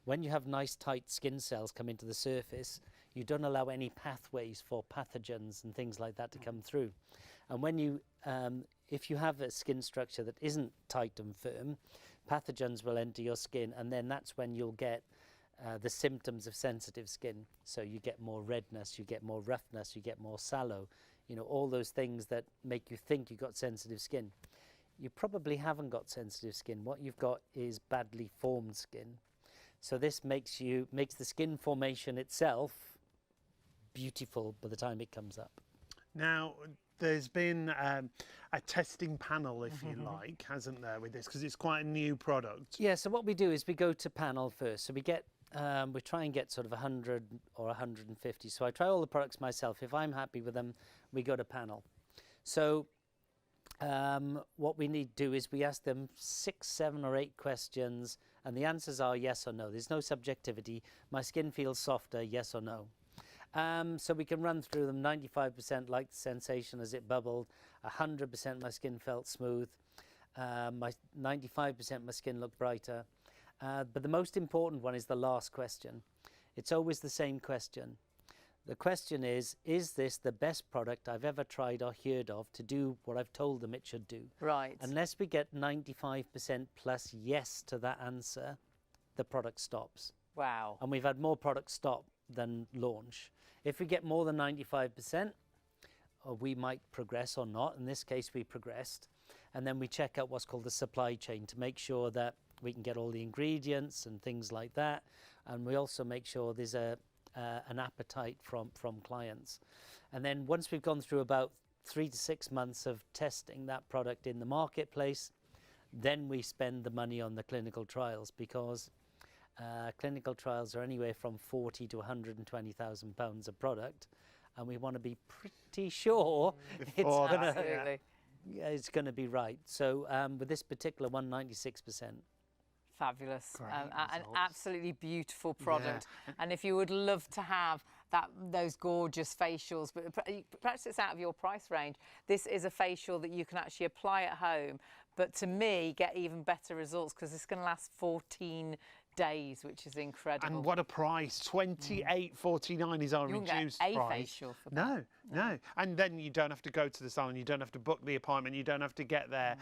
When you have nice tight skin cells come into the surface, you don't allow any pathways for pathogens and things like that to come through. And when you, if you have a skin structure that isn't tight and firm, pathogens will enter your skin, and then that's when you'll get the symptoms of sensitive skin. So you get more redness, you get more roughness, you get more sallow, you know, all those things that make you think you've got sensitive skin. You probably haven't got sensitive skin. What you've got is badly formed skin. So this makes the skin formation itself beautiful by the time it comes up. Now, there's been a testing panel, if you like, hasn't there, with this, because it's quite a new product. Yeah, so what we do is we go to panel first. So we get, we try and get sort of 100 or 150. So I try all the products myself. If I'm happy with them, we go to panel. So what we need to do is we ask them 6, 7 or 8 questions, and the answers are yes or no. There's no subjectivity. My skin feels softer, yes or no. So we can run through them. 95% liked the sensation as it bubbled. 100% my skin felt smooth. 95% my skin looked brighter. But the most important one is the last question. It's always the same question. The question is this the best product I've ever tried or heard of to do what I've told them it should do? Right. Unless we get 95% plus yes to that answer, the product stops. Wow. And we've had more products stop than launch. If we get more than 95%, we might progress or not. In this case, we progressed. And then we check out what's called the supply chain to make sure that we can get all the ingredients and things like that. And we also make sure there's an appetite from clients. And then once we've gone through about 3 to 6 months of testing that product in the marketplace, then we spend the money on the clinical trials, because clinical trials are anywhere from 40 to 120,000 pounds a product, and we want to be pretty sure it's Before gonna Absolutely. is going to be right. So with this particular one, 96%. Fabulous. Great An results. absolutely beautiful product. And if you would love to have those gorgeous facials, but perhaps it's out of your price range, this is a facial that you can actually apply at home, but to me, get even better results because it's going to last 14 days, which is incredible. And what a price! $28.49 is our You won't get reduced a price. facial for that. No. And then you don't have to go to the salon. You don't have to book the appointment. You don't have to get there.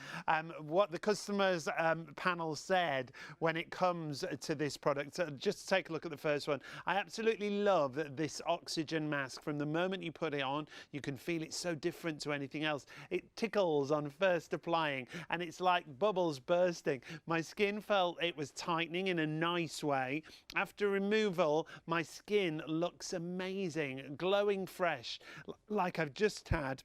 What the customers panel said when it comes to this product, just to take a look at the first one, I absolutely love this oxygen mask. From the moment you put it on, you can feel it's so different to anything else. It tickles on first applying, and it's like bubbles bursting. My skin felt it was tightening in a nice way. After removal, my skin looks amazing, glowing fresh, like I've just had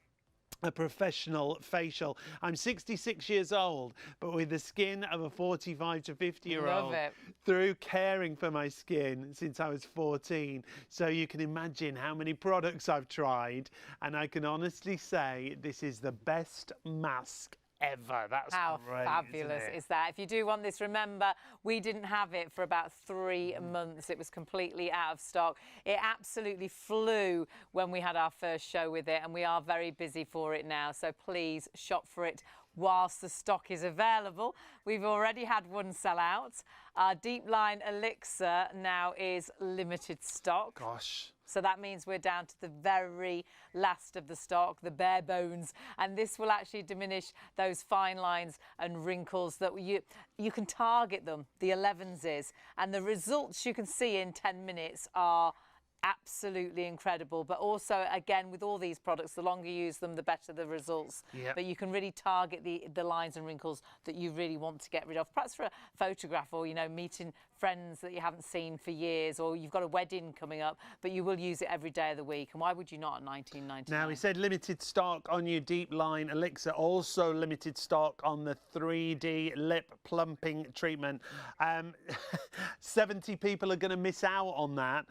a professional facial. I'm 66 years old, but with the skin of a 45 to 50-year-old. Love it. Through caring for my skin since I was 14. So you can imagine how many products I've tried, and I can honestly say this is the best mask ever. That's How great, fabulous isn't it? is that? If you do want this, remember, we didn't have it for about 3 months. It was completely out of stock. It absolutely flew when we had our first show with it, and we are very busy for it now. So please shop for it whilst the stock is available. We've already had one sell out. Our Deep Line Elixir now is limited stock. Gosh. So that means we're down to the very last of the stock, the bare bones, and this will actually diminish those fine lines and wrinkles that you can target them, the 11s, and the results you can see in 10 minutes are absolutely incredible. But also, again, with all these products, the longer you use them, the better the results. Yep. But you can really target the lines and wrinkles that you really want to get rid of. Perhaps for a photograph, or, you know, meeting friends that you haven't seen for years, or you've got a wedding coming up, but you will use it every day of the week. And why would you not at $19.99? Now, we said limited stock on your Deep Line Elixir, also limited stock on the 3D lip plumping treatment. 70 people are going to miss out on that.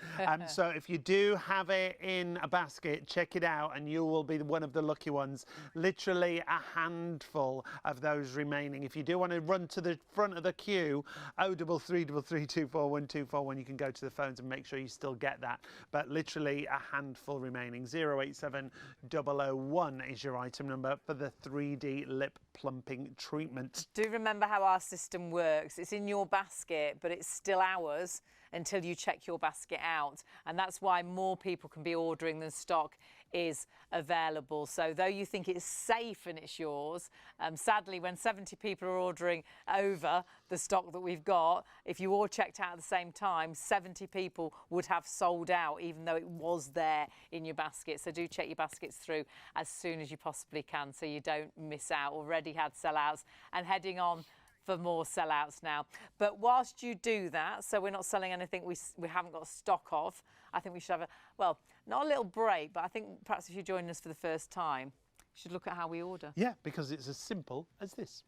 So if you do have it in a basket, check it out and you will be one of the lucky ones. Literally a handful of those remaining. If you do want to run to the front of the queue, 0333241241241, you can go to the phones and make sure you still get that. But literally a handful remaining. 087001 is your item number for the 3D lip plumping treatment. Do remember how our system works. It's in your basket, but it's still ours until you check your basket out. And that's why more people can be ordering than stock is available. So though you think it's safe and it's yours, sadly, when 70 people are ordering over the stock that we've got, if you all checked out at the same time, 70 people would have sold out, even though it was there in your basket. So do check your baskets through as soon as you possibly can, so you don't miss out. Already had sellouts and heading on for more sellouts now. But whilst you do that, so we're not selling anything we haven't got stock of, I think we should have a, well, not a little break, but I think perhaps if you're joining us for the first time, you should look at how we order. Yeah, because it's as simple as this.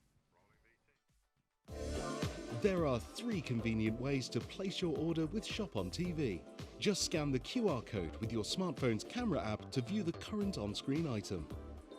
There are 3 convenient ways to place your order with ShopOnTV. Just scan the QR code with your smartphone's camera app to view the current on-screen item.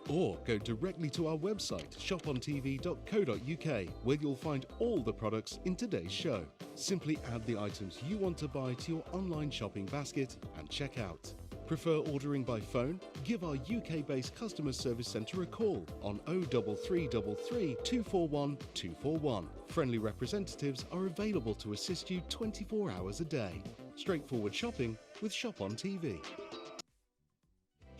Or go directly to our website, shopontv.co.uk, where you'll find all the products in today's show. Simply add the items you want to buy to your online shopping basket and check out. Prefer ordering by phone? Give our UK-based customer service centre a call on 03333 241 241. Friendly representatives are available to assist you 24 hours a day. Straightforward shopping with ShopOnTV.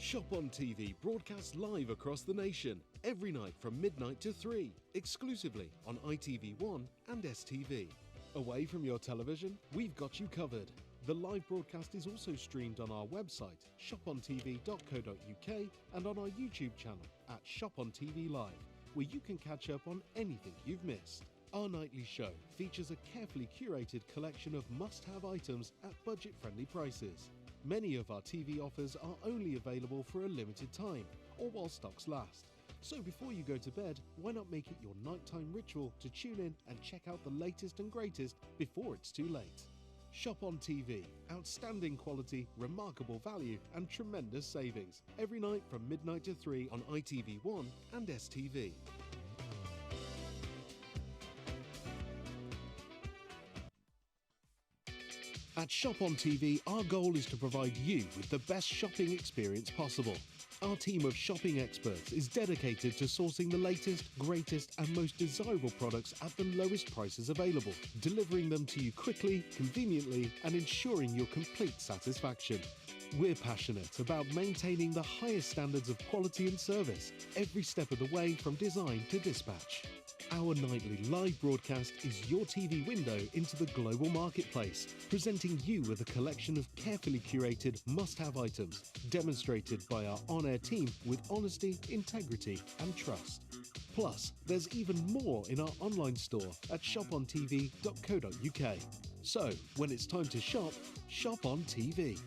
ShopOnTV broadcasts live across the nation every night from midnight to 3, exclusively on ITV1 and STV. Away from your television, we've got you covered. The live broadcast is also streamed on our website, shopontv.co.uk, and on our YouTube channel at ShopOnTV Live, where you can catch up on anything you've missed. Our nightly show features a carefully curated collection of must-have items at budget-friendly prices. Many of our TV offers are only available for a limited time, or while stocks last. So before you go to bed, why not make it your nighttime ritual to tune in and check out the latest and greatest before it's too late? Shop on TV. Outstanding quality, remarkable value, and tremendous savings. Every night from midnight to 3 on ITV1 and STV. At Shop on TV, our goal is to provide you with the best shopping experience possible. Our team of shopping experts is dedicated to sourcing the latest, greatest and most desirable products at the lowest prices available, delivering them to you quickly, conveniently and ensuring your complete satisfaction. We're passionate about maintaining the highest standards of quality and service, every step of the way from design to dispatch. Our nightly live broadcast is your TV window into the global marketplace, presenting you with a collection of carefully curated must-have items, demonstrated by our on-air team with honesty, integrity and trust. Plus, there's even more in our online store at shopontv.co.uk. So, when it's time to shop, shop on TV.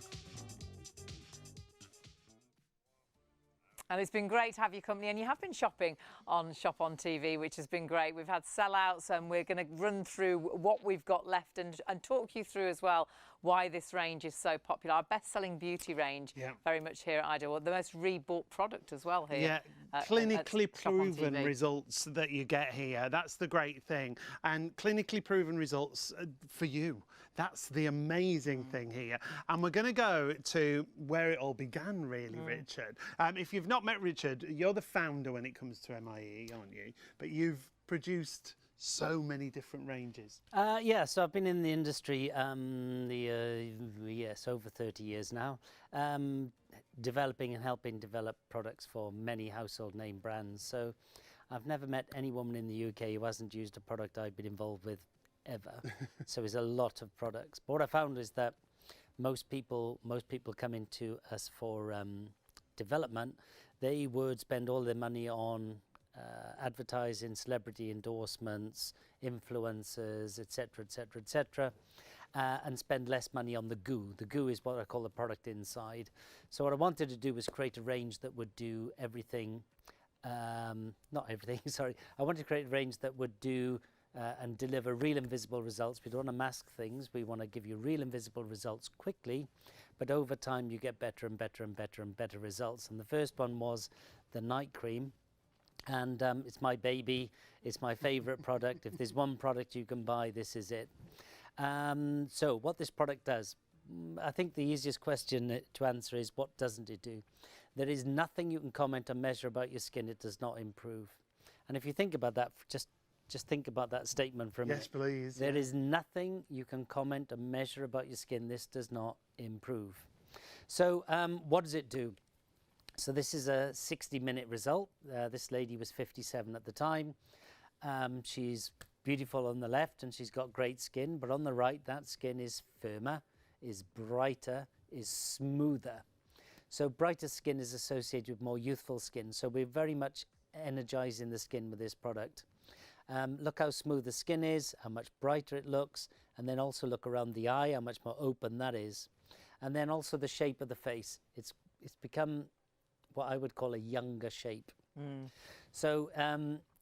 And it's been great to have your company, and you have been shopping on Shop on TV, which has been great. We've had sellouts, and we're going to run through what we've got left and talk you through as well why this range is so popular. Our best-selling beauty range, very much here at Ideal. The most rebought product as well here. Yeah, clinically proven results that you get here. That's the great thing. And clinically proven results for you. That's the amazing thing here. And we're going to go to where it all began, really, Richard. If you've not met Richard, you're the founder when it comes to MIE, aren't you? But you've produced so many different ranges. Yeah, so I've been in the industry, yes, over 30 years now, developing and helping develop products for many household name brands. So I've never met any woman in the UK who hasn't used a product I've been involved with ever. So there's a lot of products. But what I found is that most people come into us for development. They would spend all their money on advertising, celebrity endorsements, influencers, etc., etc., etc., and spend less money on the goo. The goo is what I call the product inside. So what I wanted to do was create a range that would do everything, not everything, sorry. I wanted to create a range that would do and deliver real invisible results. We don't want to mask things. We want to give you real invisible results quickly, but over time you get better and better and better and better results. And the first one was the night cream. And it's my baby, it's my favorite product. If there's one product you can buy, this is it. So what this product does, I think the easiest question to answer is, what doesn't it do? There is nothing you can comment or measure about your skin it does not improve. And if you think about that, just think about that statement for a minute. Yes, please. There is nothing you can comment or measure about your skin this does not improve. So what does it do? So this is a 60-minute result. This lady was 57 at the time. She's beautiful on the left and she's got great skin, but on the right, that skin is firmer, is brighter, is smoother. So brighter skin is associated with more youthful skin. So we're very much energizing the skin with this product. Look how smooth the skin is, how much brighter it looks, and then also look around the eye, how much more open that is. And then also the shape of the face. It's become what I would call a younger shape. So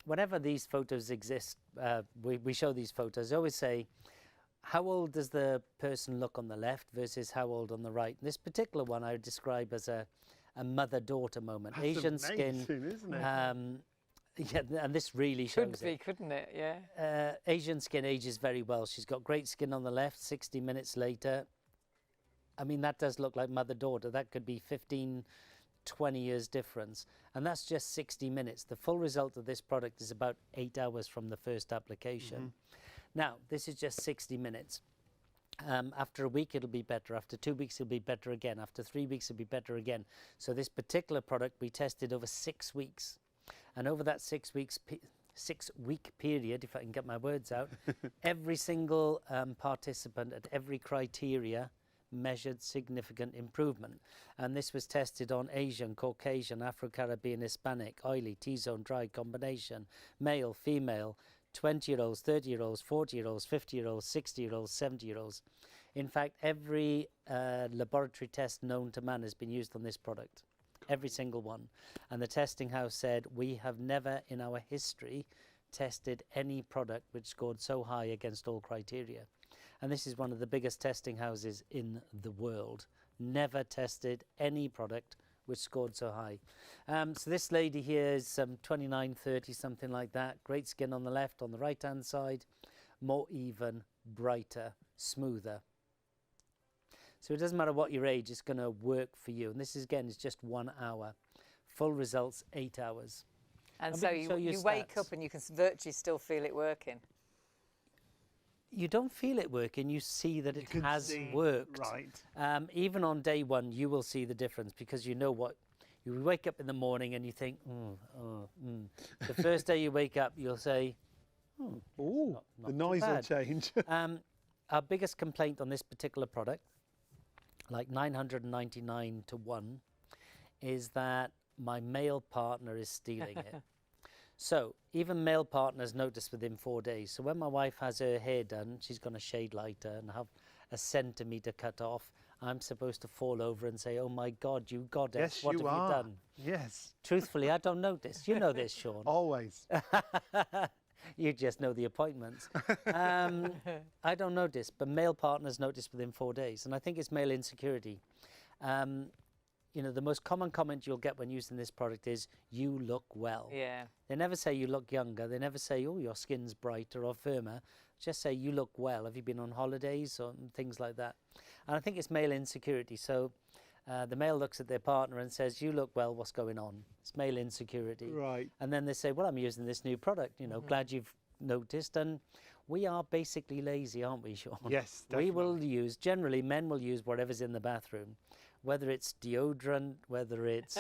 whenever these photos exist, we show these photos, I always say, how old does the person look on the left versus how old on the right? This particular one I would describe as a mother-daughter moment. That's Asian amazing, skin, isn't it? Yeah, and this really shows Could be, couldn't it? Yeah. Asian skin ages very well. She's got great skin on the left, 60 minutes later. I mean, that does look like mother-daughter. That could be 15, 20 years difference. And that's just 60 minutes. The full result of this product is about 8 hours from the first application. Now, this is just 60 minutes. After a week, it'll be better. After 2 weeks, it'll be better again. After 3 weeks, it'll be better again. So this particular product, we tested over 6 weeks. And over that 6 week period, if I can get my words out, every single participant at every criteria measured significant improvement. And this was tested on Asian, Caucasian, Afro-Caribbean, Hispanic, oily, T-zone, dry combination, male, female, 20-year-olds, 30-year-olds, 40-year-olds, 50-year-olds, 60-year-olds, 70-year-olds. In fact, every laboratory test known to man has been used on this product. Every single one. And the testing house said, we have never in our history tested any product which scored so high against all criteria. And this is one of the biggest testing houses in the world. Never tested any product which scored so high. So this lady here is 29, 30, something like that. Great skin on the left, on the right-hand side. More even, brighter, smoother. So it doesn't matter what your age, it's going to work for you. And this is, again, is just 1 hour. Full results, 8 hours. And so you wake up and you can virtually still feel it working. You don't feel it working, you see that it has worked. Right. Even on day one, you will see the difference because you know what. You wake up in the morning and you think, The first day you wake up, you'll say, Ooh, not the too noise will bad. change. Our biggest complaint on this particular product, like 999 to 1, is that my male partner is stealing it. So even male partners notice within 4 days. So when my wife has her hair done, she's going to shade lighter and have a centimetre cut off. I'm supposed to fall over and say, oh my God, you goddess, Yes, what you have are. you done? Yes. Truthfully, I don't notice. You know this, Sean. Always. You just know the appointments. I don't notice, but male partners notice within 4 days. And I think it's male insecurity. You know, the most common comment you'll get when using this product is, you look well. Yeah. They never say you look younger. They never say, oh, your skin's brighter or firmer. Just say, you look well. Have you been on holidays or things like that? And I think it's male insecurity. So the male looks at their partner and says, you look well, what's going on? It's male insecurity. Right. And then they say, well, I'm using this new product. You know, glad you've noticed. And we are basically lazy, aren't we, Sean? Yes, definitely. We will use, generally men will use whatever's in the bathroom. Whether it's deodorant, whether it's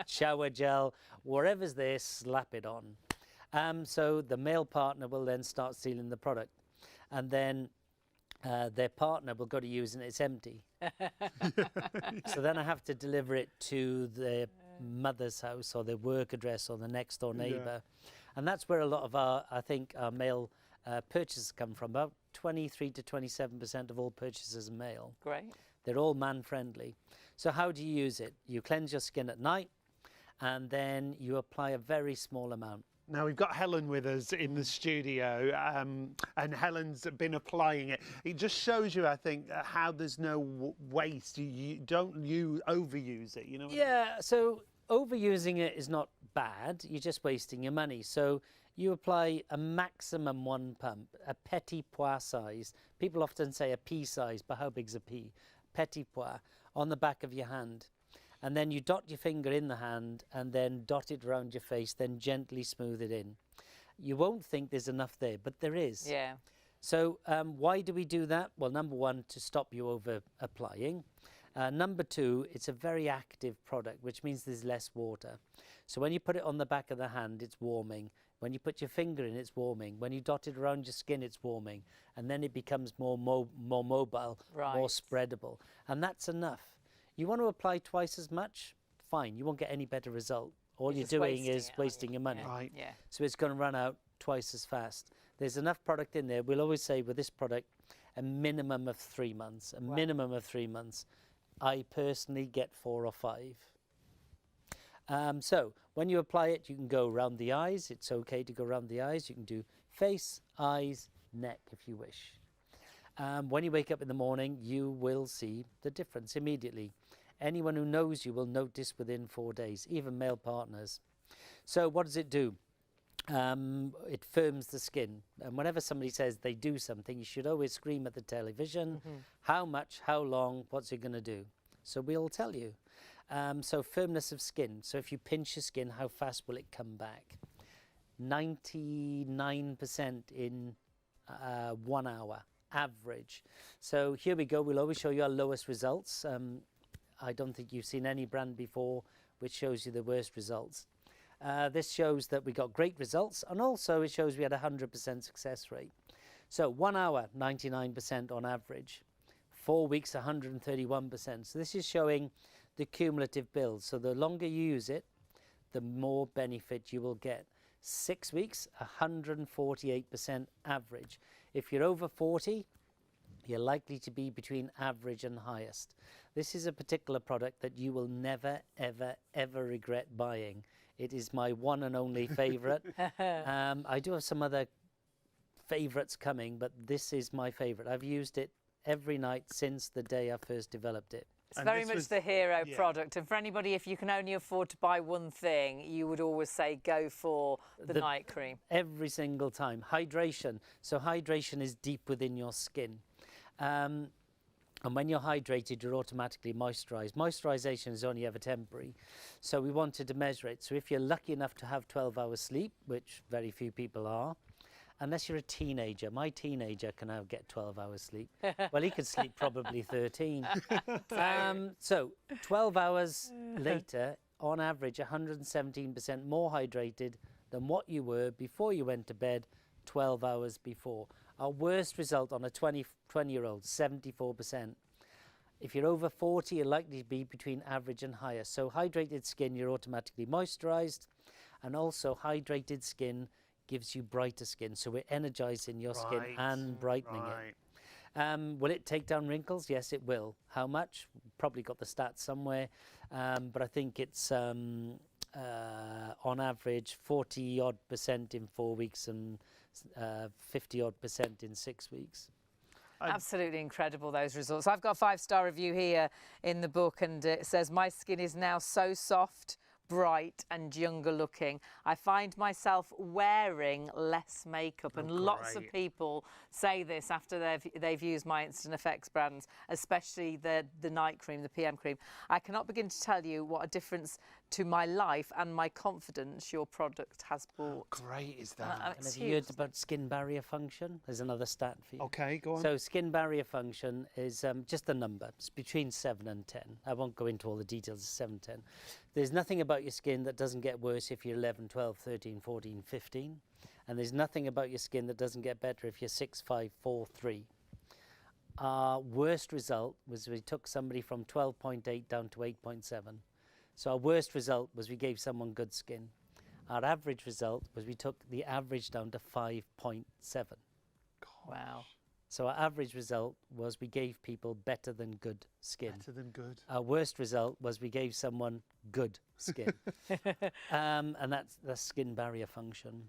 shower gel, whatever's there, slap it on. So the male partner will then start stealing the product. And then their partner will go to use and it's empty. So then I have to deliver it to their mother's house or their work address or the next door neighbour. And that's where a lot of our, I think, our male purchases come from. About 23 to 27% of all purchases are male. Great. They're all man-friendly. So how do you use it? You cleanse your skin at night, and then you apply a very small amount. Now we've got Helen with us in the studio, and Helen's been applying it. It just shows you, I think, how there's no waste. You don't overuse it, you know? Yeah, so overusing it is not bad. You're just wasting your money. So you apply a maximum 1 pump, a petit pois size. People often say a pea size, but how big's a pea? Petit pois, on the back of your hand. And then you dot your finger in the hand and then dot it around your face, then gently smooth it in. You won't think there's enough there, but there is. Yeah. So why do we do that? Well, number one, to stop you over applying. Number two, it's a very active product, which means there's less water. So when you put it on the back of the hand, it's warming. When you put your finger in, it's warming. When you dot it around your skin, it's warming. And then it becomes more mobile, Right. more spreadable. And that's enough. You want to apply twice as much? Fine, you won't get any better result. All you're just doing wasting is it, aren't wasting you? your money. Yeah. Right. Yeah. So it's going to run out twice as fast. There's enough product in there. We'll always say with this product, a minimum of 3 months. A minimum of 3 months. I personally get 4 or 5. So when you apply it, you can go around the eyes. It's okay to go around the eyes. You can do face, eyes, neck if you wish. When you wake up in the morning, you will see the difference immediately. Anyone who knows you will notice within 4 days, even male partners. So what does it do? It firms the skin. And whenever somebody says they do something, you should always scream at the television, how much, how long, what's it going to do? So we'll tell you. So firmness of skin. So if you pinch your skin, how fast will it come back? 99% in 1 hour, average. So here we go. We'll always show you our lowest results. I don't think you've seen any brand before which shows you the worst results. This shows that we got great results, and also it shows we had a 100% success rate. So 1 hour, 99% on average. 4 weeks, 131%. So this is showing the cumulative build. So the longer you use it, the more benefit you will get. 6 weeks, 148% average. If you're over 40, you're likely to be between average and highest. This is a particular product that you will never, ever, ever regret buying. It is my one and only favorite. I do have some other favourites coming, but this is my favourite. I've used it every night since the day I first developed it. It's And very this much was- the hero yeah. product. And for anybody, if you can only afford to buy one thing, you would always say go for the night cream. Every single time. Hydration. So hydration is deep within your skin. And when you're hydrated, you're automatically moisturised. Moisturisation is only ever temporary. So we wanted to measure it. So if you're lucky enough to have 12 hours sleep, which very few people are, unless you're a teenager. My teenager can now get 12 hours sleep. Well, he could sleep probably 13. So 12 hours later, on average, 117% more hydrated than what you were before you went to bed 12 hours before. Our worst result on a 20-year-old, 74%. If you're over 40, you're likely to be between average and higher. So hydrated skin, you're automatically moisturised. And also hydrated skin gives you brighter skin. So we're energising your skin and brightening it. Will it take down wrinkles? Yes, it will. How much? Probably got the stats somewhere. But I think it's on average 40-odd% in 4 weeks and 50-odd% in 6 weeks. Absolutely incredible, those results. I've got a 5-star review here in the book, and it says, my skin is now so soft, bright and younger looking. I find myself wearing less makeup, and lots of people say this after they've used my Instant Effects brands, especially the night cream, the PM cream. I cannot begin to tell you what a difference to my life and my confidence your product has brought. Great is that? And have you heard about skin barrier function? There's another stat for you. Okay, go on. So skin barrier function is just a number. It's between 7 and 10. I won't go into all the details of 7, 10. There's nothing about your skin that doesn't get worse if you're 11, 12, 13, 14, 15. And there's nothing about your skin that doesn't get better if you're 6, 5, 4, 3. Our worst result was we took somebody from 12.8 down to 8.7. So our worst result was we gave someone good skin. Our average result was we took the average down to 5.7. Wow. So our average result was we gave people better than good skin. Better than good. Our worst result was we gave someone good skin. And that's the skin barrier function.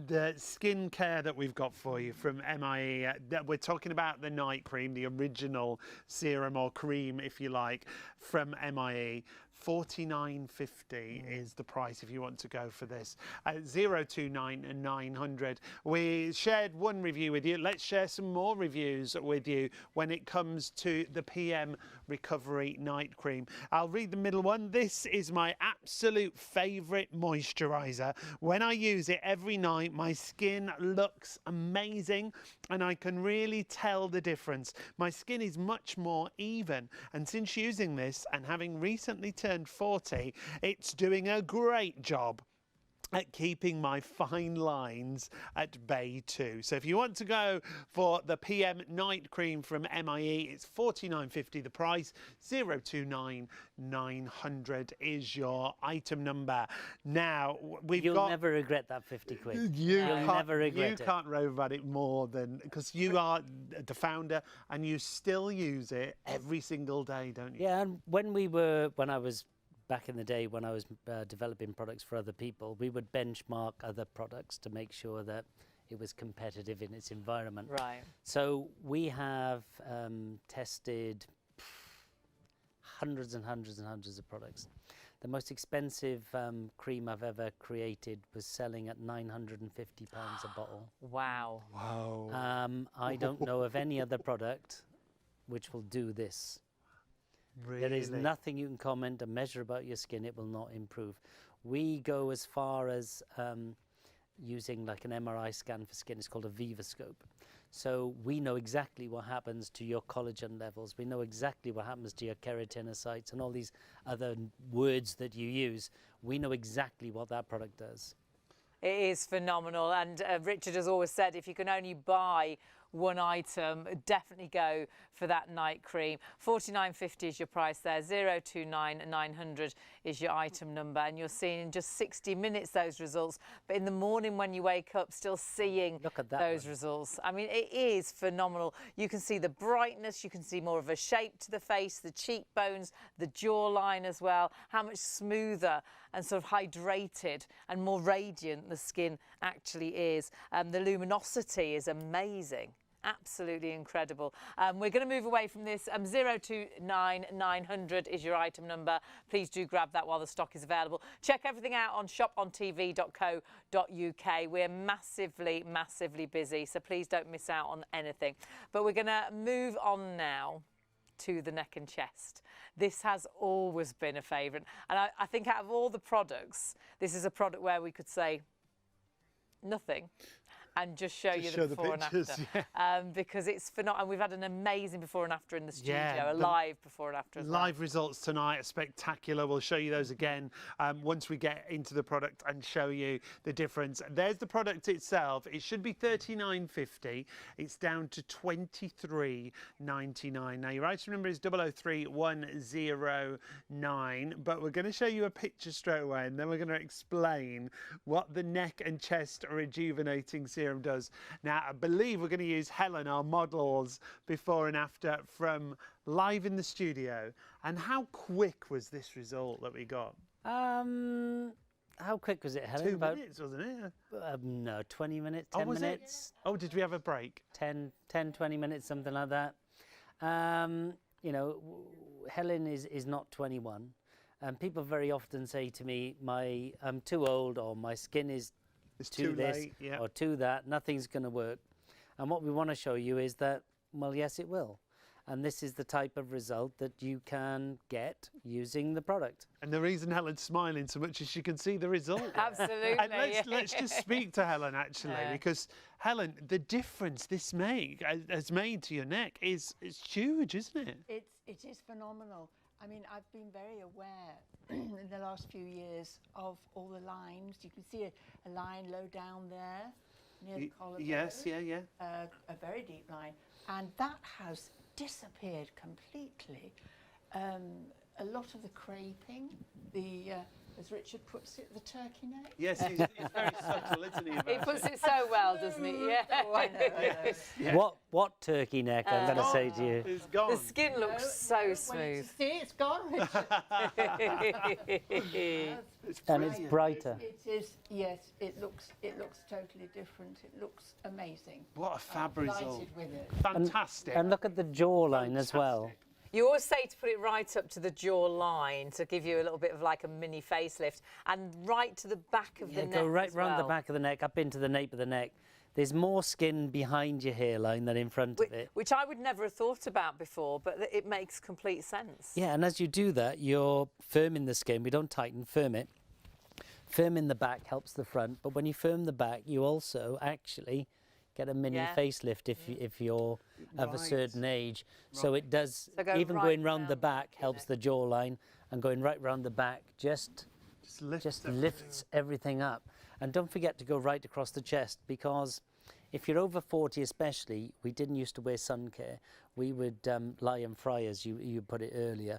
The skin care that we've got for you from MIE, we're talking about the night cream, the original serum or cream, if you like, from MIE. $49.50 is the price if you want to go for this. 029 and 900. We shared one review with you. Let's share some more reviews with you when it comes to the PM Recovery Night Cream. I'll read the middle one. This is my absolute favourite moisturiser. When I use it every night, my skin looks amazing and I can really tell the difference. My skin is much more even, and since using this and having recently turned 40, it's doing a great job at keeping my fine lines at bay too. So if you want to go for the PM night cream from MIE, it's $49.50 the price. 029 900 is your item number. Now You'll never regret that 50 quid. You'll never regret it. You can't rave about it more than, because you are the founder and you still use it every single day, don't you? Yeah, and when I was back in the day when I was developing products for other people, we would benchmark other products to make sure that it was competitive in its environment. Right. So we have tested hundreds and hundreds and hundreds of products. The most expensive cream I've ever created was selling at £950 a bottle. Wow. Wow. I don't know of any other product which will do this. Really? There is nothing you can comment and measure about your skin, it will not improve. We go as far as using like an MRI scan for skin. It's called a Vivascope. So we know exactly what happens to your collagen levels. We know exactly what happens to your keratinocytes and all these other words that you use. We know exactly what that product does. It is phenomenal, and Richard has always said if you can only buy one item, definitely go for that night cream. $49.50 is your price there. 029 900 is your item number, and you're seeing in just 60 minutes those results. But in the morning when you wake up, still seeing those results. I mean, it is phenomenal. You can see the brightness, you can see more of a shape to the face, the cheekbones, the jawline as well. How much smoother and sort of hydrated and more radiant the skin actually is. The luminosity is amazing. Absolutely incredible. We're going to move away from this. 029900 is your item number. Please do grab that while the stock is available. Check everything out on ShopOnTV.co.uk. We're massively, massively busy, so please don't miss out on anything. But we're going to move on now to the neck and chest. This has always been a favourite. And I think out of all the products, this is a product where we could say nothing and just show you the before and after. Yeah. Because it's phenomenal. And we've had an amazing before and after in the studio, a live before and after as well. Live results tonight are spectacular. We'll show you those again once we get into the product and show you the difference. There's the product itself. It should be $39.50. It's down to $23.99. Now, your item number is 003109, but we're going to show you a picture straight away, and then we're going to explain what the neck and chest rejuvenating serum does. Now, I believe we're going to use Helen, our model's before and after from live in the studio. And how quick was this result that we got? How quick was it, Helen? 2 minutes, wasn't it? No, 20 minutes, 10 minutes. Oh, did we have a break? 10, 20 minutes, something like that. You know, Helen is not 21. And people very often say to me, I'm too old, or my skin is too this late, yeah, or to that, nothing's going to work. And what we want to show you is that, well, yes, it will. And this is the type of result that you can get using the product. And the reason Helen's smiling so much is she can see the result. Absolutely. And let's just speak to Helen, actually, because, Helen, the difference this has made to your neck is huge, isn't it? It is phenomenal. I mean, I've been very aware in the last few years of all the lines. You can see a line low down there near the collarbone. Yes, yeah. A very deep line. And that has disappeared completely. A lot of the craping, as Richard puts it, the turkey neck. Yes, he's very subtle, isn't he? He puts it so well, doesn't he? Yeah. Oh, I know. Yeah. What turkey neck, I'm going to say to you. It's gone. The skin looks so smooth. See, it's gone, Richard. And it's brighter. It is, yes, it looks totally different. It looks amazing. What a fab I'm result. delighted with it. Fantastic. And look at the jawline as well. You always say to put it right up to the jawline to give you a little bit of like a mini facelift, and right to the back of the neck. Go right as round the well. back of the neck, up into the nape of the neck. There's more skin behind your hairline than in front of it. Which I would never have thought about before, but it makes complete sense. Yeah, and as you do that, you're firming the skin. We don't tighten, firm it. Firming the back helps the front, but when you firm the back, you also actually get a mini facelift if you're of a certain age. So it does, So even right going round the down back helps the jawline, and going right round the back just lifts everything up. And don't forget to go right across the chest, because if you're over 40 especially, we didn't used to wear sun care. We would lie and fry, as you put it earlier.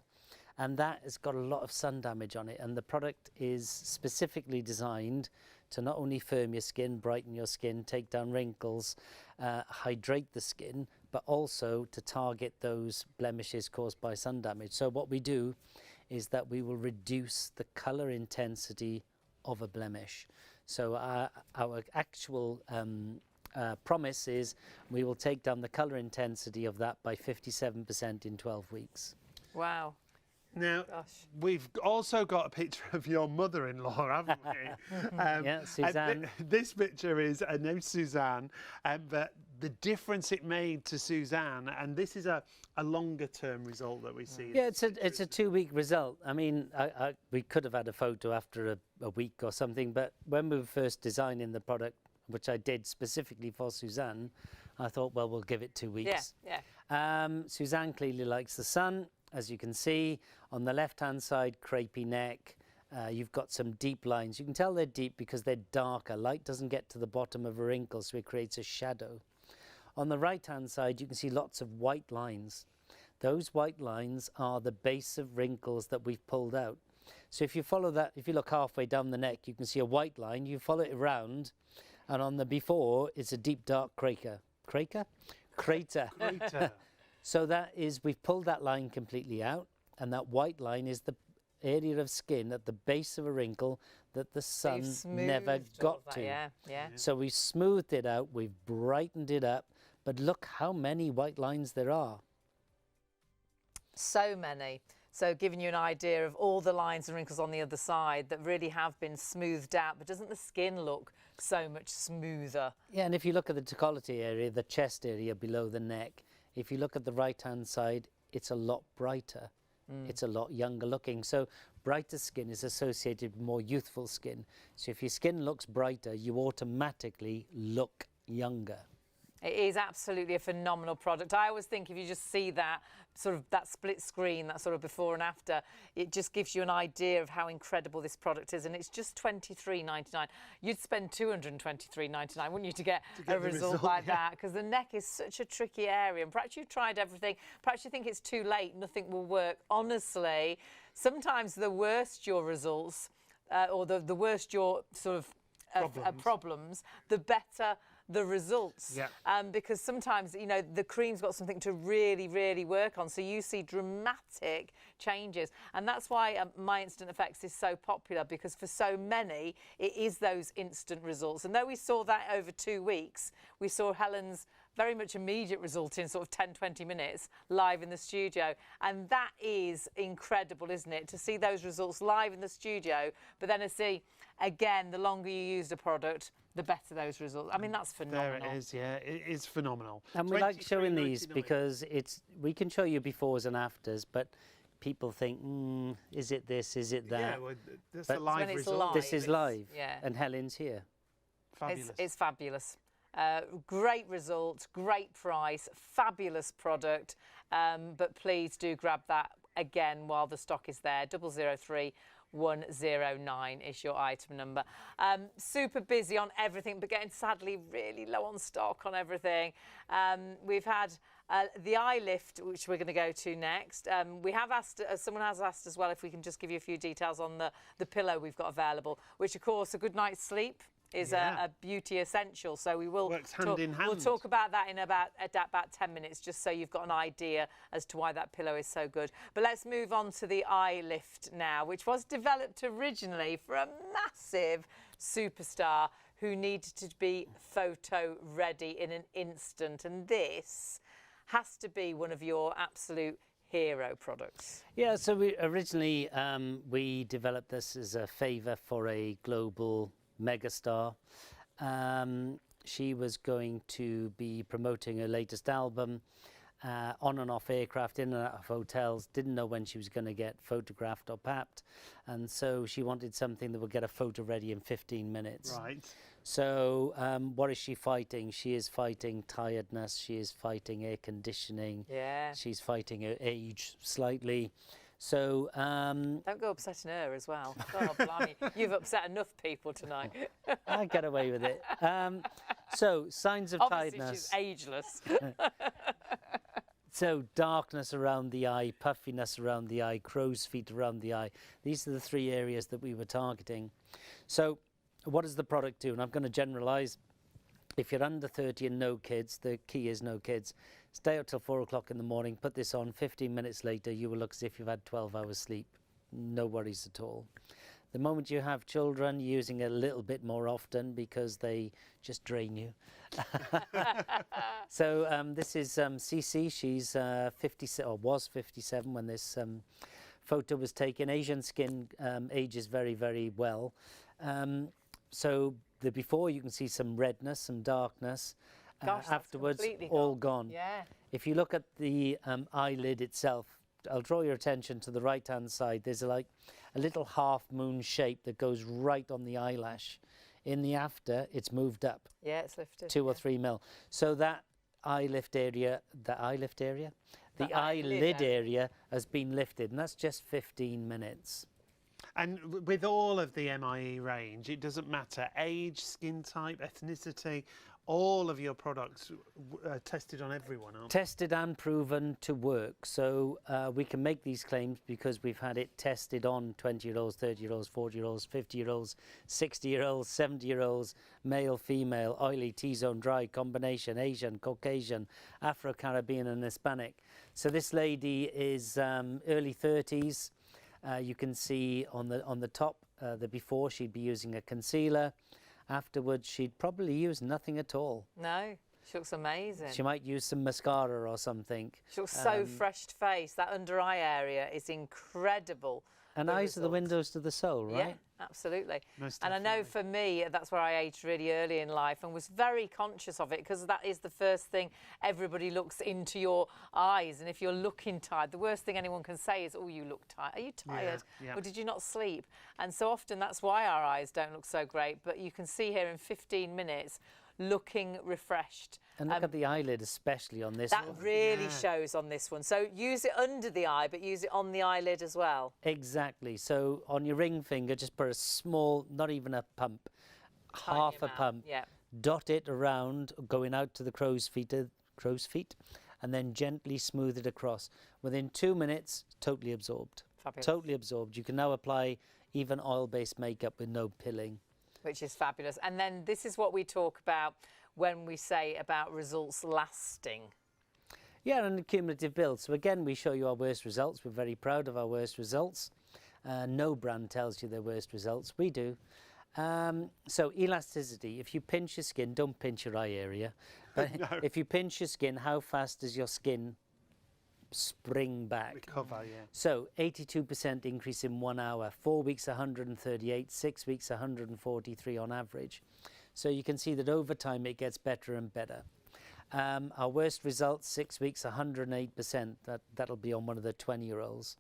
And that has got a lot of sun damage on it. And the product is specifically designed to not only firm your skin, brighten your skin, take down wrinkles, hydrate the skin, but also to target those blemishes caused by sun damage. So what we do is that we will reduce the colour intensity of a blemish. So our actual promise is we will take down the colour intensity of that by 57% in 12 weeks. Wow. Now, we've also got a picture of your mother-in-law, haven't we? Yeah, Suzanne. This picture is, her name's Suzanne, but the difference it made to Suzanne, and this is a longer-term result that we see. Yeah, it's a 2-week result. I mean, we could have had a photo after a week or something, but when we were first designing the product, which I did specifically for Suzanne, I thought, well, we'll give it 2 weeks. Yeah. Suzanne clearly likes the sun. As you can see, on the left-hand side, crepey neck. You've got some deep lines. You can tell they're deep because they're darker. Light doesn't get to the bottom of a wrinkle, so it creates a shadow. On the right-hand side, you can see lots of white lines. Those white lines are the base of wrinkles that we've pulled out. So if you follow that, if you look halfway down the neck, you can see a white line. You follow it around, and on the before, it's a deep, dark crater. Crater. Later. So that is, we've pulled that line completely out, and that white line is area of skin at the base of a wrinkle that the sun You've never smoothed all got that, to. Yeah, yeah. So we smoothed it out, we've brightened it up, but look how many white lines there are. So many. So giving you an idea of all the lines and wrinkles on the other side that really have been smoothed out, but doesn't the skin look so much smoother? Yeah, and if you look at the décolleté area, the chest area below the neck, if you look at the right-hand side, it's a lot brighter. It's a lot younger looking. So brighter skin is associated with more youthful skin. So if your skin looks brighter, you automatically look younger. It is absolutely a phenomenal product. I always think if you just see that sort of that split screen, that sort of before and after, it just gives you an idea of how incredible this product is. And it's just $23.99. You'd spend $223.99, wouldn't you, to get a result like that? Because the neck is such a tricky area. And perhaps you've tried everything. Perhaps you think it's too late, nothing will work. Honestly, sometimes the worse your results, or the worse your sort of problems, the better the results. Yeah. Because sometimes, you know, the cream's got something to really, really work on. So you see dramatic changes. And that's why My Instant Effects is so popular, because for so many, it is those instant results. And though we saw that over 2 weeks, we saw Helen's very much immediate result in sort of 10, 20 minutes live in the studio. And that is incredible, isn't it? To see those results live in the studio, but then to see, again, the longer you use the product, the better those results. I mean, that's phenomenal. There it is, yeah, it is phenomenal. And we like showing these $23.99. because we can show you befores and afters, but people think, is it this, is it that? Yeah, well, that's But a live when it's result. live, This is live, yeah. and Helen's here. Fabulous. It's fabulous. Great results, great price, fabulous product. But please do grab that again while the stock is there. 003109 is your item number. Super busy on everything, but getting sadly really low on stock on everything. We've had the eye lift, which we're going to go to next. We have asked, someone has asked as well, if we can just give you a few details on the pillow we've got available, which of course a good night's sleep is a beauty essential. So we will Works hand in hand. We'll talk about that in about 10 minutes, just so you've got an idea as to why that pillow is so good. But let's move on to the eye lift now, which was developed originally for a massive superstar who needed to be photo ready in an instant. And this has to be one of your absolute hero products. Yeah, so we originally we developed this as a favour for a global megastar. She was going to be promoting her latest album on and off aircraft, in and out of hotels, didn't know when she was going to get photographed or papped, and so she wanted something that would get a photo ready in 15 minutes. Right. So what is she fighting? She is fighting tiredness, she is fighting air conditioning, Yeah. she's fighting her age slightly. So Don't go upsetting her as well. God, blimey. You've upset enough people tonight. I get away with it. So signs of Obviously, tiredness. she's ageless. So darkness around the eye, puffiness around the eye, crow's feet around the eye. These are the 3 areas that we were targeting. So what does the product do? And I'm going to generalize. If you're under 30 and no kids, the key is no kids. Stay out till 4 o'clock in the morning, put this on, 15 minutes later, you will look as if you've had 12 hours sleep. No worries at all. The moment you have children, you're using it a little bit more often because they just drain you. So this is Cece. She's 57, or was 57 when this photo was taken. Asian skin ages very, very well. So the before, you can see some redness, some darkness. Gosh, that's Afterwards, completely all gone. Yeah. If you look at the eyelid itself, I'll draw your attention to the right-hand side. There's like a little half-moon shape that goes right on the eyelash. In the after, it's moved up Yeah, it's lifted. 2 or 3 mil. So that eyelid area, the eyelid area has been lifted, and that's just 15 minutes. And with all of the MIE range, it doesn't matter age, skin type, ethnicity, all of your products are tested on everyone, aren't they? Tested and proven to work. So we can make these claims because we've had it tested on 20-year-olds, 30-year-olds, 40-year-olds, 50-year-olds, 60-year-olds, 70-year-olds, male, female, oily, T-zone, dry, combination, Asian, Caucasian, Afro-Caribbean and Hispanic. So this lady is early 30s. You can see on the top, the before she'd be using a concealer. Afterwards, she'd probably use nothing at all. No, she looks amazing. She might use some mascara or something. She looks so fresh faced. That under eye area is incredible. And eyes are the windows to the soul, right? Yeah, absolutely. Most and I know for me, that's where I aged really early in life and was very conscious of it, because that is the first thing everybody looks into your eyes. And if you're looking tired, the worst thing anyone can say is, oh, you look tired. Are you tired? Yeah. Or did you not sleep? And so often that's why our eyes don't look so great. But you can see here in 15 minutes, looking refreshed. And look at the eyelid, especially on this That one. really shows on this one. So use it under the eye, but use it on the eyelid as well. Exactly. So on your ring finger, just put a small, not even a pump, half a pump. Yeah. Dot it around, going out to the crow's feet, and then gently smooth it across. Within 2 minutes, totally absorbed. Fabulous. Totally absorbed. You can now apply even oil-based makeup with no pilling. Which is fabulous. And then this is what we talk about when we say about results lasting. Yeah, and a cumulative build. So again, we show you our worst results. We're very proud of our worst results. No brand tells you their worst results. We do. So elasticity. If you pinch your skin, don't pinch your eye area. But No. if you pinch your skin, how fast does your skin spring back? Recover, yeah. So 82% increase in 1 hour, 4 weeks 138, 6 weeks 143 on average. So you can see that over time it gets better and better. Our worst results, 6 weeks 108%. That'll be on one of the 20-year-olds.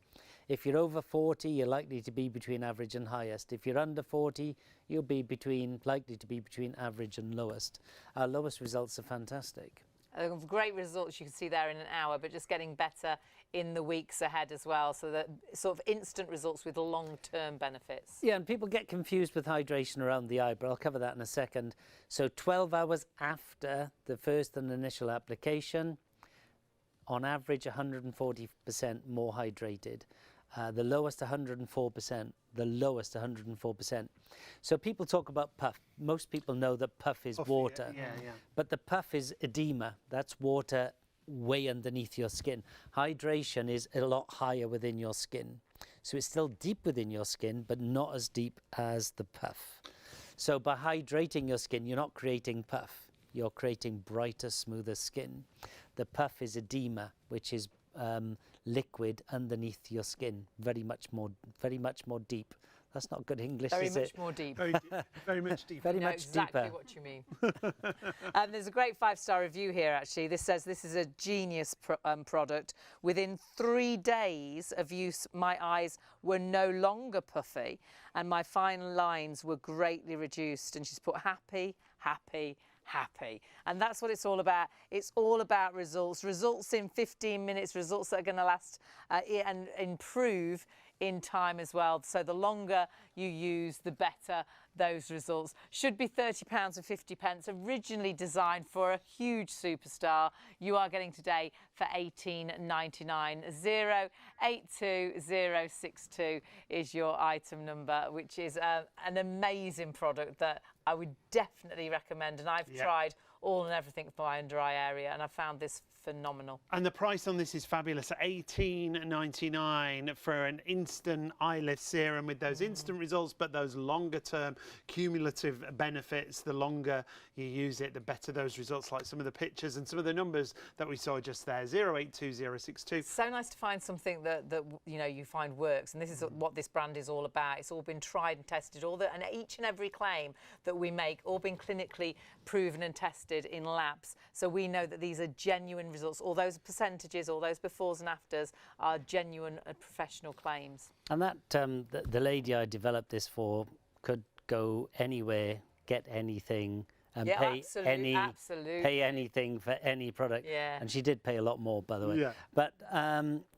If you're over 40, you're likely to be between average and highest. If you're under 40, you'll be likely to be between average and lowest. Our lowest results are fantastic. Great results you can see there in an hour, but just getting better in the weeks ahead as well. So that sort of instant results with long-term benefits. Yeah, and people get confused with hydration around the eye, but I'll cover that in a second. So 12 hours after the first and initial application, on average 140% more hydrated. The lowest 104%, the lowest 104%. So people talk about puff. Most people know that puff is water, Yeah. but the puff is edema. That's water way underneath your skin. Hydration is a lot higher within your skin. So it's still deep within your skin, but not as deep as the puff. So by hydrating your skin, you're not creating puff. You're creating brighter, smoother skin. The puff is edema, which is liquid underneath your skin, very much more deep. That's not good English, Very is much it? more deep. Very much deeper. Very I know much exactly deeper. what you mean. There's a great 5-star review here, actually. This says, this is a genius product. Within 3 days of use, my eyes were no longer puffy and my fine lines were greatly reduced. And she's put happy, happy, happy. And that's what it's all about. It's all about results. Results in 15 minutes, results that are going to last and improve in time as well. So the longer you use, the better those results. Should be £30 and 50 pence, originally designed for a huge superstar. You are getting today for £18.99. 082062 is your item number, which is an amazing product that I would definitely recommend. And I've tried all and everything for my under eye area, and I found this phenomenal. And the price on this is fabulous, £18.99 for an instant eyelid serum with those instant results, but those longer term cumulative benefits. The longer you use it, the better those results, like some of the pictures and some of the numbers that we saw just there. 082062. So nice to find something that you know you find works, and this is what this brand is all about. It's all been tried and tested, and each and every claim that we make, all been clinically proven and tested in labs. So we know that these are genuine results. All those percentages, all those befores and afters are genuine and professional claims. And that the lady I developed this for could go anywhere, get anything, and pay anything for any product. Yeah. And she did pay a lot more, by the way. Yeah. But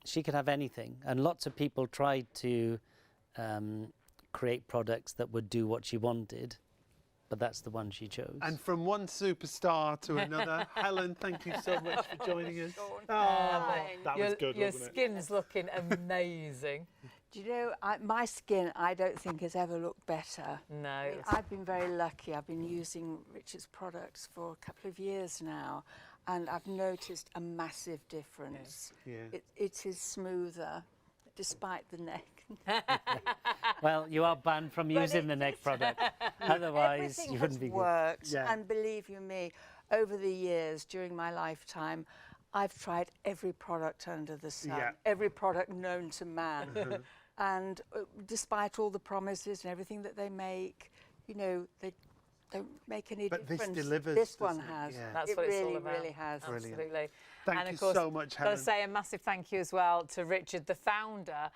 she could have anything. And lots of people tried to create products that would do what she wanted. But that's the one she chose. And from one superstar to another, Helen, thank you so much for joining us. That was good, Your wasn't it? skin's looking amazing. Do you know, my skin, I don't think has ever looked better. No. I've been very lucky. I've been using Richard's products for a couple of years now, and I've noticed a massive difference. Yeah. It is smoother, despite the neck. Well, you are banned from using the neck product. Otherwise, Everything you has wouldn't be good. worked, Yeah. and believe you me, over the years during my lifetime, I've tried every product under the sun, Yeah. every product known to man, and despite all the promises and everything that they make, you know, they don't make any But this difference. delivers, This one doesn't it? has. Yeah. That's it what it's really, all about. really has. Brilliant. Absolutely. Thank and you of course, so much, got to Helen. say a massive thank you as well to Richard, the founder,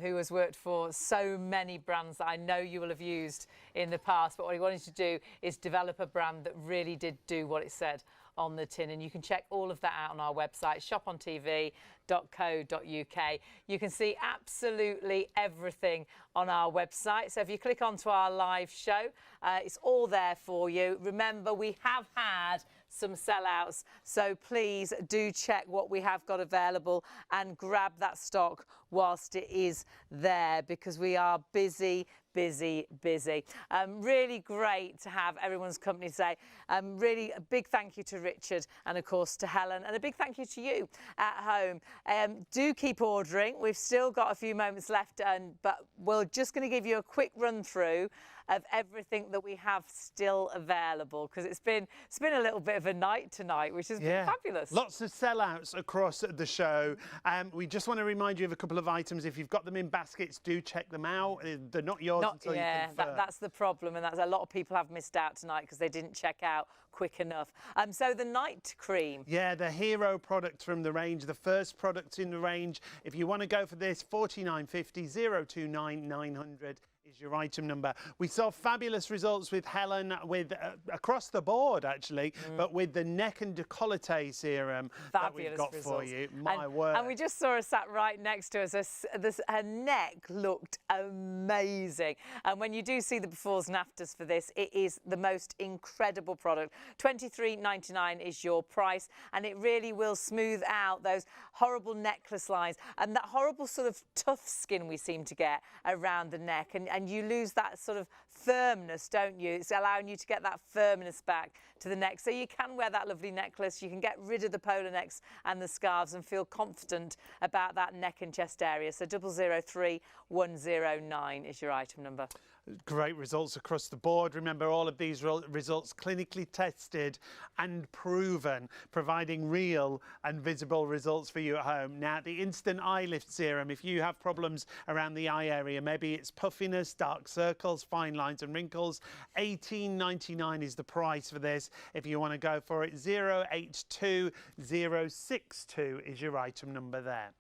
who has worked for so many brands that I know you will have used in the past. But what he wanted to do is develop a brand that really did do what it said on the tin, and you can check all of that out on our website, ShopOnTV.co.uk. You can see absolutely everything on our website. So if you click onto our live show, it's all there for you. Remember, we have had some sellouts, so please do check what we have got available and grab that stock whilst it is there, because we are busy. Really great to have everyone's company today. Really a big thank you to Richard and of course to Helen, and a big thank you to you at home. Do keep ordering. We've still got a few moments left, but we're just going to give you a quick run through of everything that we have still available, because it's been a little bit of a night tonight, which has been fabulous. Lots of sellouts across the show. We just want to remind you of a couple of items. If you've got them in baskets, do check them out. They're not yours until you confirm. That's the problem, and that's a lot of people have missed out tonight because they didn't check out quick enough. So the night cream. Yeah, the hero product from the range, the first product in the range. If you want to go for this, 4950 029 900. Is your item number. We saw fabulous results with Helen with across the board actually, but with the neck and décolleté serum that we've got for you. My word. And we just saw her sat right next to us. Her neck looked amazing. And when you do see the befores and afters for this, it is the most incredible product. £23.99 is your price, and it really will smooth out those horrible necklace lines and that horrible sort of tough skin we seem to get around the neck, and you lose that sort of firmness, don't you? It's allowing you to get that firmness back to the neck, so you can wear that lovely necklace. You can get rid of the polo necks and the scarves and feel confident about that neck and chest area. So 003109 is your item number. Great results across the board. Remember, all of these results clinically tested and proven, providing real and visible results for you at home. Now, the Instant Eye Lift Serum, if you have problems around the eye area, maybe it's puffiness, dark circles, fine lines and wrinkles, £18.99 is the price for this. If you want to go for it, 082062 is your item number there.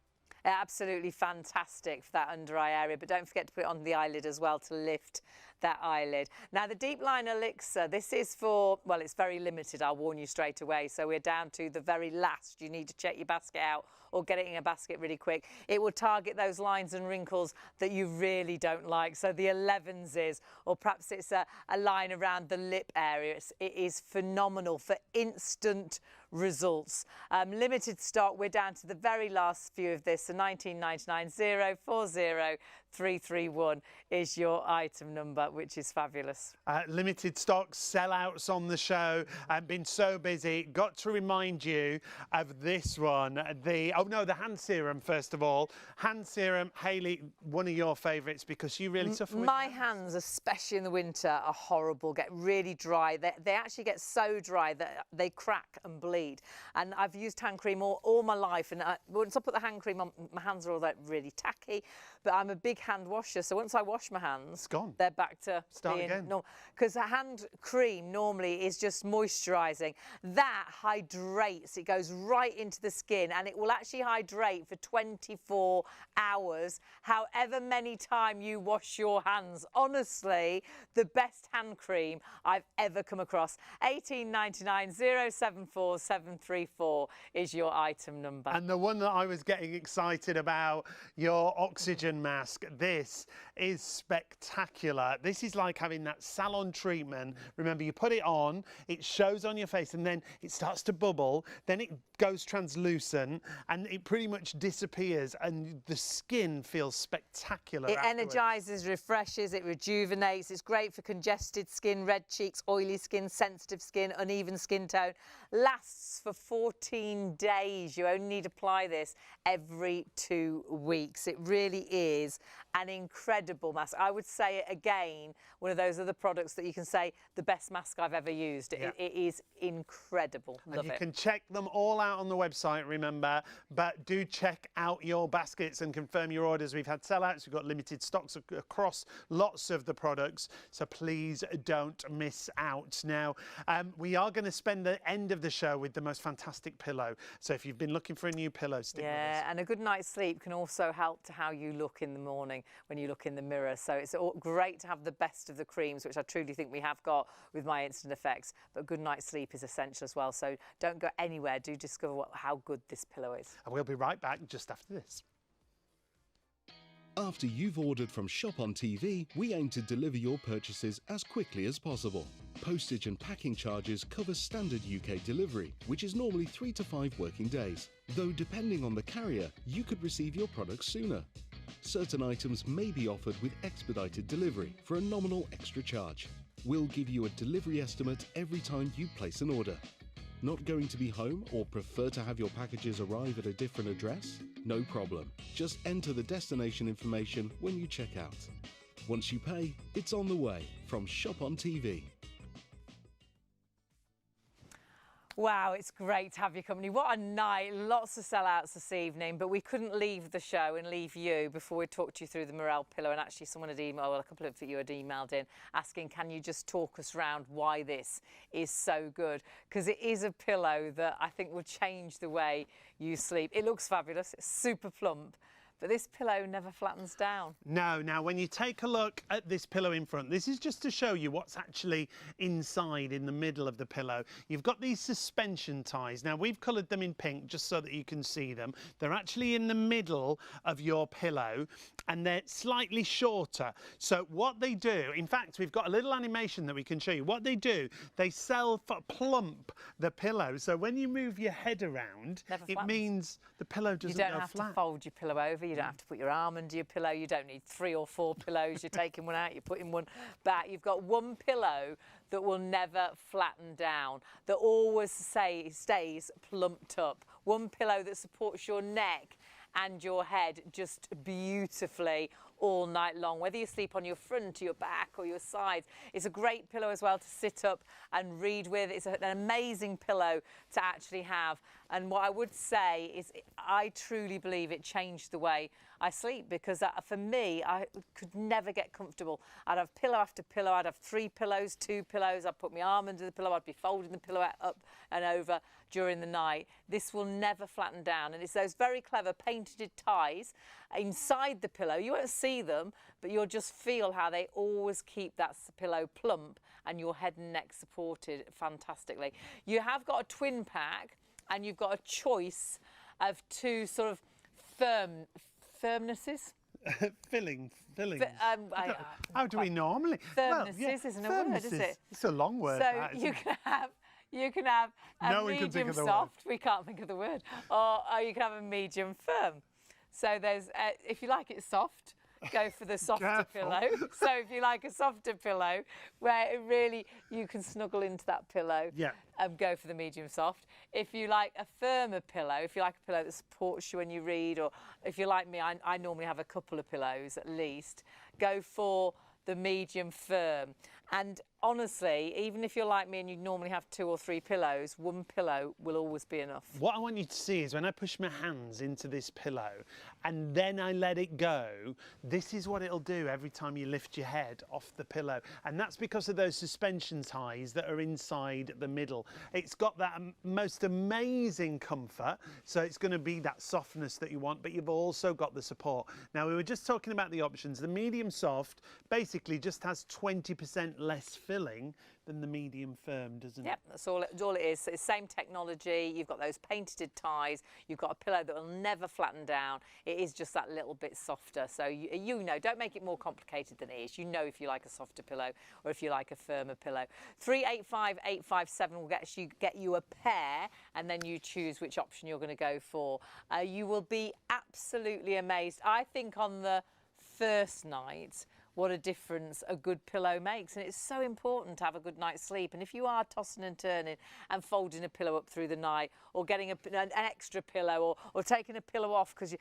Absolutely fantastic for that under eye area, but don't forget to put it on the eyelid as well to lift that eyelid. Now the Deep Line Elixir, this is for, well, it's very limited, I'll warn you straight away, so we're down to the very last. You need to check your basket out or get it in a basket really quick. It will target those lines and wrinkles that you really don't like, so the 11s, or perhaps it's a line around the lip area. It is phenomenal for instant results. Limited stock, we're down to the very last few of this, so 1999 040 331 is your item number, which is fabulous. Limited stock, sellouts on the show. I've been so busy. Got to remind you of this one. The hand serum, first of all. Hand serum, Hayley, one of your favourites because you really suffer with my hands, especially in the winter, are horrible, get really dry. They actually get so dry that they crack and bleed. And I've used hand cream all my life, and once I put the hand cream on, my hands are all like really tacky. But I'm a big hand washer, so once I wash my hands, it's gone. They're back to start being again. normal. Because hand cream normally is just moisturising. That hydrates. It goes right into the skin, and it will actually hydrate for 24 hours, however many times you wash your hands. Honestly, the best hand cream I've ever come across. £18.99 074 734 is your item number. And the one that I was getting excited about, your oxygen mask. This is spectacular. This is like having that salon treatment. Remember, you put it on, it shows on your face, and then it starts to bubble, then it goes translucent, and and it pretty much disappears, and the skin feels spectacular. It afterwards. energises, refreshes, it rejuvenates. It's great for congested skin, red cheeks, oily skin, sensitive skin, uneven skin tone. Lasts for 14 days. You only need to apply this every 2 weeks. It really is an incredible mask. I would say it again, one of those other products that you can say the best mask I've ever used. Yeah. It is incredible. And Love you it. can check them all out on the website, remember, but do check out your baskets and confirm your orders. We've had sellouts, we've got limited stocks across lots of the products, so please don't miss out. Now, we are going to spend the end of the show with the most fantastic pillow, so if you've been looking for a new pillow, stick with us. And a good night's sleep can also help to how you look in the morning when you look in the mirror. So it's great to have the best of the creams, which I truly think we have got with My Instant Effects, but good night's sleep is essential as well. So don't go anywhere. Do discover how good this pillow is. And we'll be right back just after this. After you've ordered from ShopOnTV, we aim to deliver your purchases as quickly as possible. Postage and packing charges cover standard UK delivery, which is normally 3 to 5 working days. Though depending on the carrier, you could receive your products sooner. Certain items may be offered with expedited delivery for a nominal extra charge. We'll give you a delivery estimate every time you place an order. Not going to be home or prefer to have your packages arrive at a different address? No problem. Just enter the destination information when you check out. Once you pay, it's on the way from ShopOnTV. Wow, it's great to have your company. What a night. Lots of sellouts this evening, but we couldn't leave the show and leave you before we talked you through the Morel pillow. And actually someone had emailed, well, a couple of you had emailed in asking, can you just talk us around why this is so good? Because it is a pillow that I think will change the way you sleep. It looks fabulous. It's super plump. But this pillow never flattens down. No, now when you take a look at this pillow in front, this is just to show you what's actually inside in the middle of the pillow. You've got these suspension ties. Now we've coloured them in pink just so that you can see them. They're actually in the middle of your pillow and they're slightly shorter. So what they do, in fact, we've got a little animation that we can show you. What they do, they self-plump the pillow. So when you move your head around, it means the pillow doesn't go flat. You don't have to fold your pillow over. You don't have to put your arm under your pillow. You don't need 3 or 4 pillows. You're taking one out, you're putting one back. You've got one pillow that will never flatten down, that always stays plumped up. One pillow that supports your neck and your head just beautifully all night long, whether you sleep on your front or your back or your sides. It's a great pillow as well to sit up and read with. It's an amazing pillow to actually have. And what I would say is I truly believe it changed the way I sleep, because for me, I could never get comfortable. I'd have pillow after pillow. I'd have 3 pillows, 2 pillows. I'd put my arm under the pillow. I'd be folding the pillow up and over during the night. This will never flatten down. And it's those very clever painted ties inside the pillow. You won't see them, but you'll just feel how they always keep that pillow plump and your head and neck supported fantastically. You have got a twin pack and you've got a choice of 2 sort of firmnesses. Fillings. How do we normally? Firmnesses isn't a word, is it? It's a long word. So that, you can have a no one can think medium of the soft. We can't think of the word. Or you can have a medium firm. So there's, if you like it soft, go for the softer pillow. So if you like a softer pillow, where it really you can snuggle into that pillow, go for the medium soft. If you like a firmer pillow, if you like a pillow that supports you when you read, or if you're like me, I normally have a couple of pillows at least, go for the medium firm. And honestly, even if you're like me and you normally have 2 or 3 pillows, one pillow will always be enough. What I want you to see is when I push my hands into this pillow and then I let it go, this is what it'll do every time you lift your head off the pillow. And that's because of those suspension ties that are inside the middle. It's got that most amazing comfort, so it's going to be that softness that you want, but you've also got the support. Now, we were just talking about the options. The medium soft basically just has 20% less fill filling than the medium firm, doesn't Yep, it? that's all it is. It's same technology. You've got those painted ties. You've got a pillow that will never flatten down. It is just that little bit softer. So you know, don't make it more complicated than it is. You know if you like a softer pillow or if you like a firmer pillow. 385857 will get you a pair, and then you choose which option you're going to go for. You will be absolutely amazed. I think on the first night, what a difference a good pillow makes. And it's so important to have a good night's sleep. And if you are tossing and turning and folding a pillow up through the night, or getting an extra pillow, or taking a pillow off, because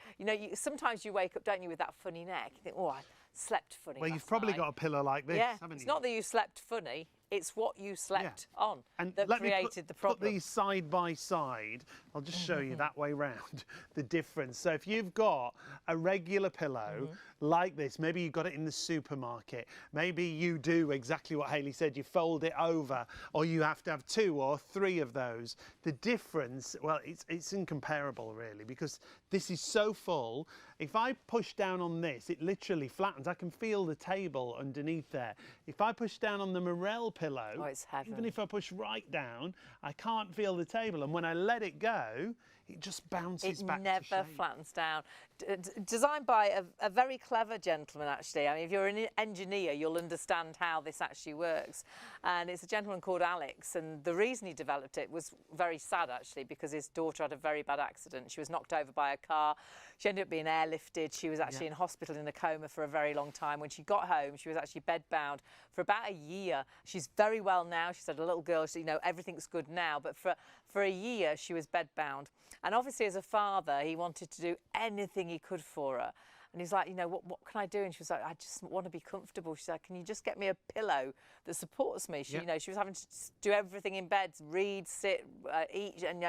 sometimes you wake up, don't you, with that funny neck. You think, oh, I slept funny. Well, you've probably got a pillow like this, haven't it's you? not that you slept funny. It's what you slept on that let created the me problem. put these side by side. I'll just show you that way round the difference. So if you've got a regular pillow like this, maybe you got it in the supermarket, maybe you do exactly what Hayley said, you fold it over, or you have to have 2 or 3 of those. The difference, well, it's incomparable really, because this is so full. If I push down on this, it literally flattens. I can feel the table underneath there. If I push down on the Morel pillow, oh, it's heaven. even if I push right down, I can't feel the table. And when I let it go, it just bounces back to shape. It never flattens down. Designed by a very clever gentleman, actually. I mean, if you're an engineer, you'll understand how this actually works. And it's a gentleman called Alex. And the reason he developed it was very sad, actually, because his daughter had a very bad accident. She was knocked over by a car. She ended up being airlifted. She was actually in hospital in a coma for a very long time. When she got home, she was actually bedbound for about a year. She's very well now. She's had a little girl. So, everything's good now. But for a year, she was bedbound. And obviously, as a father, he wanted to do anything he could for her. And he's like, what can I do? And she was like, I just want to be comfortable. She's like, can you just get me a pillow that supports me? She, she was having to do everything in bed, read, sit, eat. And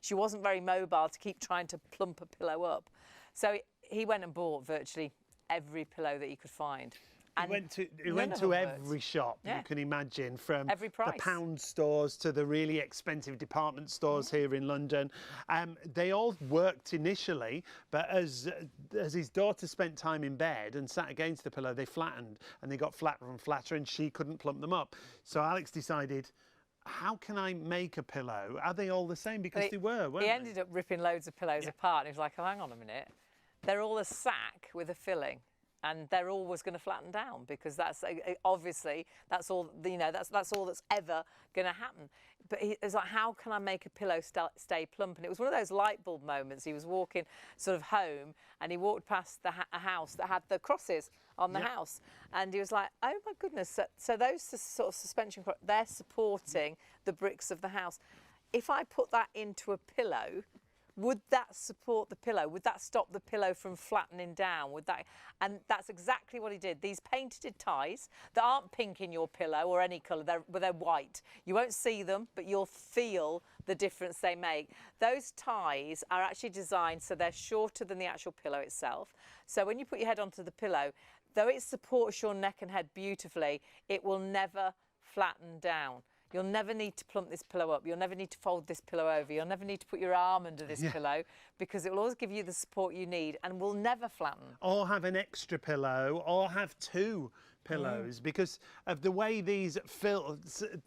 she wasn't very mobile to keep trying to plump a pillow up. So he went and bought virtually every pillow that he could find. He went to every shop you can imagine, from the pound stores to the really expensive department stores here in London. They all worked initially, but as his daughter spent time in bed and sat against the pillow, they flattened, and they got flatter and flatter, and she couldn't plump them up. So Alex decided, how can I make a pillow? Are they all the same? Because they were, weren't they? He ended up ripping loads of pillows apart, and he was like, oh, hang on a minute. They're all a sack with a filling. And they're always going to flatten down, because that's obviously that's all that's all that's ever going to happen. But he was like, how can I make a pillow stay plump? And it was one of those light bulb moments. He was walking sort of home, and he walked past a house that had the crosses on the house, and he was like, oh my goodness! So those sort of suspension, they're supporting the bricks of the house. If I put that into a pillow, would that support the pillow? Would that stop the pillow from flattening down? And that's exactly what he did. These painted ties that aren't pink in your pillow or any colour, they're white. You won't see them, but you'll feel the difference they make. Those ties are actually designed so they're shorter than the actual pillow itself. So when you put your head onto the pillow, though it supports your neck and head beautifully, it will never flatten down. You'll never need to plump this pillow up. You'll never need to fold this pillow over. You'll never need to put your arm under this pillow, because it will always give you the support you need and will never flatten. Or have an extra pillow, or have 2 pillows, because of the way these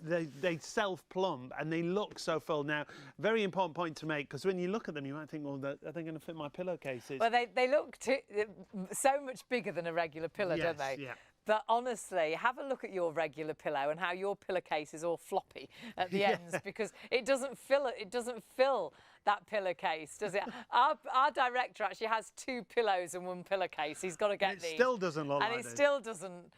they self-plump and they look so full. Now, very important point to make, because when you look at them, you might think, well, are they going to fit my pillowcases? Well, they look so much bigger than a regular pillow, don't they? Yeah. But honestly, have a look at your regular pillow and how your pillowcase is all floppy at the ends, because it doesn't fill that pillowcase, does it? Our director actually has 2 pillows and 1 pillowcase. He's got to get these. It still doesn't look like this. And this. it still doesn't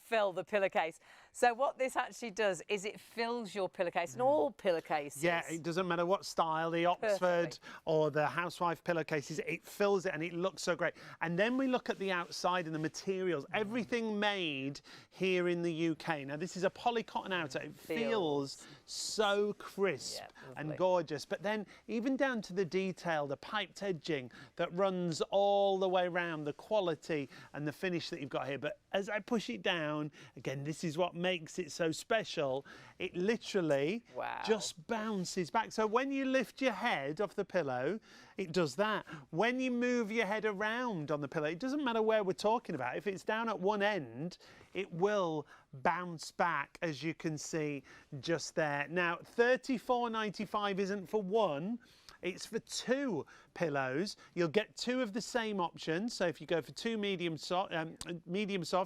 fill the pillowcase. So what this actually does is it fills your pillowcase, and all pillowcases. Yeah, it doesn't matter what style, the Oxford or the housewife pillowcases, it fills it and it looks so great. And then we look at the outside and the materials, everything made here in the UK. Now, this is a polycotton outer. It feels so crisp and gorgeous. But then even down to the detail, the piped edging that runs all the way around, the quality and the finish that you've got here. But as I push it down, again, this is what makes it so special. It literally just bounces back. So when you lift your head off the pillow, it does that. When you move your head around on the pillow, it doesn't matter where we're talking about. If it's down at one end, it will bounce back, as you can see just there. Now, $34.95 isn't for one. It's for two pillows. You'll get two of the same options. So if you go for two medium soft,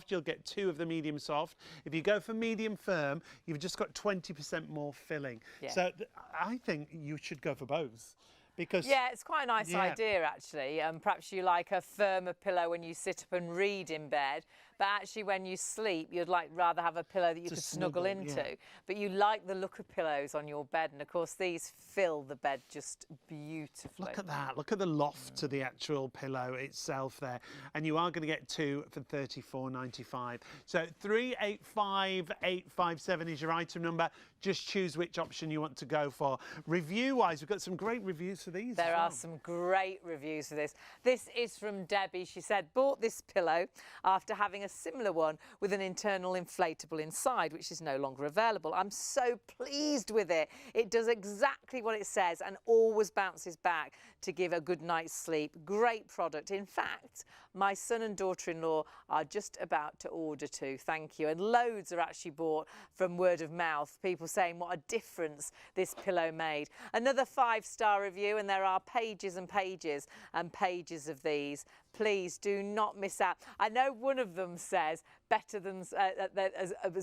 you'll get two of the medium soft. If you go for medium firm, you've just got 20% more filling. Yeah. So I think you should go for both. Because, yeah, it's quite a nice idea, actually. Perhaps you like a firmer pillow when you sit up and read in bed, but actually when you sleep, you'd rather have a pillow that you could snuggle into. Yeah. But you like the look of pillows on your bed, and of course these fill the bed just beautifully. Look at that. Look at the loft to the actual pillow itself there. And you are going to get two for $34.95. So 385857 is your item number. Just choose which option you want to go for. Review-wise, we've got some great reviews for these. There are some great reviews for this. This is from Debbie. She said, bought this pillow after having a similar one with an internal inflatable inside, which is no longer available. I'm so pleased with it. It does exactly what it says and always bounces back to give a good night's sleep. Great product. In fact, my son and daughter-in-law are just about to order too. Thank you. And loads are actually bought from word of mouth. People saying what a difference this pillow made. Another 5-star review, and there are pages and pages and pages of these. Please do not miss out. I know one of them says better than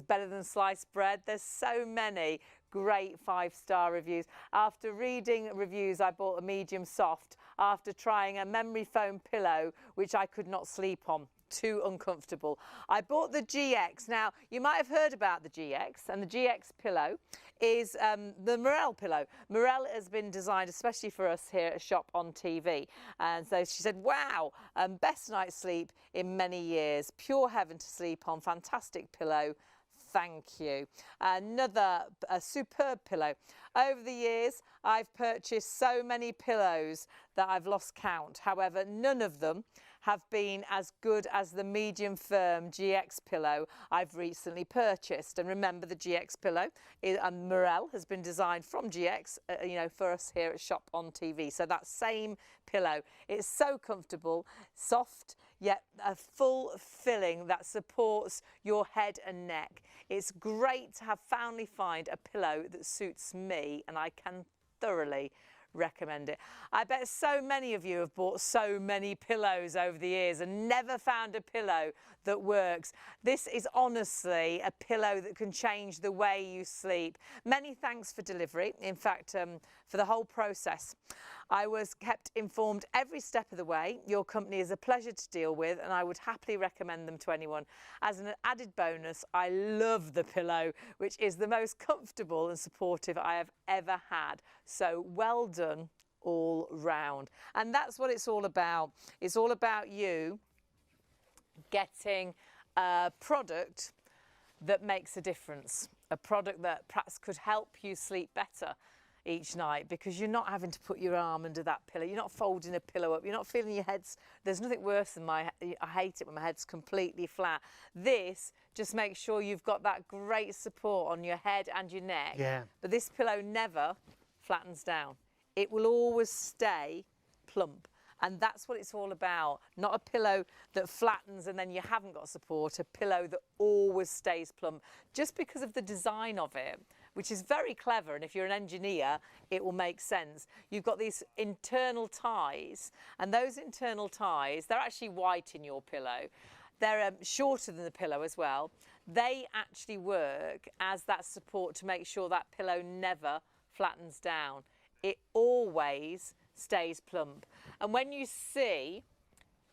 better than sliced bread. There's so many great 5-star reviews. After reading reviews, I bought a medium soft after trying a memory foam pillow, which I could not sleep on. Too uncomfortable. I bought the GX. Now, you might have heard about the GX, and the GX pillow is the Morel pillow. Morel has been designed especially for us here at Shop on TV. And so she said, wow, best night's sleep in many years. Pure heaven to sleep on. Fantastic pillow. Thank you. Another superb pillow. Over the years, I've purchased so many pillows that I've lost count. However, none of them have been as good as the medium firm GX pillow I've recently purchased. And remember, the GX pillow and Morel has been designed from GX, for us here at Shop on TV. So that same pillow, it's so comfortable, soft, yet a full filling that supports your head and neck. It's great to finally find a pillow that suits me, and I can thoroughly recommend it. I bet so many of you have bought so many pillows over the years and never found a pillow that works. This is honestly a pillow that can change the way you sleep. Many thanks for delivery. In fact, for the whole process. I was kept informed every step of the way. Your company is a pleasure to deal with, and I would happily recommend them to anyone. As an added bonus, I love the pillow, which is the most comfortable and supportive I have ever had. So well done all round. And that's what it's all about. It's all about you getting a product that makes a difference, a product that perhaps could help you sleep better each night, because you're not having to put your arm under that pillow, you're not folding a pillow up, you're not feeling your head's, there's nothing worse than I hate it when my head's completely flat. This just makes sure you've got that great support on your head and your neck. Yeah. But this pillow never flattens down. It will always stay plump. And that's what it's all about. Not a pillow that flattens and then you haven't got support, a pillow that always stays plump. Just because of the design of it, which is very clever, and if you're an engineer, it will make sense. You've got these internal ties, and those internal ties, they're actually white in your pillow. They're shorter than the pillow as well. They actually work as that support to make sure that pillow never flattens down. It always stays plump. And when you see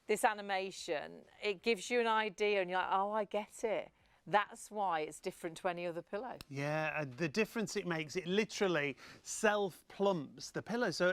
this animation, it gives you an idea, and you're like, oh, I get it. That's why it's different to any other pillow. Yeah, the difference it makes, it literally self-plumps the pillow. So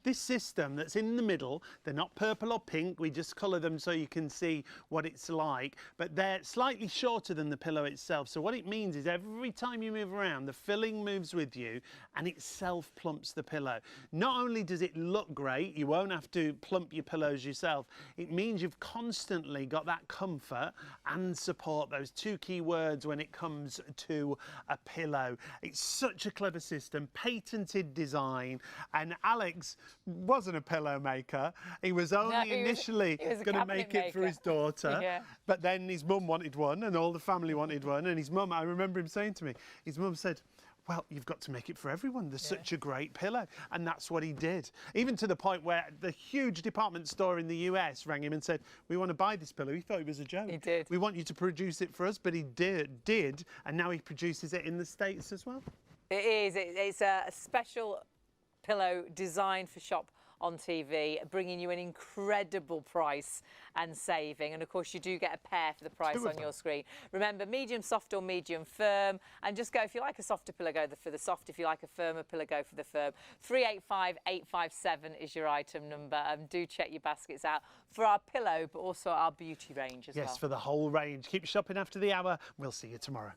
this system that's in the middle, they're not purple or pink, we just colour them so you can see what it's like, but they're slightly shorter than the pillow itself. So what it means is every time you move around, the filling moves with you and it self-plumps the pillow. Not only does it look great, you won't have to plump your pillows yourself, it means you've constantly got that comfort and support, those two keywords when it comes to a pillow. It's such a clever system, patented design, and Alex wasn't a pillow maker. He was only initially he was a going to cabinet make it for maker. his daughter, Yeah. but then his mum wanted one and all the family wanted one, and his mum, I remember him saying to me, his mum said, well, you've got to make it for everyone. There's such a great pillow. And that's what he did. Even to the point where the huge department store in the US rang him and said, we want to buy this pillow. He thought it was a joke. He did. We want you to produce it for us. But he did. And now he produces it in the States as well. It is. It's a special pillow designed for Shop on TV, bringing you an incredible price and saving. And of course, you do get a pair for the price on your screen. Remember, medium soft or medium firm. And just go, if you like a softer pillow, go for the soft. If you like a firmer pillow, go for the firm. 385857 is your item number. Do check your baskets out for our pillow, but also our beauty range as well. Yes, for the whole range. Keep shopping after the hour. We'll see you tomorrow.